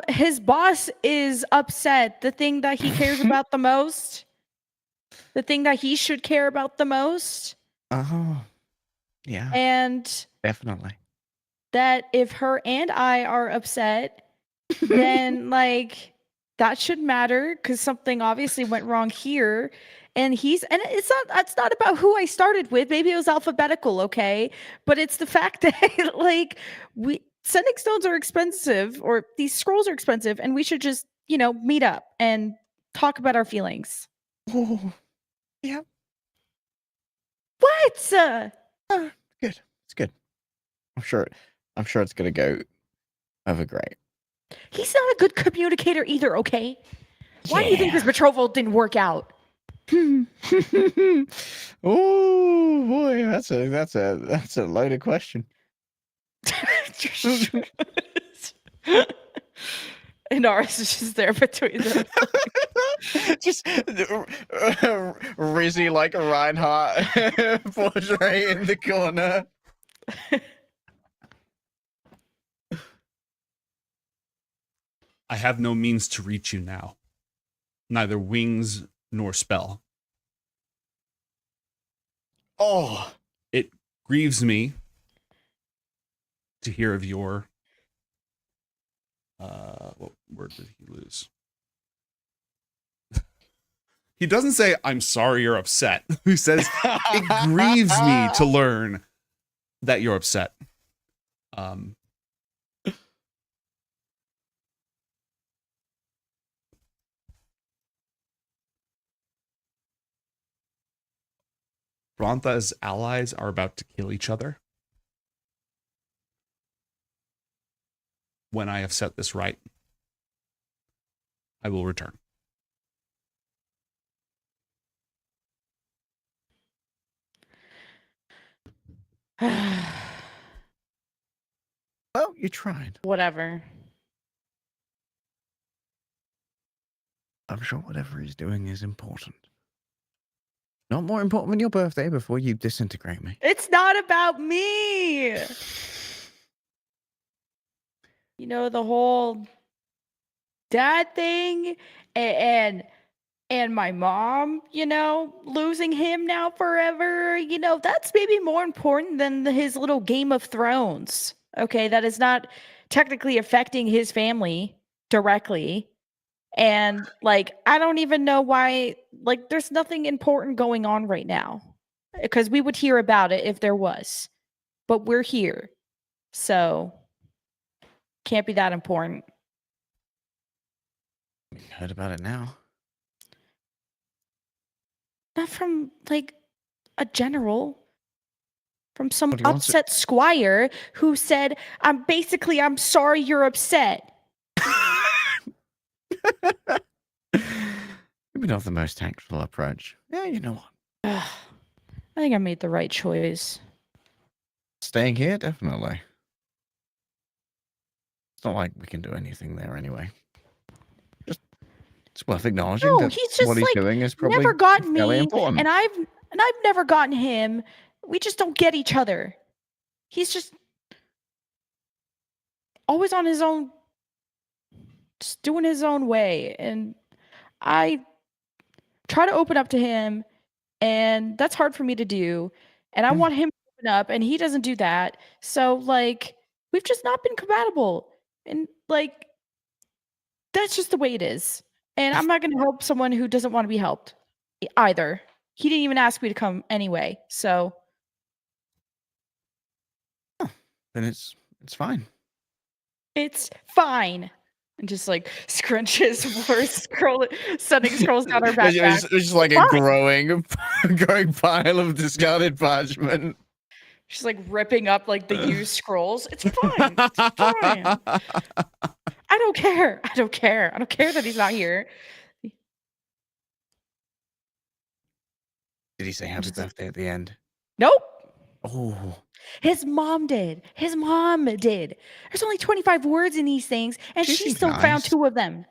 C: His boss is upset. The thing that he cares about the most, the thing that he should care about the most,
D: Oh, yeah,
C: and
D: definitely.
C: that if her and I are upset, then like that should matter because something obviously went wrong here. And it's not about who I started with. Maybe it was alphabetical, okay? But it's the fact that like sending stones are expensive, or these scrolls are expensive, and we should just, meet up and talk about our feelings.
D: Oh, yeah.
C: What?
D: Good. It's good. I'm sure it's gonna go over great.
C: He's not a good communicator either, okay? Why do you think this betrothal didn't work out?
D: Oh boy, that's a loaded question.
C: And Aris is just there between them.
D: Just Rizzy like Reinhardt portrait in the corner.
H: I have no means to reach you now. Neither wings nor spell.
D: Oh,
H: it grieves me to hear of your what word did he lose? He doesn't say I'm sorry you're upset. He says it grieves me to learn that you're upset. Brontha's allies are about to kill each other. When I have set this right, I will return.
D: Well, you tried.
C: Whatever.
D: I'm sure whatever he's doing is important. Not more important than your birthday before you disintegrate me.
C: It's not about me. The whole dad thing and my mom, losing him now forever, that's maybe more important than his little Game of Thrones. Okay, that is not technically affecting his family directly. And like, I don't even know why, like, there's nothing important going on right now. Because we would hear about it if there was. But we're here. So can't be that important.
D: Heard about it now.
C: Not from like a general. From some
D: What do you want to-
C: upset squire who said, I'm sorry you're upset.
D: Maybe not the most tactful approach. Yeah, you know what?
C: I think I made the right choice.
D: Staying here, definitely. It's not like we can do anything there anyway. Just, it's worth acknowledging
C: No,
D: that
C: he's just
D: what he's
C: like
D: doing is probably
C: never gotten
D: fairly
C: me,
D: important.
C: and I've never gotten him. We just don't get each other. He's just always on his own, just doing his own way, and I try to open up to him, and that's hard for me to do. And I want him to open up, and he doesn't do that. So like, we've just not been compatible, and like, that's just the way it is. And I'm not going to help someone who doesn't want to be helped either. He didn't even ask me to come anyway. So
D: Then it's fine.
C: it's fine. And just like scrunches or sending scrolls down her back.
D: It's just like a growing pile of discarded parchment.
C: She's like ripping up like the used scrolls. It's fine. It's fine. I don't care. I don't care. I don't care that he's not here.
D: Did he say happy birthday at the end?
C: Nope.
D: Oh.
C: His mom did. His mom did. There's only 25 words in these things, and
D: She
C: she
D: seems
C: still found
D: nice.
C: 2 of them.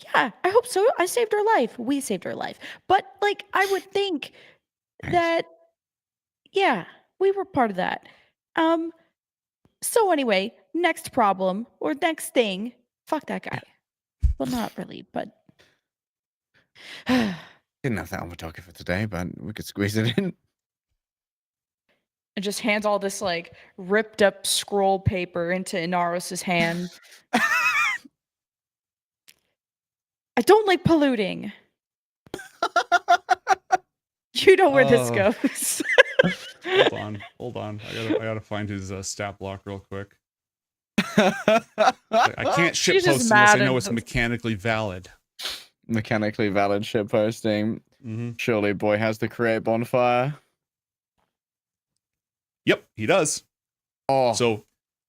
C: Yeah, I hope so. I saved her life. We saved her life. But like, I would think that, yeah, we were part of that. So anyway, next problem or next thing. Fuck that guy. Well, not really, but
D: Didn't have that on the docket for today, but we could squeeze it in.
C: and just hands all this like ripped up scroll paper into Inaros's hand. I don't like polluting. You know where this
H: Oh.
C: goes.
H: Hold on. I gotta find his stat block real quick. I can't ship
C: She's just
H: post unless I
C: mad
H: know
C: at
H: it's
C: the-
H: mechanically valid.
D: Mechanically valid ship posting. Surely boy has to create bonfire.
H: Yep, he does.
D: Oh.
H: So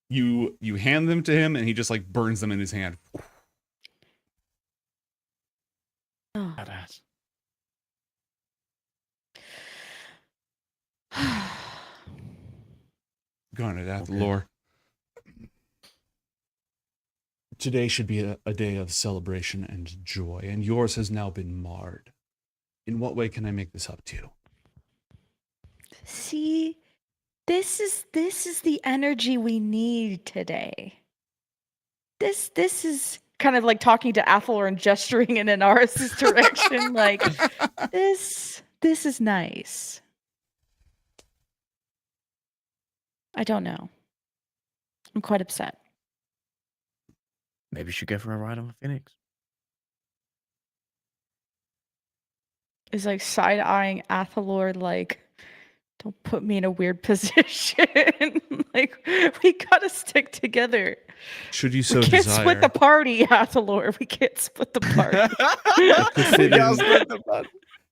H: you hand them to him and he just like burns them in his hand.
D: Badass.
H: Garnet at the lore. Today should be a day of celebration and joy, and yours has now been marred. In what way can I make this up to you?
C: See, this is the energy we need today. This is kind of like talking to Athel and gesturing in Inaris's direction. Like this is nice. I don't know. I'm quite upset.
D: Maybe you should go for a ride on the Phoenix.
C: Is like side eyeing Athelor like, don't put me in a weird position. Like we gotta stick together.
H: Should you so
C: We can't
H: desire.
C: split the party, Athelor. We can't split the party.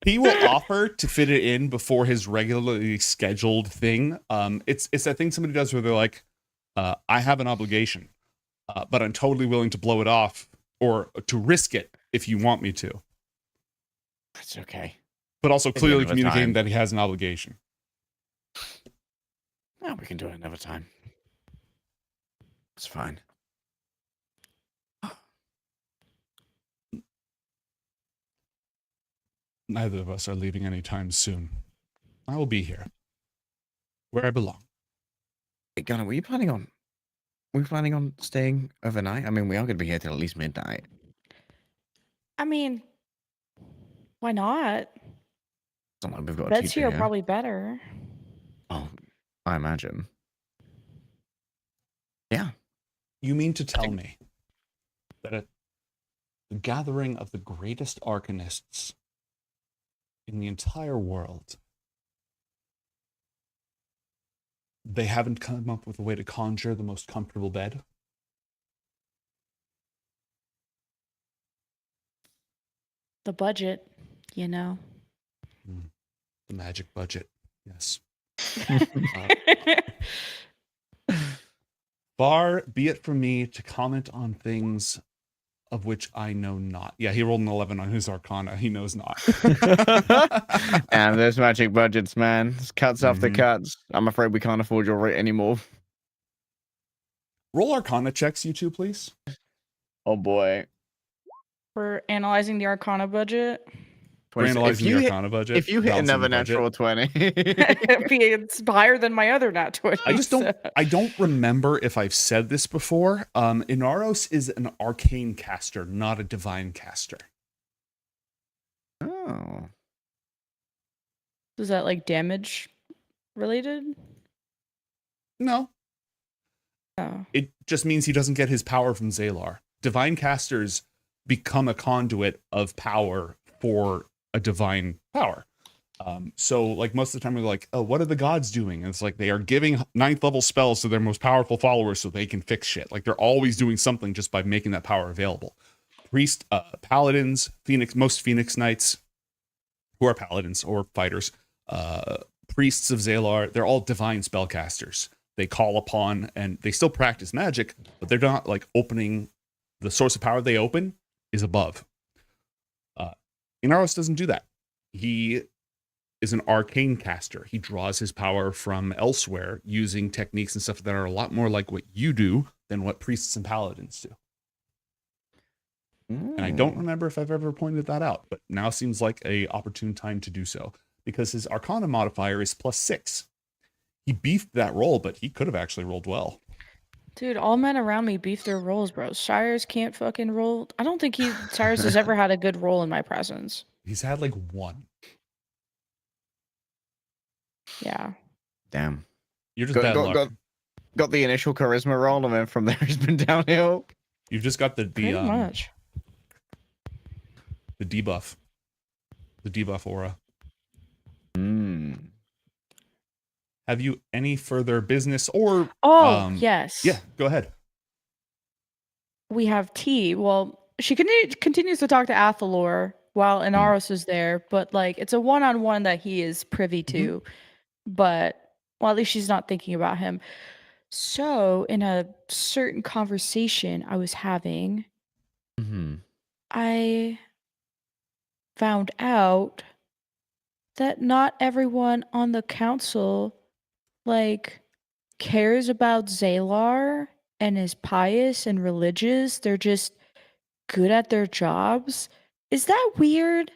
H: He will offer to fit it in before his regularly scheduled thing. It's that thing somebody does where they're like, I have an obligation, but I'm totally willing to blow it off or to risk it if you want me to.
D: That's okay.
H: But also
D: Maybe
H: clearly
D: another
H: communicating
D: time.
H: that he has an obligation.
D: No, we can do it another time. It's fine.
H: Neither of us are leaving anytime soon. I will be here, where I belong.
D: Hey, Gunnar, were you planning on staying overnight? I mean, we are going to be here till at least midnight.
C: I mean, why not?
D: It's not like we've got a
C: Beds
D: teacher
C: here are
D: here.
C: probably better.
D: Oh, I imagine. Yeah.
H: You mean to tell me that
B: the gathering of the greatest arcanists in the entire world. They haven't come up with a way to conjure the most comfortable bed.
C: The budget, you know.
B: The magic budget, yes. Far be it from me to comment on things of which I know not. Yeah, he rolled an 11 on his Arcana. He knows not.
D: And there's magic budgets, man. It's cuts after
B: Mhm.
D: cuts. I'm afraid we can't afford your rate anymore.
B: Roll Arcana checks, you two, please.
D: Oh boy.
C: We're analyzing the Arcana budget.
B: We're analyzing the Arcana budget.
D: If you hit
B: balancing
D: another
B: the budget.
D: natural 20.
C: It's higher than my other nat 20.
B: I don't remember if I've said this before. Inaros is an arcane caster, not a divine caster.
D: Oh.
C: Is that like damage related?
B: No.
C: Oh.
B: It just means he doesn't get his power from Zalar. Divine casters become a conduit of power for a divine power. So like most of the time we're like, oh, what are the gods doing? And it's like they are giving 9th level spells to their most powerful followers so they can fix shit. Like they're always doing something just by making that power available. Priest, paladins, most Phoenix Knights who are paladins or fighters, priests of Zalar, they're all divine spellcasters. They call upon and they still practice magic, but they're not like opening the source of power they open is above. Inaros doesn't do that. He is an arcane caster. He draws his power from elsewhere using techniques and stuff that are a lot more like what you do than what priests and paladins do. And I don't remember if I've ever pointed that out, but now seems like a opportune time to do so because his Arcana modifier is +6. He beefed that roll, but he could have actually rolled well.
C: Dude, all men around me beef their rolls, bro. Cyrus can't fucking roll. I don't think Cyrus has ever had a good roll in my presence.
B: He's had like one.
C: Yeah.
D: Damn.
B: You're just bad luck.
D: Got the initial charisma roll, and then from there it's been downhill.
B: You've just got the
C: Pretty much.
B: The debuff. The debuff aura. Have you any further business or
C: yes.
B: Yeah, go ahead.
C: We have T. Well, she continues to talk to Athalor while Inaros is there, but like it's a one-on-one that he is privy to. But well, at least she's not thinking about him. So in a certain conversation I was having, I found out that not everyone on the council like cares about Zalar and is pious and religious. They're just good at their jobs. Is that weird?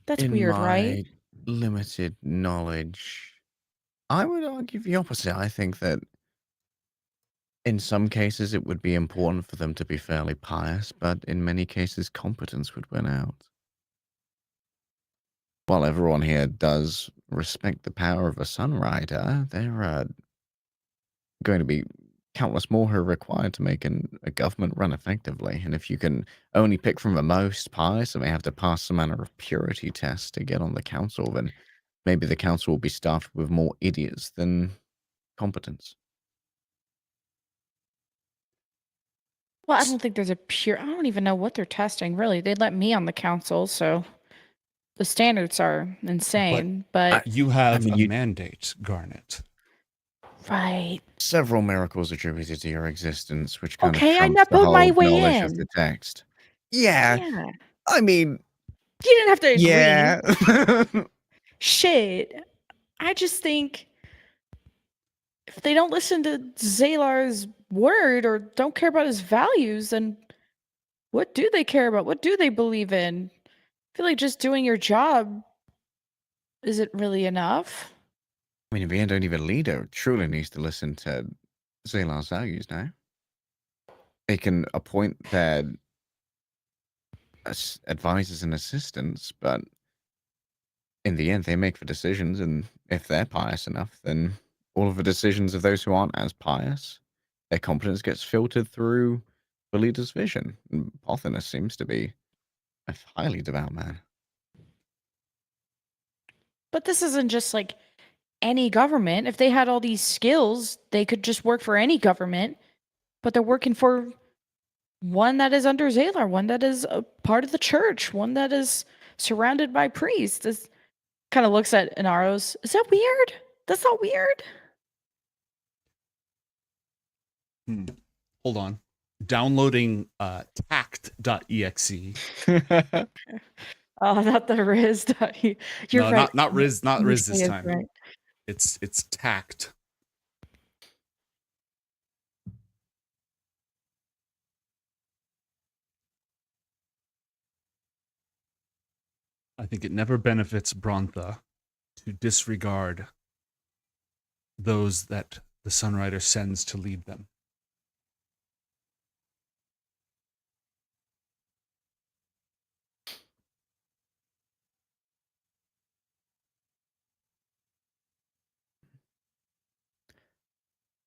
C: That's
D: In
C: weird,
D: my
C: right?
D: limited knowledge, I would argue the opposite. I think that in some cases it would be important for them to be fairly pious, but in many cases competence would win out. While everyone here does respect the power of a Sunrider, there are going to be countless more who are required to make a government run effectively. And if you can only pick from the most pious and they have to pass some manner of purity test to get on the council, then maybe the council will be staffed with more idiots than competence.
C: Well, I don't think there's a pure. I don't even know what they're testing, really. They let me on the council, so the standards are insane. But
B: you have a mandate, Garnet.
C: Right.
D: Several miracles attributed to your existence, which kind
C: Okay, I
D: of trumps the
C: put
D: whole
C: my way
D: knowledge of
C: in.
D: the text. Yeah.
C: Yeah.
D: I mean,
C: You didn't have to agree.
D: yeah.
C: Shit. I just think if they don't listen to Zalar's word or don't care about his values, then what do they care about? What do they believe in? I feel like just doing your job isn't really enough.
D: I mean, in the end, only the leader truly needs to listen to Zalar's values now. They can appoint their advisors and assistants, but in the end, they make the decisions, and if they're pious enough, then all of the decisions of those who aren't as pious, their competence gets filtered through the leader's vision. And Pothinus seems to be a highly devout man.
C: But this isn't just like any government. If they had all these skills, they could just work for any government. But they're working for one that is under Zalar, one that is a part of the church, one that is surrounded by priests. This kind of looks at Inaros. Is that weird? That's not weird.
B: Hold on. Downloading tact.exe.
C: Oh, not the Riz. You're
B: No,
C: right.
B: not Riz, not Riz
C: Say
B: this
C: it
B: time.
C: right.
B: It's tact. I think it never benefits Brontha to disregard those that the Sunrider sends to lead them.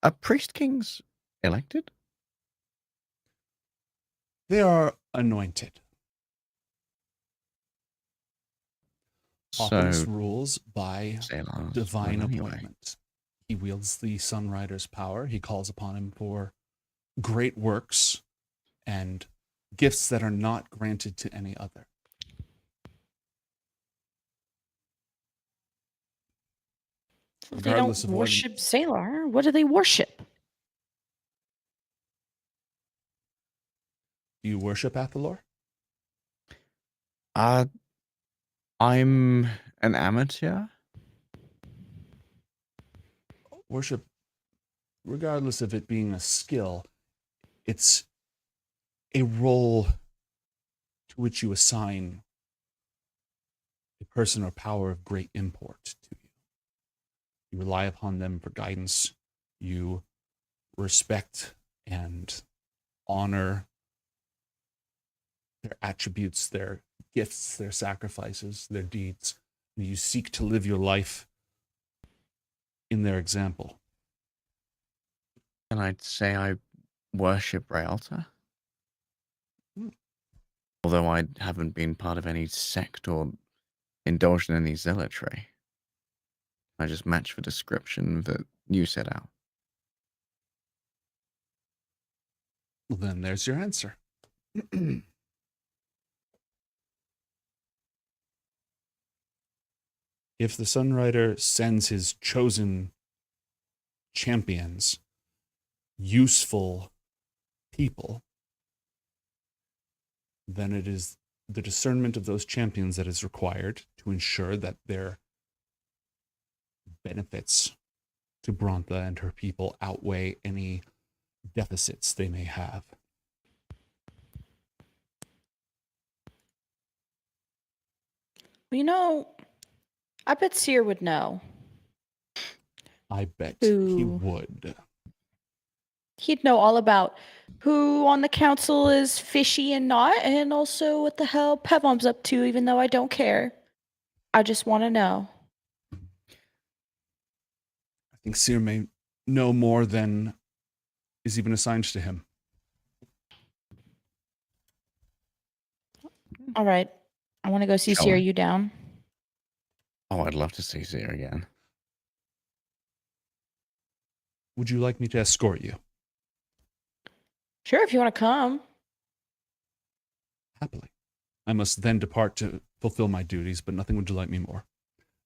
D: Are priest kings elected?
B: They are anointed. Pothinus
D: So
B: rules by
D: Zalar's
B: divine
D: will anyway.
B: appointment. He wields the Sunrider's power. He calls upon him for great works and gifts that are not granted to any other.
C: If they don't
B: Regardless of what
C: worship Zalar, what do they worship?
B: do you worship Athalor?
D: I'm an amateur.
B: Worship, regardless of it being a skill, it's a role to which you assign a person or power of great import to you. You rely upon them for guidance. You respect and honor their attributes, their gifts, their sacrifices, their deeds. And you seek to live your life in their example.
D: And I'd say I worship Realta. Although I haven't been part of any sect or indulged in any zealotry. I just match the description that you set out.
B: Well, then there's your answer. If the Sunrider sends his chosen champions, useful people, then it is the discernment of those champions that is required to ensure that their benefits to Brontha and her people outweigh any deficits they may have.
C: You know, I bet Seer would know.
B: I bet he would.
C: He'd know all about who on the council is fishy and not, and also what the hell Pevom's up to, even though I don't care. I just want to know.
B: I think Seer may know more than is even assigned to him.
C: All right. I want to go see
D: Shall
C: Seer.
D: I?
C: You down?
D: Oh, I'd love to see Zia again.
B: Would you like me to escort you?
C: Sure, if you want to come.
B: Happily. I must then depart to fulfill my duties, but nothing would delight me more.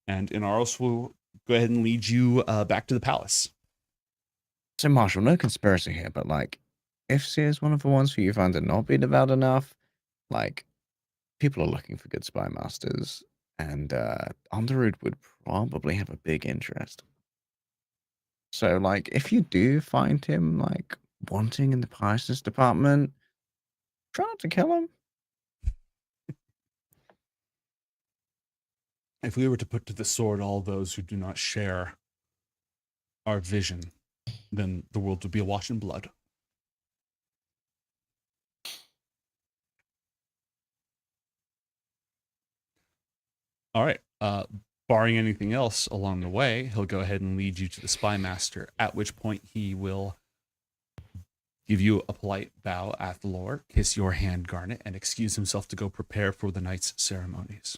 B: And Inaros will go ahead and lead you back to the palace.
D: So, Marshall, no conspiracy here, but like, if Zia's one of the ones who you find to not be devout enough, like, people are looking for good spy masters, and Underwood would probably have a big interest. So, like, if you do find him, like, wanting in the prices department, try not to kill him.
B: If we were to put to the sword all those who do not share our vision, then the world would be awash in blood. All right. Barring anything else along the way, he'll go ahead and lead you to the spy master, at which point he will give you a polite bow, Athalor, kiss your hand, Garnet, and excuse himself to go prepare for the night's ceremonies.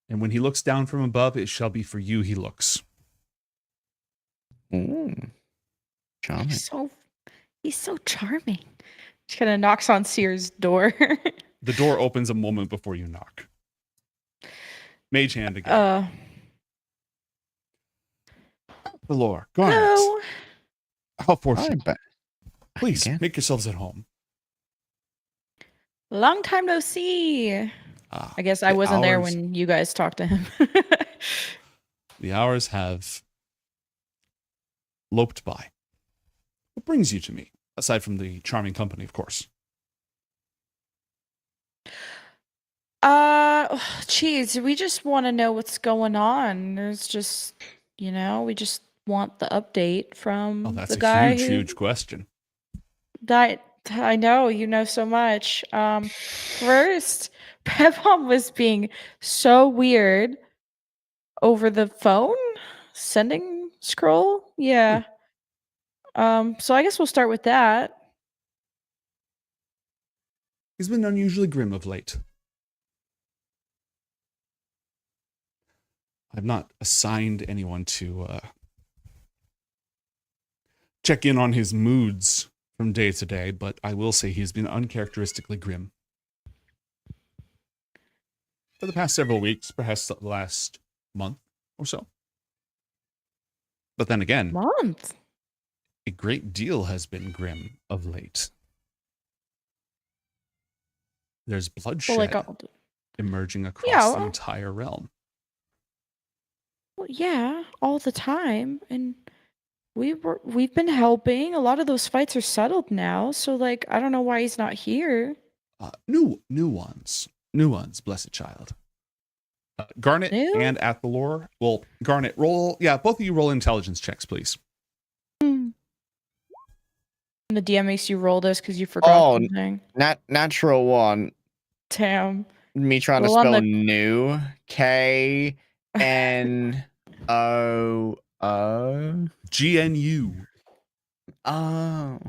B: And when he looks down from above, it shall be for you he looks.
D: Ooh. Charming.
C: He's so charming. She kind of knocks on Seer's door.
B: The door opens a moment before you knock. Mage hand again. Athalor, Garnet.
C: Hello.
B: How fortunate. Please, make yourselves at home.
C: Long time no see. I guess I
B: the
C: wasn't there
B: hours-
C: when you guys talked to him.
B: The hours have loped by. What brings you to me, aside from the charming company, of course?
C: Geez, we just want to know what's going on. There's just, we just want the update from
B: Oh, that's
C: the
B: a
C: guy
B: huge,
C: who
B: huge question.
C: died. I know, you know so much. First, Pevon was being so weird over the phone, sending scroll. Yeah. So I guess we'll start with that.
B: He's been unusually grim of late. I've not assigned anyone to check in on his moods from day to day, but I will say he's been uncharacteristically grim. For the past several weeks, perhaps the last month or so. But then again, a great deal has been grim of late. There's bloodshed emerging across the entire realm.
C: Well, yeah, all the time, and we've been helping. A lot of those fights are settled now, so I don't know why he's not here.
B: New ones, blessed child. Garnet and Athalor. Well, Garnet, roll. Yeah, both of you roll intelligence checks, please.
C: And the DM makes you roll this because you forgot something.
D: Natural one.
C: Damn.
D: Me trying to
C: Roll on
D: spell
C: the-
D: new. KNOO.
B: GNU.
D: Oh.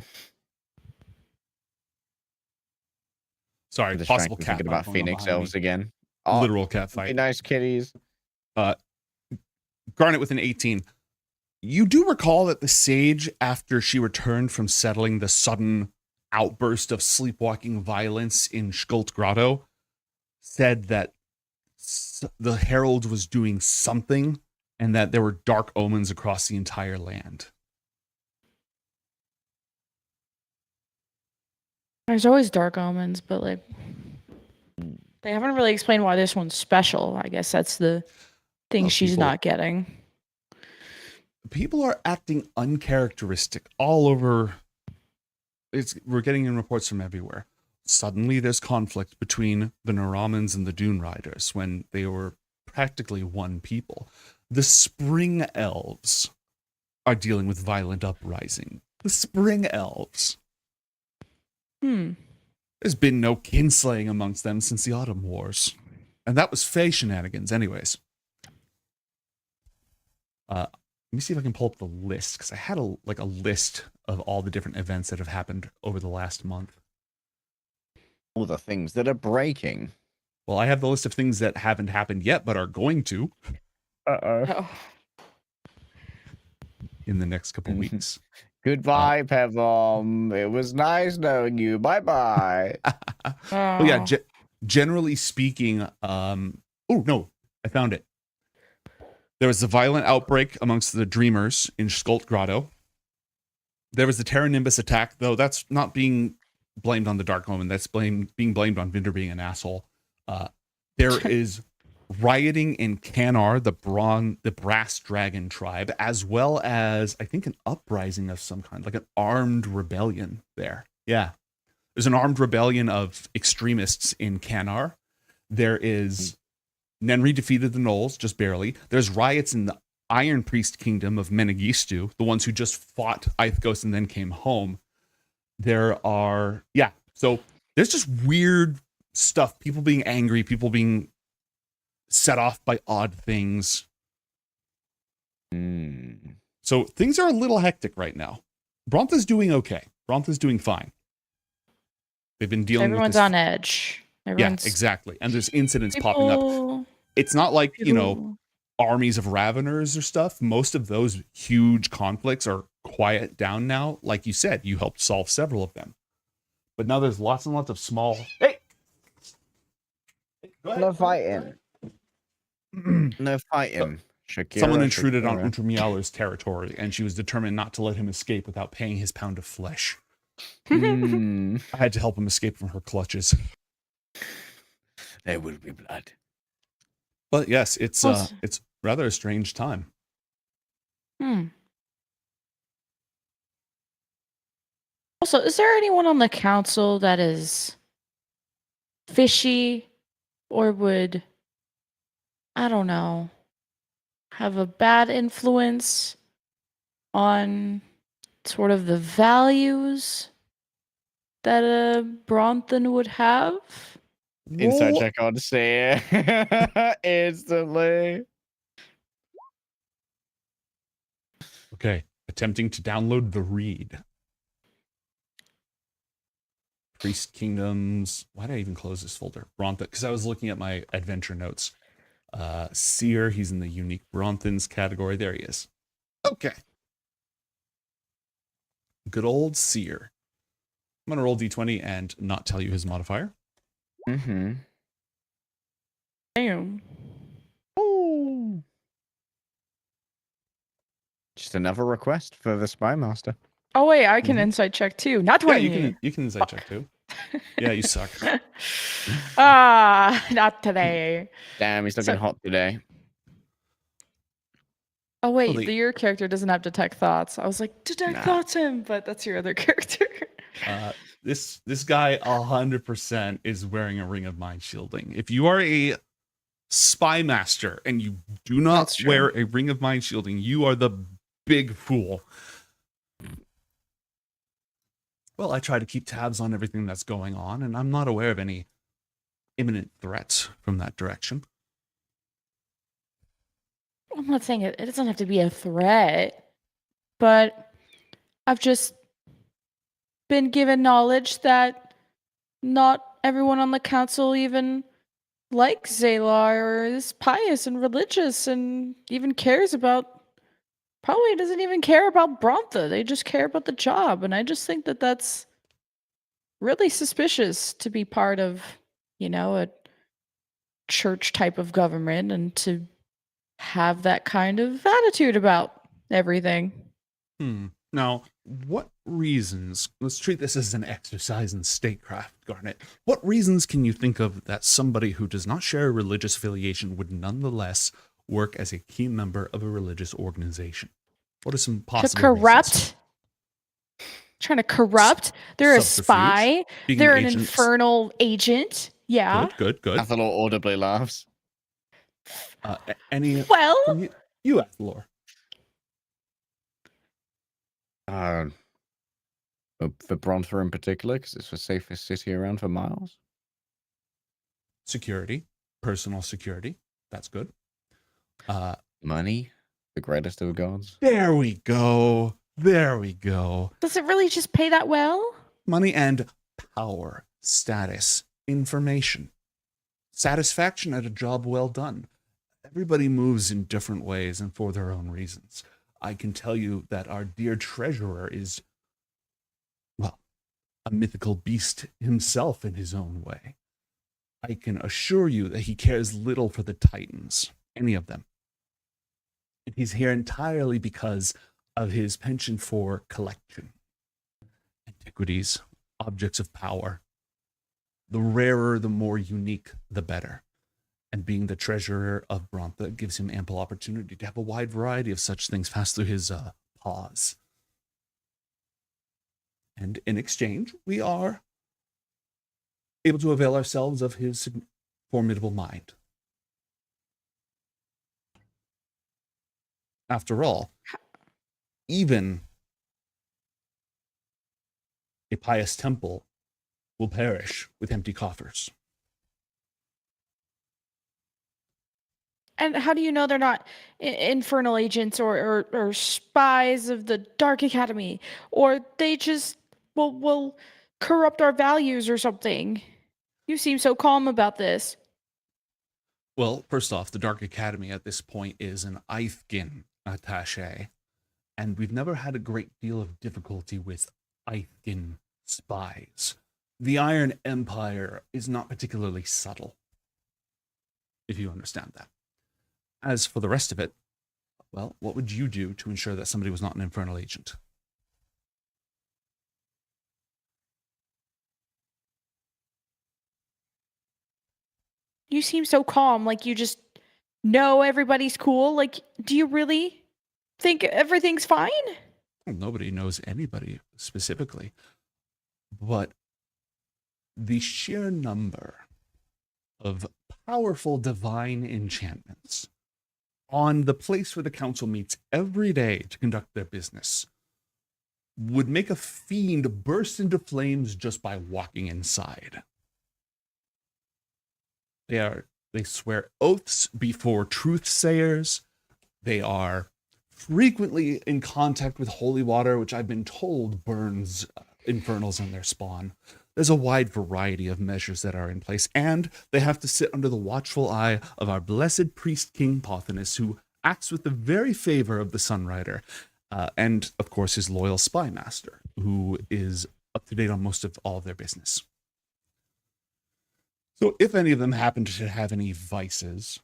B: Sorry, possible cat
D: thinking
B: fight
D: about
B: going on
D: Phoenix
B: behind
D: elves
B: me.
D: again.
B: Literal cat
D: Be
B: fight.
D: nice kitties.
B: Garnet with an 18. You do recall that the sage, after she returned from settling the sudden outburst of sleepwalking violence in Shkult Grotto, said that the herald was doing something and that there were dark omens across the entire land.
C: There's always dark omens, but they haven't really explained why this one's special. I guess that's the thing
B: Well,
C: she's
B: people-
C: not getting.
B: People are acting uncharacteristic all over. We're getting in reports from everywhere. Suddenly there's conflict between the Naramans and the Dune Riders when they were practically one people. The Spring Elves are dealing with violent uprising. The Spring Elves. There's been no kinslaying amongst them since the Autumn Wars. And that was Fae shenanigans anyways. Let me see if I can pull up the list, because I had a list of all the different events that have happened over the last month.
D: All the things that are breaking.
B: Well, I have the list of things that haven't happened yet, but are going to. In the next couple weeks.
D: Goodbye, Pevom. It was nice knowing you. Bye-bye.
B: Well, yeah, generally speaking, oh no, I found it. There was a violent outbreak amongst the Dreamers in Shkult Grotto. There was the Terra Nimbus attack, though that's not being blamed on the Dark Omen. That's being blamed on Vinder being an asshole. There is rioting in Canar, the Brass Dragon tribe, as well as, I think, an uprising of some kind, like an armed rebellion there. Yeah. There's an armed rebellion of extremists in Canar. There is... Nenri defeated the Gnolls, just barely. There's riots in the Iron Priest Kingdom of Menegistu, the ones who just fought Ioth and then came home. So there's just weird stuff. People being angry, people being set off by odd things. So things are a little hectic right now. Brontha's doing okay. Brontha's doing fine. They've been dealing with
C: Everyone's
B: this.
C: on edge. Everyone's
B: Yeah, exactly. And there's incidents popping up. It's not like, armies of Raveners or stuff. Most of those huge conflicts are quiet down now. Like you said, you helped solve several of them. But now there's lots and lots of small. Hey!
D: No fighting. No fighting. Shakira,
B: Someone intruded on
D: Shakira.
B: Untermialer's territory, and she was determined not to let him escape without paying his pound of flesh. I had to help him escape from her clutches.
D: There will be blood.
B: But yes, it's rather a strange time.
C: Also, is there anyone on the council that is fishy or would, I don't know, have a bad influence on sort of the values that a Bronthan would have?
D: Inside check on Seer. Instantly.
B: Okay, attempting to download the read. Priest Kingdoms. Why did I even close this folder? Bronthan, because I was looking at my adventure notes. Seer, he's in the unique Bronthans category. There he is. Okay. Good old Seer. I'm going to roll d20 and not tell you his modifier.
D: Mm-hmm.
C: Damn.
D: Ooh. Just another request for the Spy Master.
C: Oh wait, I can insight check too. Not 20.
B: Yeah, you can insight check too. Yeah, you suck.
C: Not today.
D: Damn, he's looking hot today.
C: Oh wait, your character doesn't have detect thoughts. I was like, detect thoughts him, but that's your other character.
B: This guy 100% is wearing a ring of mind shielding. If you are a spy master and you do not wear a ring of mind shielding, you are the big fool. Well, I try to keep tabs on everything that's going on, and I'm not aware of any imminent threats from that direction.
C: I'm not saying it doesn't have to be a threat, but I've just been given knowledge that not everyone on the council even likes Zaylar or is pious and religious and even cares about, probably doesn't even care about Brontha. They just care about the job. And I just think that that's really suspicious to be part of, a church type of government and to have that kind of attitude about everything.
B: Now, what reasons, let's treat this as an exercise in statecraft, Garnet. What reasons can you think of that somebody who does not share a religious affiliation would nonetheless work as a key member of a religious organization? What are some possible
C: To corrupt?
B: reasons?
C: Trying to corrupt? They're a spy.
B: Being
C: They're an
B: agents.
C: infernal agent. Yeah.
B: Good.
D: Athalor audibly laughs.
C: Well,
B: you Athalor.
D: For Brontha in particular, because it's the safest city around for miles.
B: Security, personal security. That's good.
D: Money, the greatest of gods.
B: There we go.
C: does it really just pay that well?
B: Money and power, status, information, satisfaction at a job well done. Everybody moves in different ways and for their own reasons. I can tell you that our dear treasurer is, well, a mythical beast himself in his own way. I can assure you that he cares little for the Titans, any of them. And he's here entirely because of his penchant for collection. Antiquities, objects of power. The rarer, the more unique, the better. And being the treasurer of Brontha gives him ample opportunity to have a wide variety of such things pass through his paws. And in exchange, we are able to avail ourselves of his formidable mind. After all, even a pious temple will perish with empty coffers.
C: And how do you know they're not infernal agents or spies of the Dark Academy? Or they just will corrupt our values or something? You seem so calm about this.
B: Well, first off, the Dark Academy at this point is an Ithgin attaché, and we've never had a great deal of difficulty with Ithgin spies. The Iron Empire is not particularly subtle, if you understand that. As for the rest of it, well, what would you do to ensure that somebody was not an infernal agent?
C: You seem so calm, like you just know everybody's cool. Like, do you really think everything's fine?
B: Well, nobody knows anybody specifically, but the sheer number of powerful divine enchantments on the place where the council meets every day to conduct their business would make a fiend burst into flames just by walking inside. They swear oaths before truth sayers. They are frequently in contact with holy water, which I've been told burns infernals in their spawn. There's a wide variety of measures that are in place, and they have to sit under the watchful eye of our blessed priest King Pothinus, who acts with the very favor of the Sunrider, and of course his loyal spy master, who is up to date on most of all of their business. So if any of them happen to have any vices,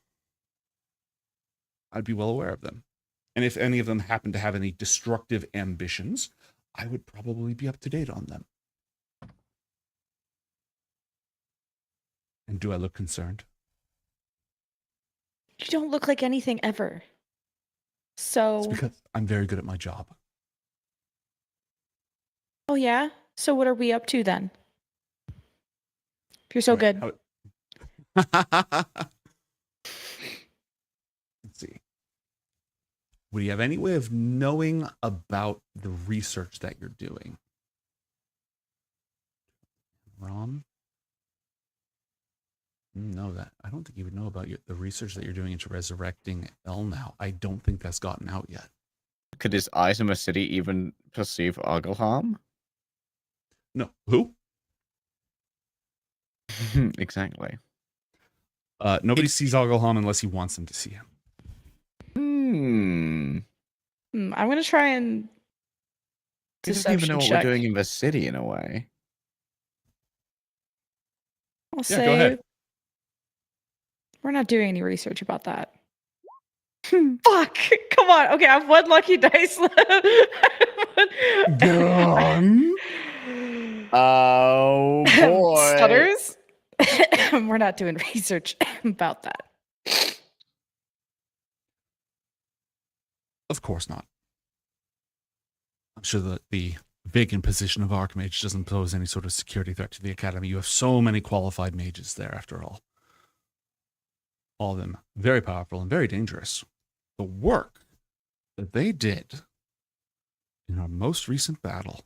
B: I'd be well aware of them. And if any of them happen to have any destructive ambitions, I would probably be up to date on them. And do I look concerned?
C: You don't look like anything ever. So.
B: It's because I'm very good at my job.
C: Oh, yeah? So what are we up to then? If you're so good.
B: Let's see. Would you have any way of knowing about the research that you're doing? Rom? No, that I don't think you would know about the research that you're doing into resurrecting Elnau. I don't think that's gotten out yet.
D: Could his eyes in the city even perceive Argelharm?
B: No. Who?
D: Exactly.
B: Nobody sees Argelharm unless he wants them to see him.
C: I'm going to try and
D: He doesn't even know what we're doing in the city in a way.
C: I'll say,
B: go ahead.
C: We're not doing any research about that. Fuck! Come on. Okay, I have one lucky dice left.
D: Oh boy.
C: Stutters? We're not doing research about that.
B: Of course not. I'm sure that the vacant position of Archmage doesn't pose any sort of security threat to the Academy. You have so many qualified mages there, after all. All of them very powerful and very dangerous. The work that they did in our most recent battle,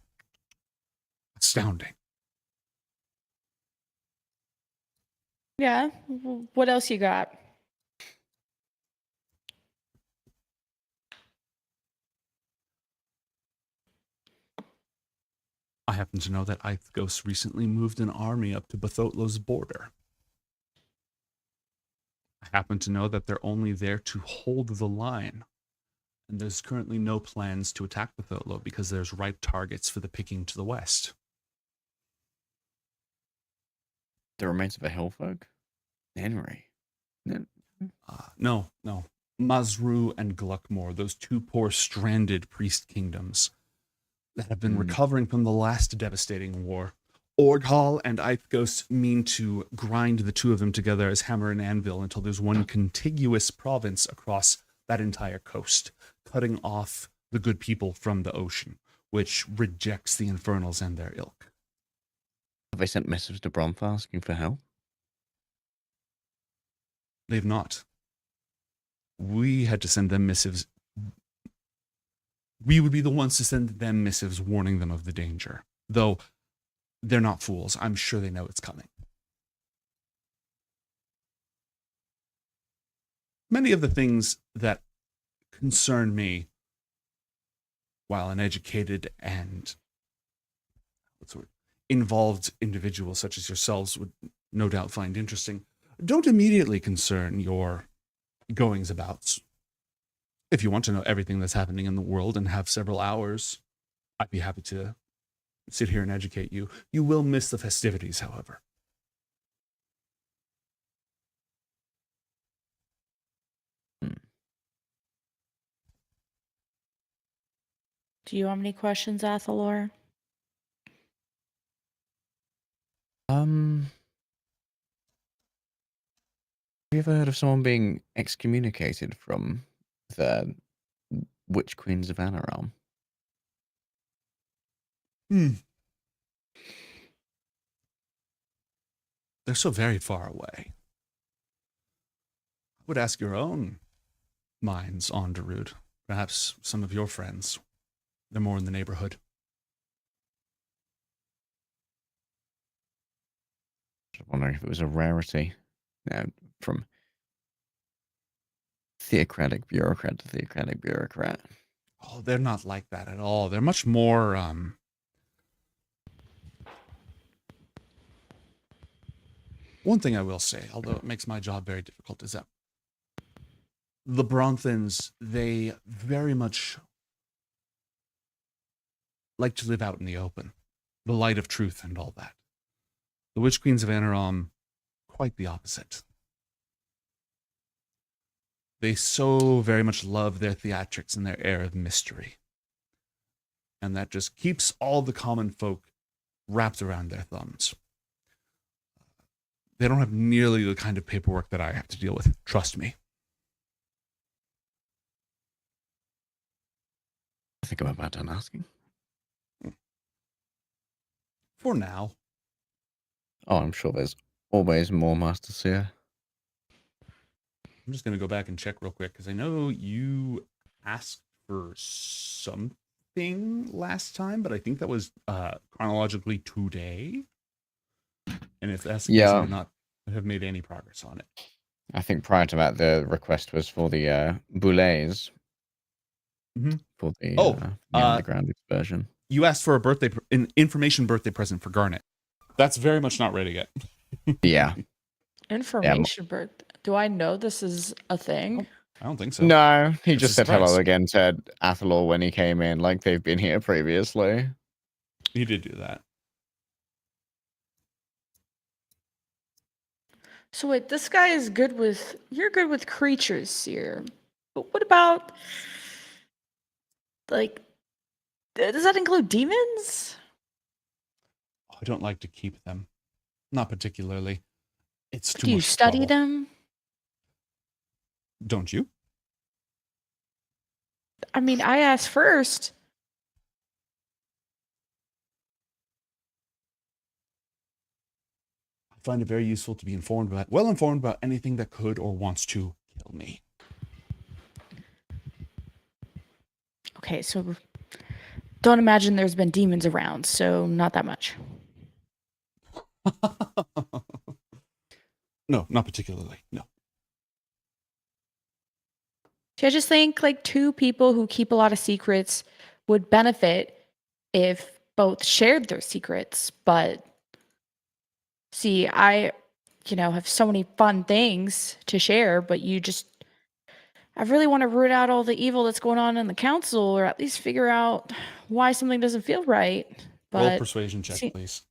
B: astounding.
C: Yeah. What else you got?
B: I happen to know that Ithgos recently moved an army up to Bathotlo's border. I happen to know that they're only there to hold the line. And there's currently no plans to attack Bathotlo because there's ripe targets for the picking to the west.
D: The remains of a Hillfolk? Henry.
B: No. Mazru and Gluckmore, those two poor stranded priest kingdoms that have been recovering from the last devastating war. Orghal and Ithgos mean to grind the two of them together as hammer and anvil until there's one contiguous province across that entire coast, cutting off the good people from the ocean, which rejects the Infernals and their ilk.
D: Have they sent missives to Bromf asking for help?
B: They've not. We had to send them missives. We would be the ones to send them missives warning them of the danger. Though they're not fools. I'm sure they know it's coming.
H: many of the things that concern me, while an educated and involved individual such as yourselves would no doubt find interesting, don't immediately concern your goings abouts. If you want to know everything that's happening in the world and have several hours, I'd be happy to sit here and educate you. You will miss the festivities, however.
C: Do you have any questions, Athalor?
D: Have you ever heard of someone being excommunicated from the Witch Queens of Anaram?
H: They're so very far away. I would ask your own minds on Darude. Perhaps some of your friends. They're more in the neighborhood.
D: Just wondering if it was a rarity. From theocratic bureaucrat to theocratic bureaucrat.
H: Oh, they're not like that at all. They're much more, One thing I will say, although it makes my job very difficult, is that the Bronthans, they very much like to live out in the open, the light of truth and all that. The Witch Queens of Anaram, quite the opposite. They so very much love their theatrics and their air of mystery. And that just keeps all the common folk wrapped around their thumbs. They don't have nearly the kind of paperwork that I have to deal with. Trust me.
D: I think I'm about done asking.
H: For now.
D: Oh, I'm sure there's always more, Master Seer.
H: I'm just going to go back and check real quick, because I know you asked for something last time, but I think that was chronologically today. And if that's the case, I would not have made any progress on it.
D: I think prior to that, the request was for the boulets. For the underground excursion.
H: You asked for an information birthday present for Garnet. That's very much not ready yet.
D: Yeah.
C: Information birth. Do I know this is a thing?
H: I don't think so.
D: No, he
H: It's
D: just
H: a
D: said hello
H: surprise.
D: again to Athalor when he came in, like they've been here previously.
H: He did do that.
C: So wait, this guy is good with, you're good with creatures, Seer. But what about, like, does that include demons?
H: I don't like to keep them. Not particularly. It's too
C: Do you
H: much
C: study
H: trouble.
C: them?
H: Don't you?
C: I mean, I asked first.
H: I find it very useful to be well informed about anything that could or wants to kill me.
C: Okay, so don't imagine there's been demons around, so not that much.
H: No, not particularly. No.
C: See, I just think like two people who keep a lot of secrets would benefit if both shared their secrets. But see, I, have so many fun things to share, but I really want to root out all the evil that's going on in the council, or at least figure out why something doesn't feel right. But
H: Roll persuasion check, please.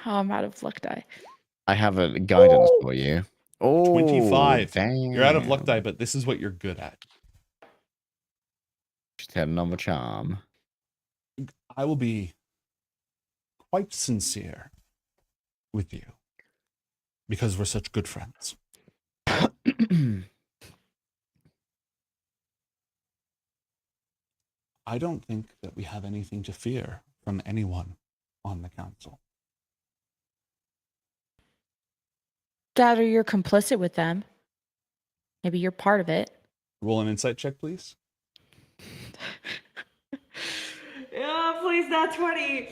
C: Oh, I'm out of luck die.
D: I have a guidance for you. Oh,
H: 25.
D: Damn.
H: You're out of luck die, but this is what you're good at.
D: Just had another charm.
H: I will be quite sincere with you because we're such good friends. I don't think that we have anything to fear from anyone on the council.
C: Dad, or you're complicit with them. Maybe you're part of it.
H: Roll an insight check, please.
C: Yeah, please, not 20.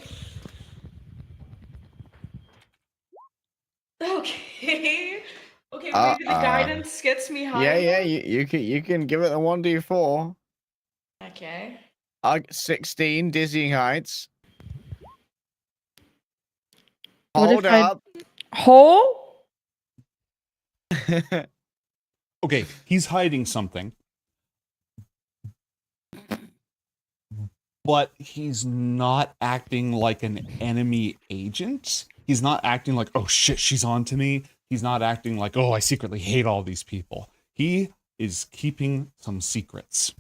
C: Okay. Okay, maybe the
D: Uh-oh.
C: guidance gets me high
D: Yeah,
C: enough?
D: you can give it a 1d4.
C: Okay.
D: 16 dizzying heights.
C: What
D: Hold
C: if I
D: up.
C: hole?
B: Okay, he's hiding something. But he's not acting like an enemy agent. He's not acting like, oh shit, she's on to me. He's not acting like, oh, I secretly hate all these people. He is keeping some secrets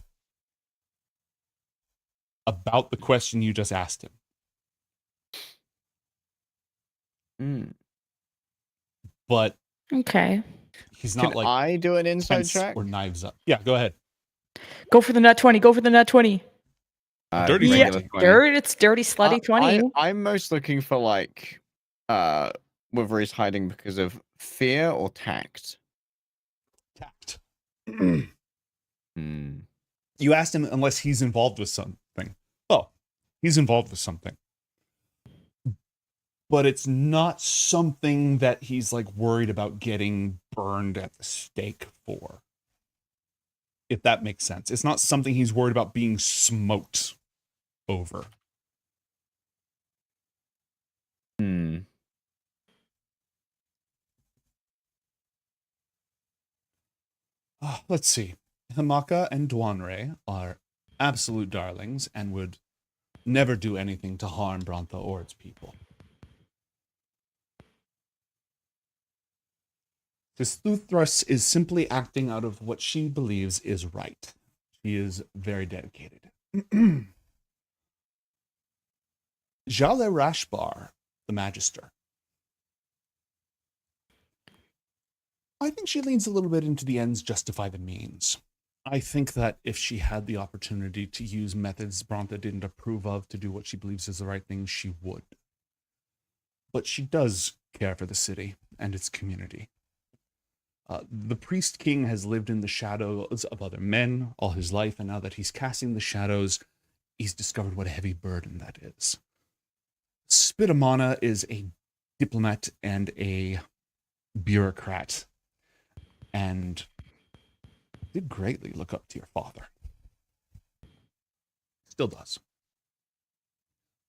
B: about the question you just asked him. But
C: Okay.
B: he's not
D: Can
B: like
D: I do an inside
B: tense
D: check?
B: or knives up. Yeah, go ahead.
C: Go for the nat 20. Go for the nat 20.
B: Dirty
C: Yeah,
B: regular 20.
C: it's dirty slutty 20.
D: I'm most looking for like whether he's hiding because of fear or tact.
B: Tact.
D: Hmm.
B: You asked him unless he's involved with something. Oh, he's involved with something. But it's not something that he's like worried about getting burned at the stake for. If that makes sense. It's not something he's worried about being smoked over.
D: Hmm.
B: Let's see. Hamaka and Dwanre are absolute darlings and would never do anything to harm Brantha or its people. This Thuthrus is simply acting out of what she believes is right. She is very dedicated. Jale Rashbar, the Magister. I think she leans a little bit into the ends justify the means. I think that if she had the opportunity to use methods Brantha didn't approve of to do what she believes is the right thing, she would. But she does care for the city and its community. The priest king has lived in the shadows of other men all his life, and now that he's casting the shadows, he's discovered what a heavy burden that is. Spitamana is a diplomat and a bureaucrat, and did greatly look up to your father. Still does.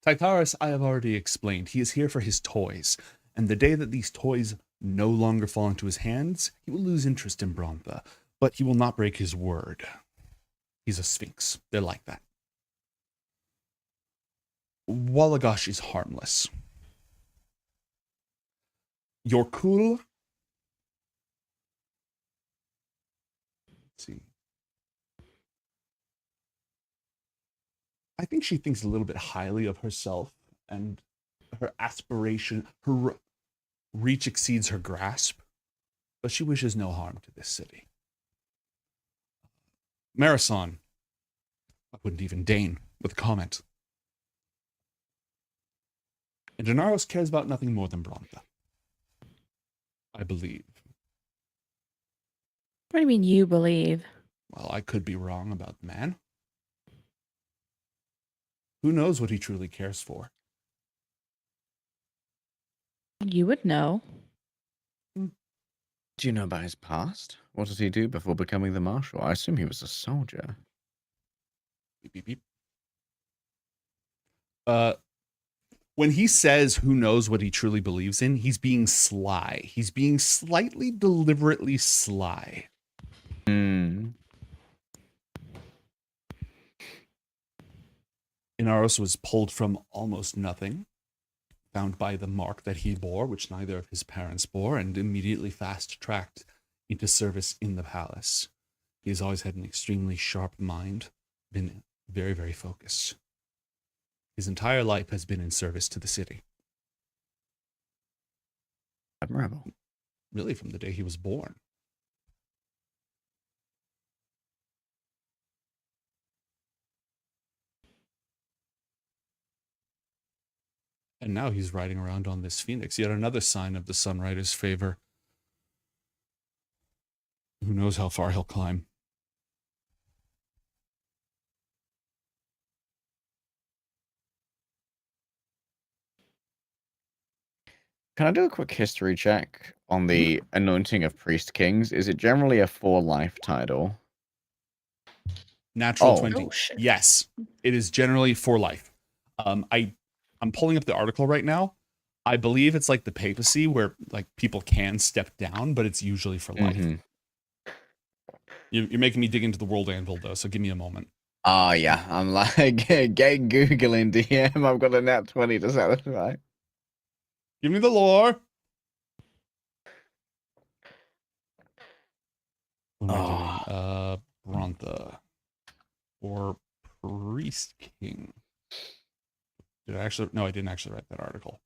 B: Titaris, I have already explained, he is here for his toys, and the day that these toys no longer fall into his hands, he will lose interest in Brantha, but he will not break his word. He's a sphinx. They're like that. Walagash is harmless. Yorkul. Let's see. I think she thinks a little bit highly of herself, and her aspiration, her reach exceeds her grasp, but she wishes no harm to this city. Marason, I wouldn't even deign with a comment. And Genaros cares about nothing more than Brantha. I believe.
C: What do you mean you believe?
B: Well, I could be wrong about the man. Who knows what he truly cares for?
C: You would know.
D: Do you know about his past? What did he do before becoming the marshal? I assume he was a soldier.
B: Beep, beep, beep. When he says who knows what he truly believes in, he's being sly. He's being slightly deliberately sly. Inaros was pulled from almost nothing, found by the mark that he bore, which neither of his parents bore, and immediately fast-tracked into service in the palace. He has always had an extremely sharp mind, been very, very focused. His entire life has been in service to the city.
D: Admirable.
B: Really, from the day he was born. And now he's riding around on this phoenix, yet another sign of the Sunrider's favor. Who knows how far he'll climb?
D: Can I do a quick history check on the anointing of priest kings? Is it generally a 4-life title?
B: Natural
D: Oh.
B: 20.
C: Oh, shit.
B: Yes, it is generally for life. I'm pulling up the article right now. I believe it's like the papacy where like people can step down, but it's usually for life.
D: Mhm.
B: You're making me dig into the world anvil though, so give me a moment.
D: Oh, yeah. I'm like, get Googling DM. I've got a nat 20 to satisfy.
B: Give me the lore. What am I doing? Brontha. Or Priest King. Did I actually? No, I didn't actually write that article.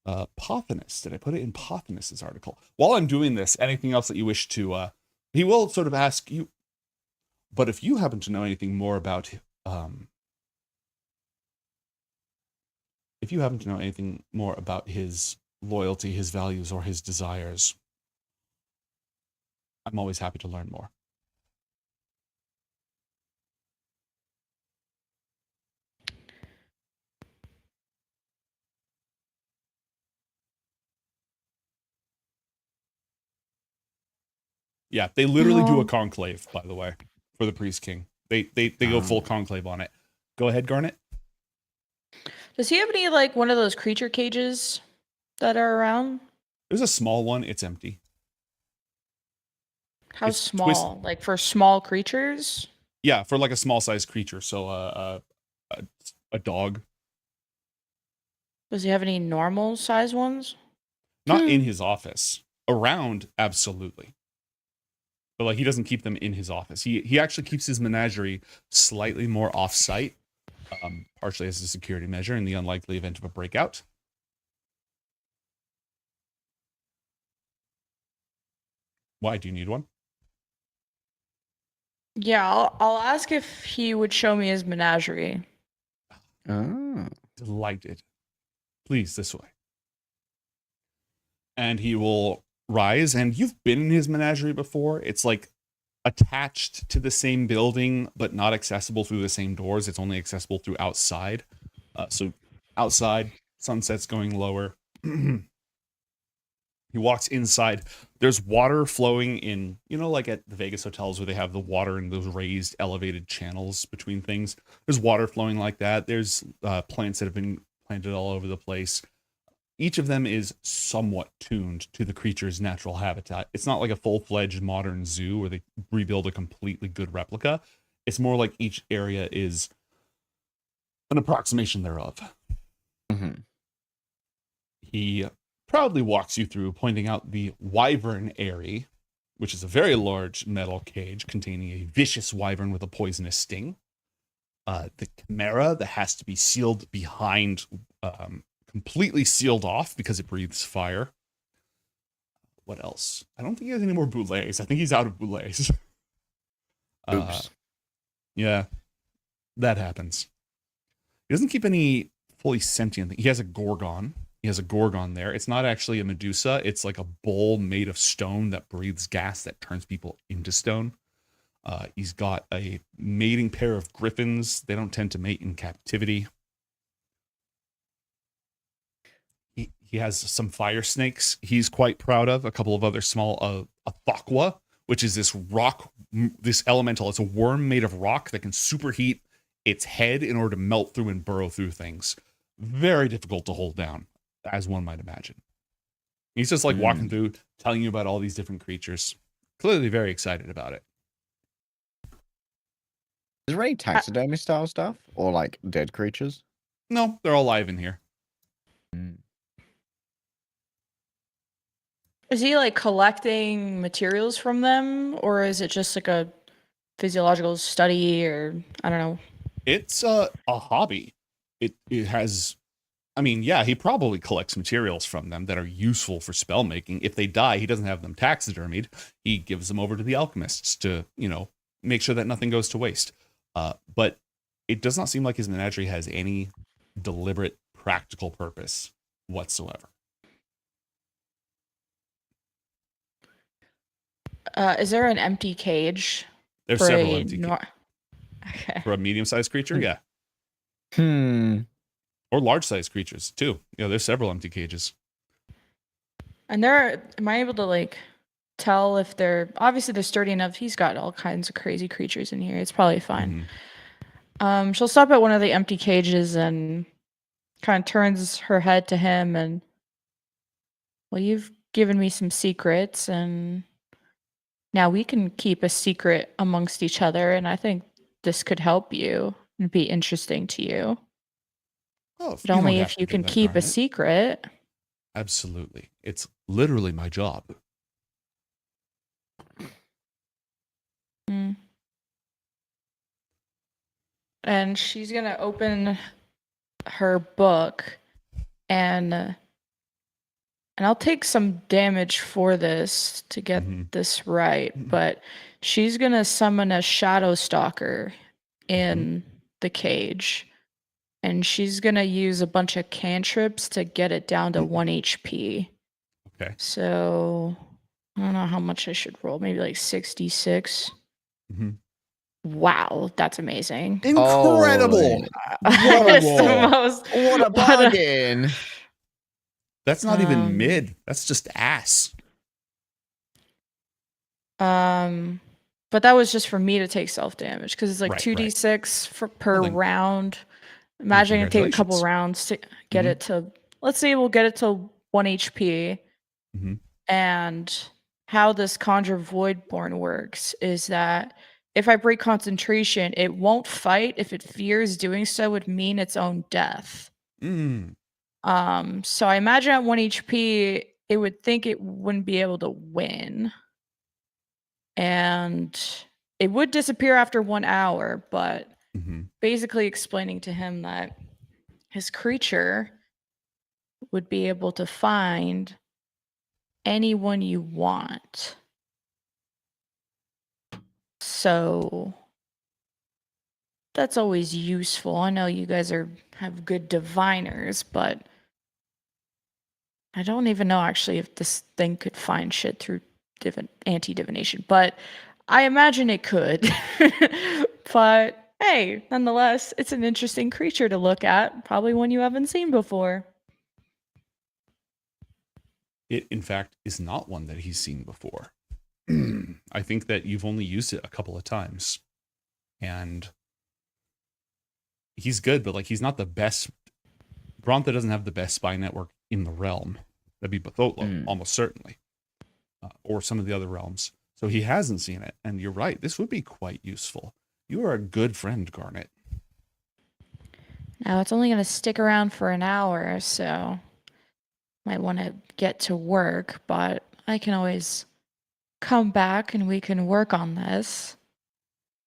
B: Pothinus. Did I put it in Pothinus's article? While I'm doing this, anything else that you wish to, he will sort of ask you, but if you happen to know anything more about, if you happen to know anything more about his loyalty, his values, or his desires, I'm always happy to learn more. Yeah, they literally do a conclave, by the way, for the Priest King. They go full conclave on it. Go ahead, Garnet.
C: Does he have any like one of those creature cages that are around?
B: There's a small one. It's empty.
C: How
B: It's
C: small? Like for small creatures?
B: Yeah, for like a small sized creature. So a dog.
C: Does he have any normal size ones?
B: Not in his office. Around, absolutely. But like he doesn't keep them in his office. He actually keeps his menagerie slightly more off site, partially as a security measure in the unlikely event of a breakout. Why do you need one?
C: Yeah, I'll ask if he would show me his menagerie.
D: Oh.
B: Delighted. Please, this way. And he will rise, and you've been in his menagerie before. It's like attached to the same building, but not accessible through the same doors. It's only accessible through outside. So outside, sunset's going lower. He walks inside. There's water flowing in, you know, like at the Vegas hotels where they have the water in those raised, elevated channels between things. There's water flowing like that. There's plants that have been planted all over the place. Each of them is somewhat tuned to the creature's natural habitat. It's not like a full-fledged modern zoo where they rebuild a completely good replica. It's more like each area is an approximation thereof.
D: Mm-hmm.
B: He proudly walks you through, pointing out the wyvern eyrie, which is a very large metal cage containing a vicious wyvern with a poisonous sting. The chimera that has to be sealed behind, completely sealed off because it breathes fire. What else? I don't think he has any more boulets. I think he's out of boulets.
D: Oops.
B: Yeah, that happens. He doesn't keep any fully sentient thing. He has a gorgon. He has a gorgon there. It's not actually a Medusa. It's like a bowl made of stone that breathes gas that turns people into stone. He's got a mating pair of griffins. They don't tend to mate in captivity. He has some fire snakes he's quite proud of. A couple of other small, a thakwa, which is this rock, this elemental. It's a worm made of rock that can superheat its head in order to melt through and burrow through things. Very difficult to hold down, as one might imagine. He's just like walking through, telling you about all these different creatures. Clearly very excited about it.
D: Is there any taxidermy style stuff or like dead creatures?
B: No, they're all live in here.
C: Is he like collecting materials from them, or is it just like a physiological study, or I don't know?
B: It's a hobby. It has, I mean, yeah, he probably collects materials from them that are useful for spell making. If they die, he doesn't have them taxidermied. He gives them over to the alchemists to, you know, make sure that nothing goes to waste. But it does not seem like his menagerie has any deliberate practical purpose whatsoever.
C: Is there an empty cage?
B: There's
C: for
B: several
C: a
B: empty
C: Okay.
B: for a medium-sized creature, yeah.
D: Hmm.
B: Or large-sized creatures too. Yeah, there's several empty cages.
C: And am I able to like tell if obviously they're sturdy enough. He's got all kinds of crazy creatures in here. It's probably fine. She'll stop at one of the empty cages and kind of turns her head to him and, well, you've given me some secrets and now we can keep a secret amongst each other, and I think this could help you and be interesting to you.
H: Oh,
C: But only if you can keep a secret.
H: Absolutely. It's literally my job.
C: Mm. And she's gonna open her book and I'll take some damage for this to get this right, but she's gonna summon a shadow stalker in the cage. And she's gonna use a bunch of cantrips to get it down to 1 HP.
H: Okay.
C: So I don't know how much I should roll. Maybe like 66. Wow, that's amazing.
H: Incredible!
C: It's the most-
D: What a bargain!
H: That's not even mid. That's just ass.
C: But that was just for me to take self damage because it's like
H: Right,
C: 2d6 per round. Imagine it take a couple rounds to get it to. Let's say we'll get it to 1 HP. And how this Conjure Voidborn works is that if I break concentration, it won't fight. If it fears doing so, would mean its own death. So I imagine at 1 HP, it would think it wouldn't be able to win. And it would disappear after 1 hour, but basically explaining to him that his creature would be able to find anyone you want. So that's always useful. I know you guys have good diviners, but I don't even know actually if this thing could find shit through anti-divination, but I imagine it could. But hey, nonetheless, it's an interesting creature to look at, probably one you haven't seen before.
H: It, in fact, is not one that he's seen before. I think that you've only used it a couple of times. And he's good, but like he's not the best. Brontha doesn't have the best spy network in the realm. That'd be Bathotlo, almost certainly. Or some of the other realms. So he hasn't seen it. And you're right, this would be quite useful. You are a good friend, Garnet.
C: Now, it's only going to stick around for an hour, so might want to get to work, but I can always come back and we can work on this.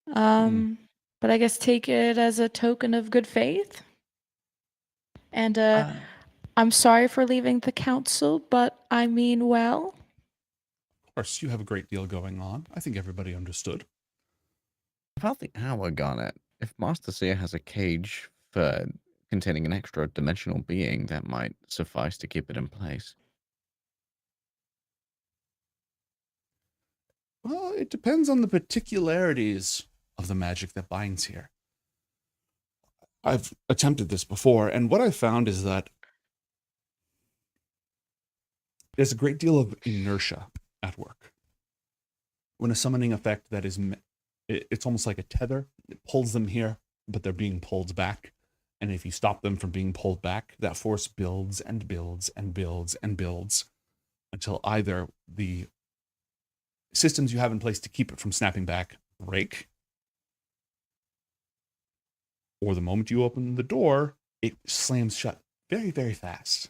C: But I guess take it as a token of good faith. And I'm sorry for leaving the council, but I mean well.
H: Of course, you have a great deal going on. I think everybody understood.
D: About the hour, Garnet, if Master Seer has a cage for containing an extra dimensional being, that might suffice to keep it in place.
H: Well, it depends on the particularities of the magic that binds here. I've attempted this before, and what I've found is that there's a great deal of inertia at work. When a summoning effect that is, it's almost like a tether. It pulls them here, but they're being pulled back. And if you stop them from being pulled back, that force builds and builds and builds and builds until either the systems you have in place to keep it from snapping back break, or the moment you open the door, it slams shut very, very fast.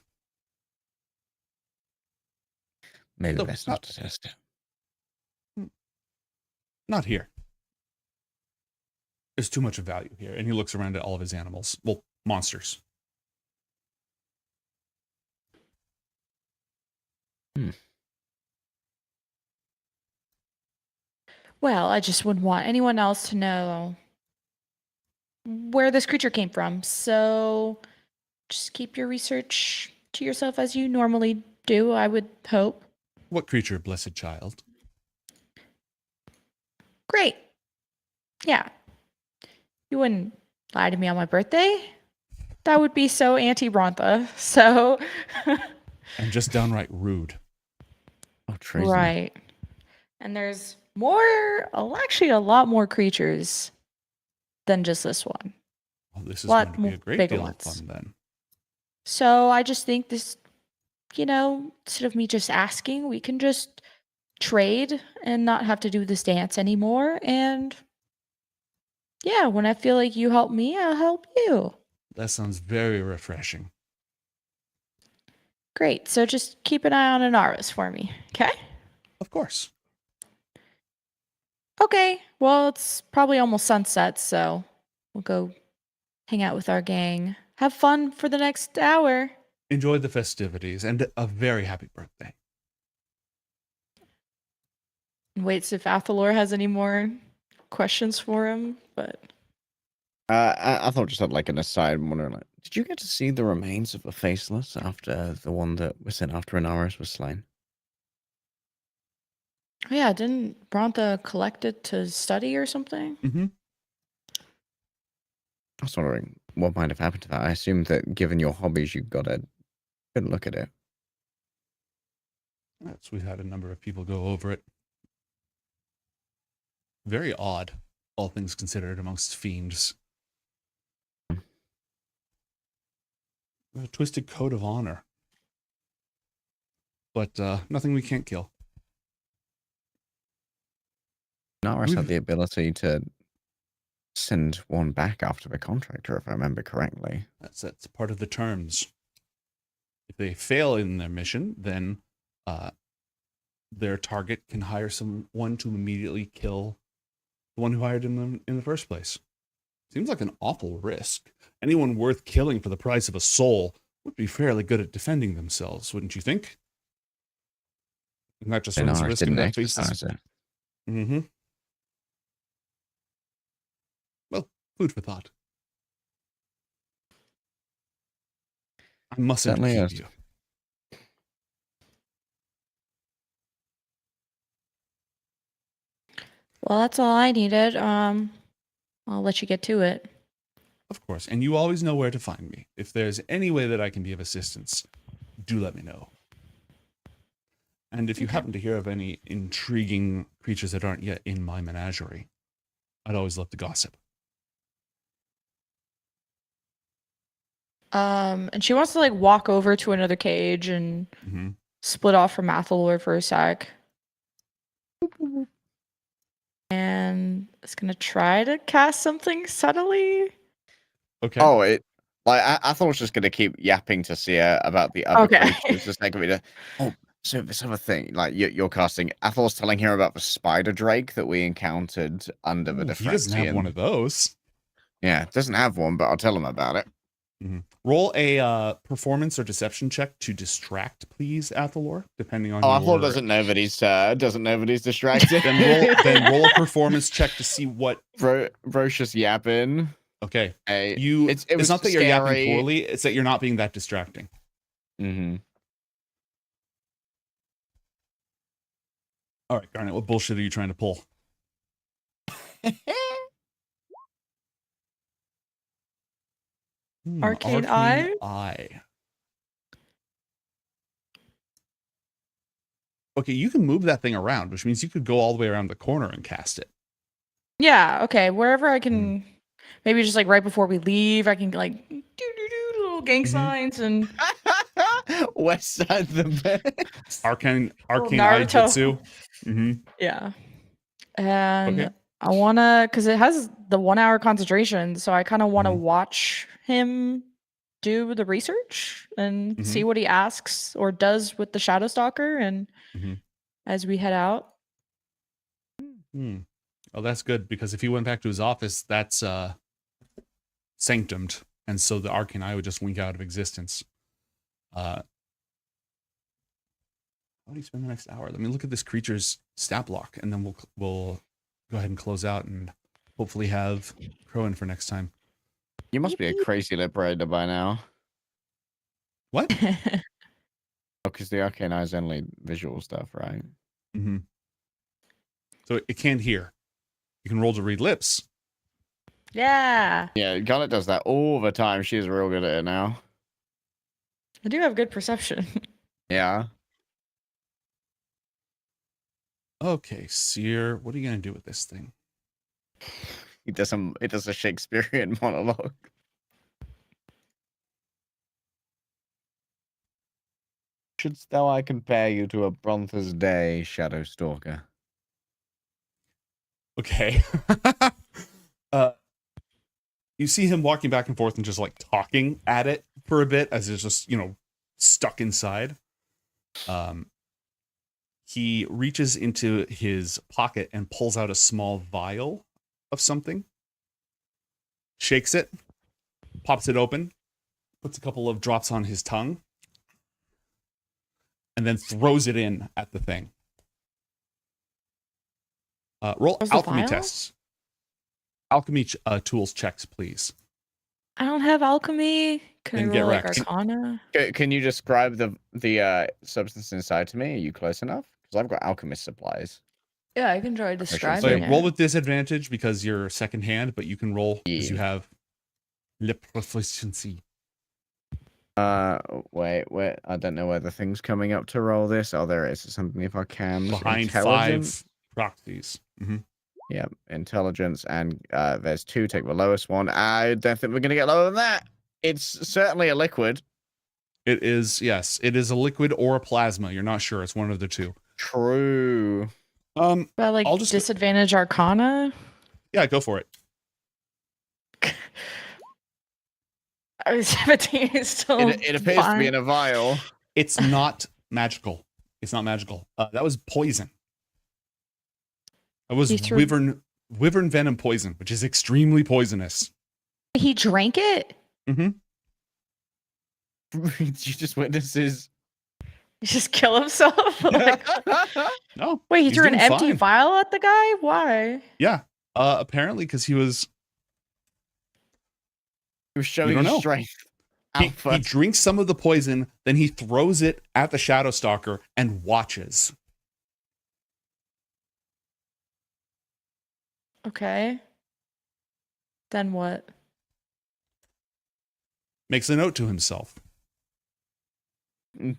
D: Maybe
H: So,
D: best not to test it.
H: Not here. There's too much of value here. And he looks around at all of his animals. Well, monsters.
C: Well, I just wouldn't want anyone else to know where this creature came from. So just keep your research to yourself as you normally do, I would hope.
H: What creature, blessed child?
C: Great. Yeah. You wouldn't lie to me on my birthday? That would be so anti-Brontha. So
H: And just downright rude.
D: treason.
C: Right. And there's actually a lot more creatures than just this one.
H: Well, this is
C: Lot
H: going to be
C: more
H: a great
C: bigger
H: deal
C: ones.
H: of fun then.
C: So I just think this, instead of me just asking, we can just trade and not have to do this dance anymore. And yeah, when I feel like you help me, I'll help you.
H: That sounds very refreshing.
C: Great. So just keep an eye on Anaris for me, okay?
H: Of course.
C: Okay. Well, it's probably almost sunset, so we'll go hang out with our gang. Have fun for the next hour.
H: Enjoy the festivities and a very happy birthday.
C: And waits if Athalor has any more questions for him, but
D: I thought just had like an aside, I'm wondering, like, did you get to see the remains of the Faceless after the one that was sent after Anaris was slain?
C: yeah, didn't Bronta collect it to study or something?
H: Mm-hmm.
D: I was wondering what might have happened to that. I assumed that given your hobbies, you got a good look at it.
H: Yes, we've had a number of people go over it. Very odd, all things considered, amongst fiends. A twisted code of honor. But nothing we can't kill.
D: Anaris had the ability to send one back after the contractor, if I remember correctly.
H: That's part of the terms. If they fail in their mission, then their target can hire someone to immediately kill the one who hired them in the first place. Seems like an awful risk. Anyone worth killing for the price of a soul would be fairly good at defending themselves, wouldn't you think? And that just runs the
D: Anaris
H: risk of
D: didn't
H: their
D: exercise
H: faces.
D: it.
H: Mm-hmm. Well, food for thought. I mustn't
D: Certainly
H: keep
D: is.
H: you.
C: Well, that's all I needed. I'll let you get to it.
H: Of course. And you always know where to find me. If there's any way that I can be of assistance, do let me know. And if you happen to hear of any intriguing creatures that aren't yet in my menagerie, I'd always love to gossip.
C: And she wants to like walk over to another cage and split off from Athalor for a sec. And it's gonna try to cast something subtly.
H: Okay.
D: Oh, I thought I was just gonna keep yapping to Sia about the other
C: Okay.
D: creatures. Just like me to. Oh, so this other thing, like you're casting. Athal's telling her about the spider drake that we encountered under the
H: Ooh, he doesn't have one of those.
D: Yeah, doesn't have one, but I'll tell him about it.
H: Roll a performance or deception check to distract, please, Athalor, depending on
D: Oh,
H: your...
D: Athal doesn't know that he's distracted.
H: then roll a performance check to see what...
D: Bro's just yapping.
H: Okay.
D: Hey,
H: It's
D: was
H: not that you're yapping
D: scary.
H: poorly, it's that you're not being that distracting.
D: Mm-hmm.
H: All right, Garnet, what bullshit are you trying to pull?
C: Arcane Eye?
H: Eye. Okay, you can move that thing around, which means you could go all the way around the corner and cast it.
C: Yeah, okay. Wherever I can, maybe just like right before we leave, I can like do little gang signs and
D: West side of the bed.
H: Arcane Eye
C: Naruto.
H: Jutsu. Mm-hmm.
C: Yeah. And
H: Okay.
C: I wanna, cause it has the 1 hour concentration, so I kind of want to watch him do the research and see what he asks or does with the Shadow Stalker, and as we head out.
H: Oh, that's good, because if he went back to his office, that's sanctumed, and so the Arcane Eye would just wink out of existence. How do you spend the next hour? Let me look at this creature's stat block, and then we'll go ahead and close out, and hopefully have Crow in for next time.
D: You must be a crazy liberator by now.
H: What?
D: Because the Arcane Eye is only visual stuff, right?
H: Mm-hmm. So it can't hear. You can roll to read lips.
C: Yeah.
D: Yeah, Garnet does that all the time. She's real good at it now.
C: I do have good perception.
D: Yeah.
B: Okay, Seer, what are you gonna do with this thing?
D: It does a Shakespearean monologue. Shouldst thou I compare you to a Bronth's day, Shadow Stalker?
B: Okay. You see him walking back and forth and just like talking at it for a bit as it's just, stuck inside. He reaches into his pocket and pulls out a small vial of something, shakes it, pops it open, puts a couple of drops on his tongue, and then throws it in at the thing. Roll
C: Was the
B: alchemy
C: vial?
B: tests. Alchemy tools checks, please.
C: I don't have alchemy. Can
B: Then
C: I
B: get
C: roll like
B: wrecked.
C: Arcana?
D: Can you describe the substance inside to me? Are you close enough? Because I've got alchemist supplies.
C: Yeah, I can try
D: should
C: describing
D: say
B: So
C: it.
B: roll with disadvantage because you're second hand, but you can roll because you
D: Yeah.
B: have le proficiency.
D: Wait. I don't know where the thing's coming up to roll this. Oh, there it is. It's something if I can.
B: Behind
D: Intelligence.
B: 5 proxies. Mm-hmm.
D: Yeah, intelligence, and there's 2. Take the lowest one. I don't think we're gonna get lower than that. It's certainly a liquid.
B: It is, yes. It is a liquid or a plasma. You're not sure. It's one of the two.
D: True.
C: But like
B: I'll just
C: disadvantage Arcana.
B: Yeah, go for it.
C: I was 17 is still.
D: It appears to be in a vial.
B: It's not magical. It's not magical. That was poison. That was
C: He threw-
B: wyvern venom poison, which is extremely poisonous.
C: He drank it.
B: Mm-hmm.
D: You just witnessed his.
C: He just kill himself. Like,
B: No.
C: wait, he
B: he's
C: threw an
B: doing
C: empty
B: fine.
C: vial at the guy. Why?
B: Yeah. Apparently because he was
D: showing
B: don't
D: his
B: know.
D: strength.
B: He
D: Alpha.
B: drinks some of the poison, then he throws it at the Shadow Stalker and watches.
C: Okay. Then what?
B: Makes a note to himself.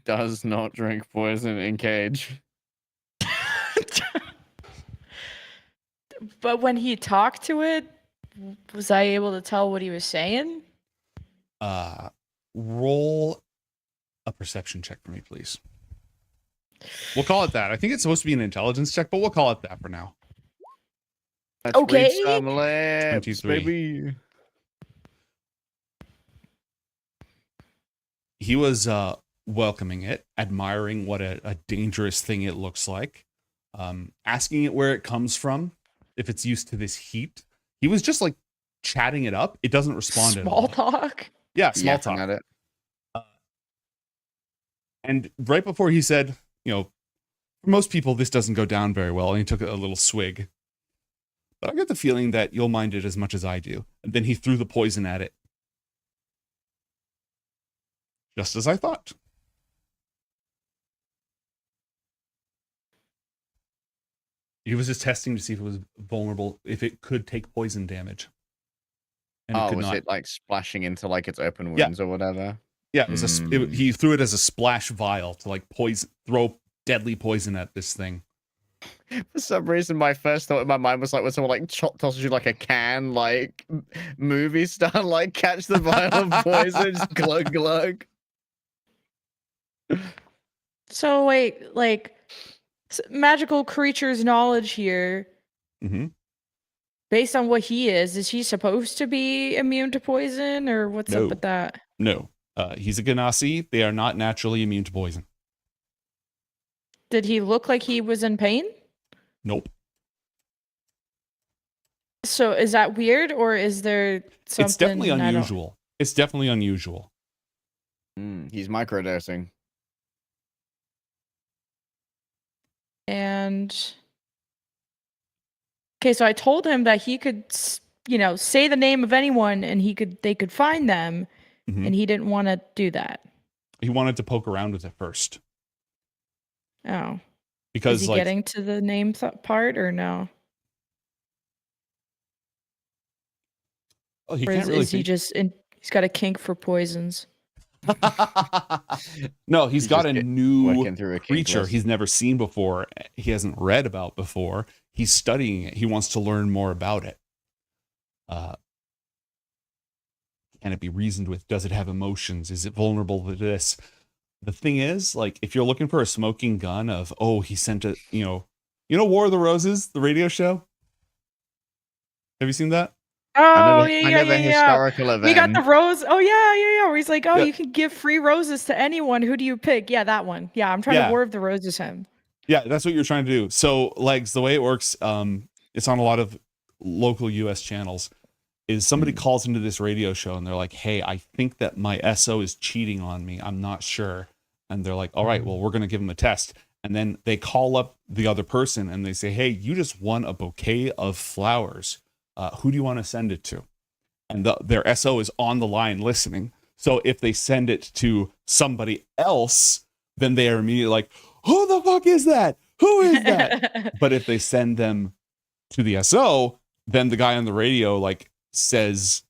D: Does not drink poison in cage.
C: But when he talked to it, was I able to tell what he was saying?
B: Roll a perception check for me, please. We'll call it that. I think it's supposed to be an intelligence check, but we'll call it that for now.
D: Let's
C: Okay.
D: read some lips,
B: 23.
D: baby.
B: He was welcoming it, admiring what a dangerous thing it looks like, asking it where it comes from, if it's used to this heat. He was just like chatting it up. It doesn't respond at all.
C: Small talk.
B: Yeah, small
D: Yapping
B: talk.
D: at it.
B: And right before he said, for most people, this doesn't go down very well. And he took a little swig. But I get the feeling that you'll mind it as much as I do. And then he threw the poison at it. Just as I thought. He was just testing to see if it was vulnerable, if it could take poison damage. And it could
D: Was
B: not.
D: it like splashing into like its open
B: Yeah.
D: wounds or whatever?
B: Yeah, it was he threw it as a splash vial to like throw deadly poison at this thing.
D: For some reason, my first thought in my mind was like when someone like tosses you like a can, like movie star, like catch the vial of poison, just glug glug.
C: So wait, like magical creature's knowledge here,
B: Mm-hmm.
C: based on what he is he supposed to be immune to poison, or what's
B: No.
C: up with that?
B: No. He's a Ganassi. They are not naturally immune to poison.
C: Did he look like he was in pain?
B: Nope.
C: So is that weird, or is there something?
B: It's definitely
C: I don't-
B: unusual. It's definitely unusual.
D: He's microdosing.
C: And okay, so I told him that he could, say the name of anyone, and they could find them,
B: Mhm.
C: and he didn't want to do that.
B: He wanted to poke around with it first.
C: Oh,
B: Because
C: is he getting to the name part or no?
B: Oh, he
C: Or
B: can't really
C: is he
B: think-
C: just he's got a kink for poisons?
B: No, he's got a new
D: working through a kink
B: creature
D: list.
B: he's never seen before. He hasn't read about before. He's studying it. He wants to learn more about it. Can it be reasoned with? Does it have emotions? Is it vulnerable to this? The thing is, like, if you're looking for a smoking gun of, oh, he sent a, you know War of the Roses, the radio show? Have you seen that?
C: Oh,
D: Another historical event.
C: We got the rose. Oh, yeah. Where he's like, oh,
B: Yeah.
C: you can give free roses to anyone. Who do you pick? Yeah, that one. Yeah, I'm trying
B: Yeah.
C: to War of the Roses him.
B: Yeah, that's what you're trying to do. So, Legs, the way it works, it's on a lot of local US channels, is somebody calls into this radio show and they're like, hey, I think that my SO is cheating on me. I'm not sure. And they're like, all right, well, we're going to give him a test. And then they call up the other person and they say, hey, you just won a bouquet of flowers. Who do you want to send it to? And their SO is on the line listening. So if they send it to somebody else, then they are immediately like, who the fuck is that? Who is that? But if they send them to the SO, then the guy on the radio like says,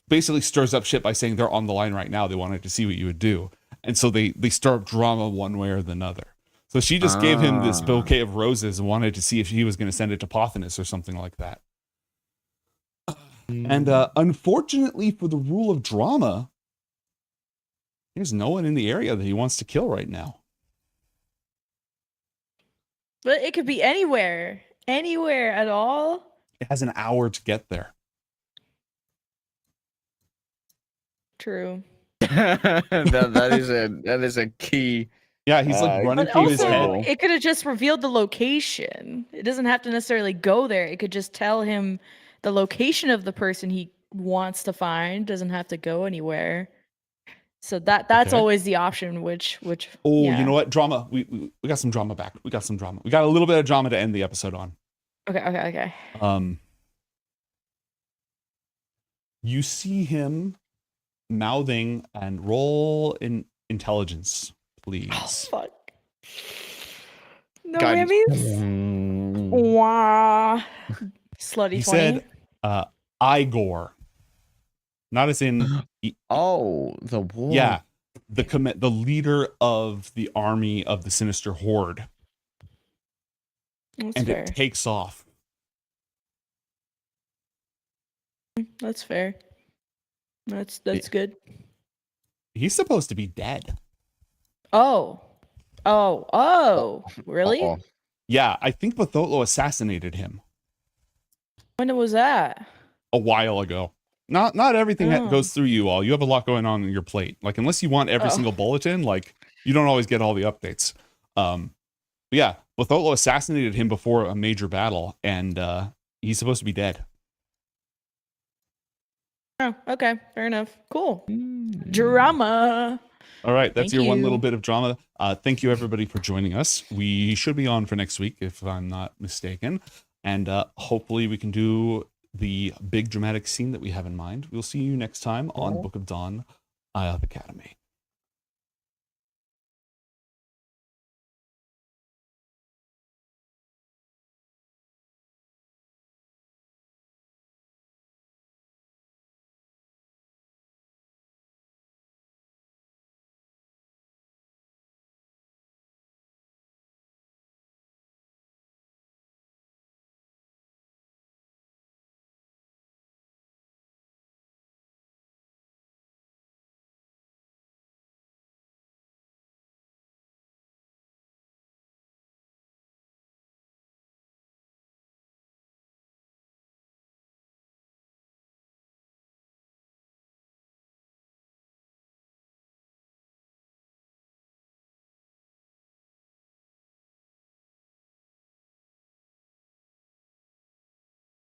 B: basically stirs up shit by saying they're on the line right now. They wanted to see what you would do. And so they stir up drama one way or the other. So she just gave him this bouquet of roses and wanted to see if he was going to send it to Pothinus or something like that. And unfortunately for the rule of drama, there's no one in the area that he wants to kill right now.
C: But it could be anywhere. Anywhere at all.
B: It has an hour to get there.
C: True.
D: that is a key.
B: Yeah, he's like running
C: But
B: through his
C: also,
B: head.
C: it could have just revealed the location. It doesn't have to necessarily go there. It could just tell him the location of the person he wants to find. Doesn't have to go anywhere. So that's
B: Okay.
C: always the option. Which
B: Oh,
C: yeah.
B: you know what? Drama. We got some drama back. We got some drama. We got a little bit of drama to end the episode on.
C: Okay.
B: You see him mouthing and roll in intelligence, please.
C: Oh, fuck. No
B: Guidance.
C: whammies. Wah. Slutty
B: He
C: 20.
B: said, Igor. Not as in.
D: The war.
B: Yeah, the leader of the army of the Sinister Horde.
C: That's
B: and
C: fair.
B: it takes off.
C: That's fair. That's good.
B: He's supposed to be dead.
C: Oh. Really?
B: Yeah, I think Batholo assassinated him
C: When was that?
B: a while ago. Not everything
C: Oh.
B: goes through you all. You have a lot going on your plate. Like, unless you want every
C: Oh.
B: single bulletin, like, you don't always get all the updates. But yeah, Batholo assassinated him before a major battle, and he's supposed to be dead.
C: Oh, okay. Fair enough. Cool. Drama.
B: All right, that's
C: Thank
B: your one
C: you.
B: little bit of drama. Thank you, everybody, for joining us. We should be on for next week, if I'm not mistaken. And hopefully we can do the big dramatic scene that we have in mind. We'll see you next time on Book of Dawn, Ioth Academy.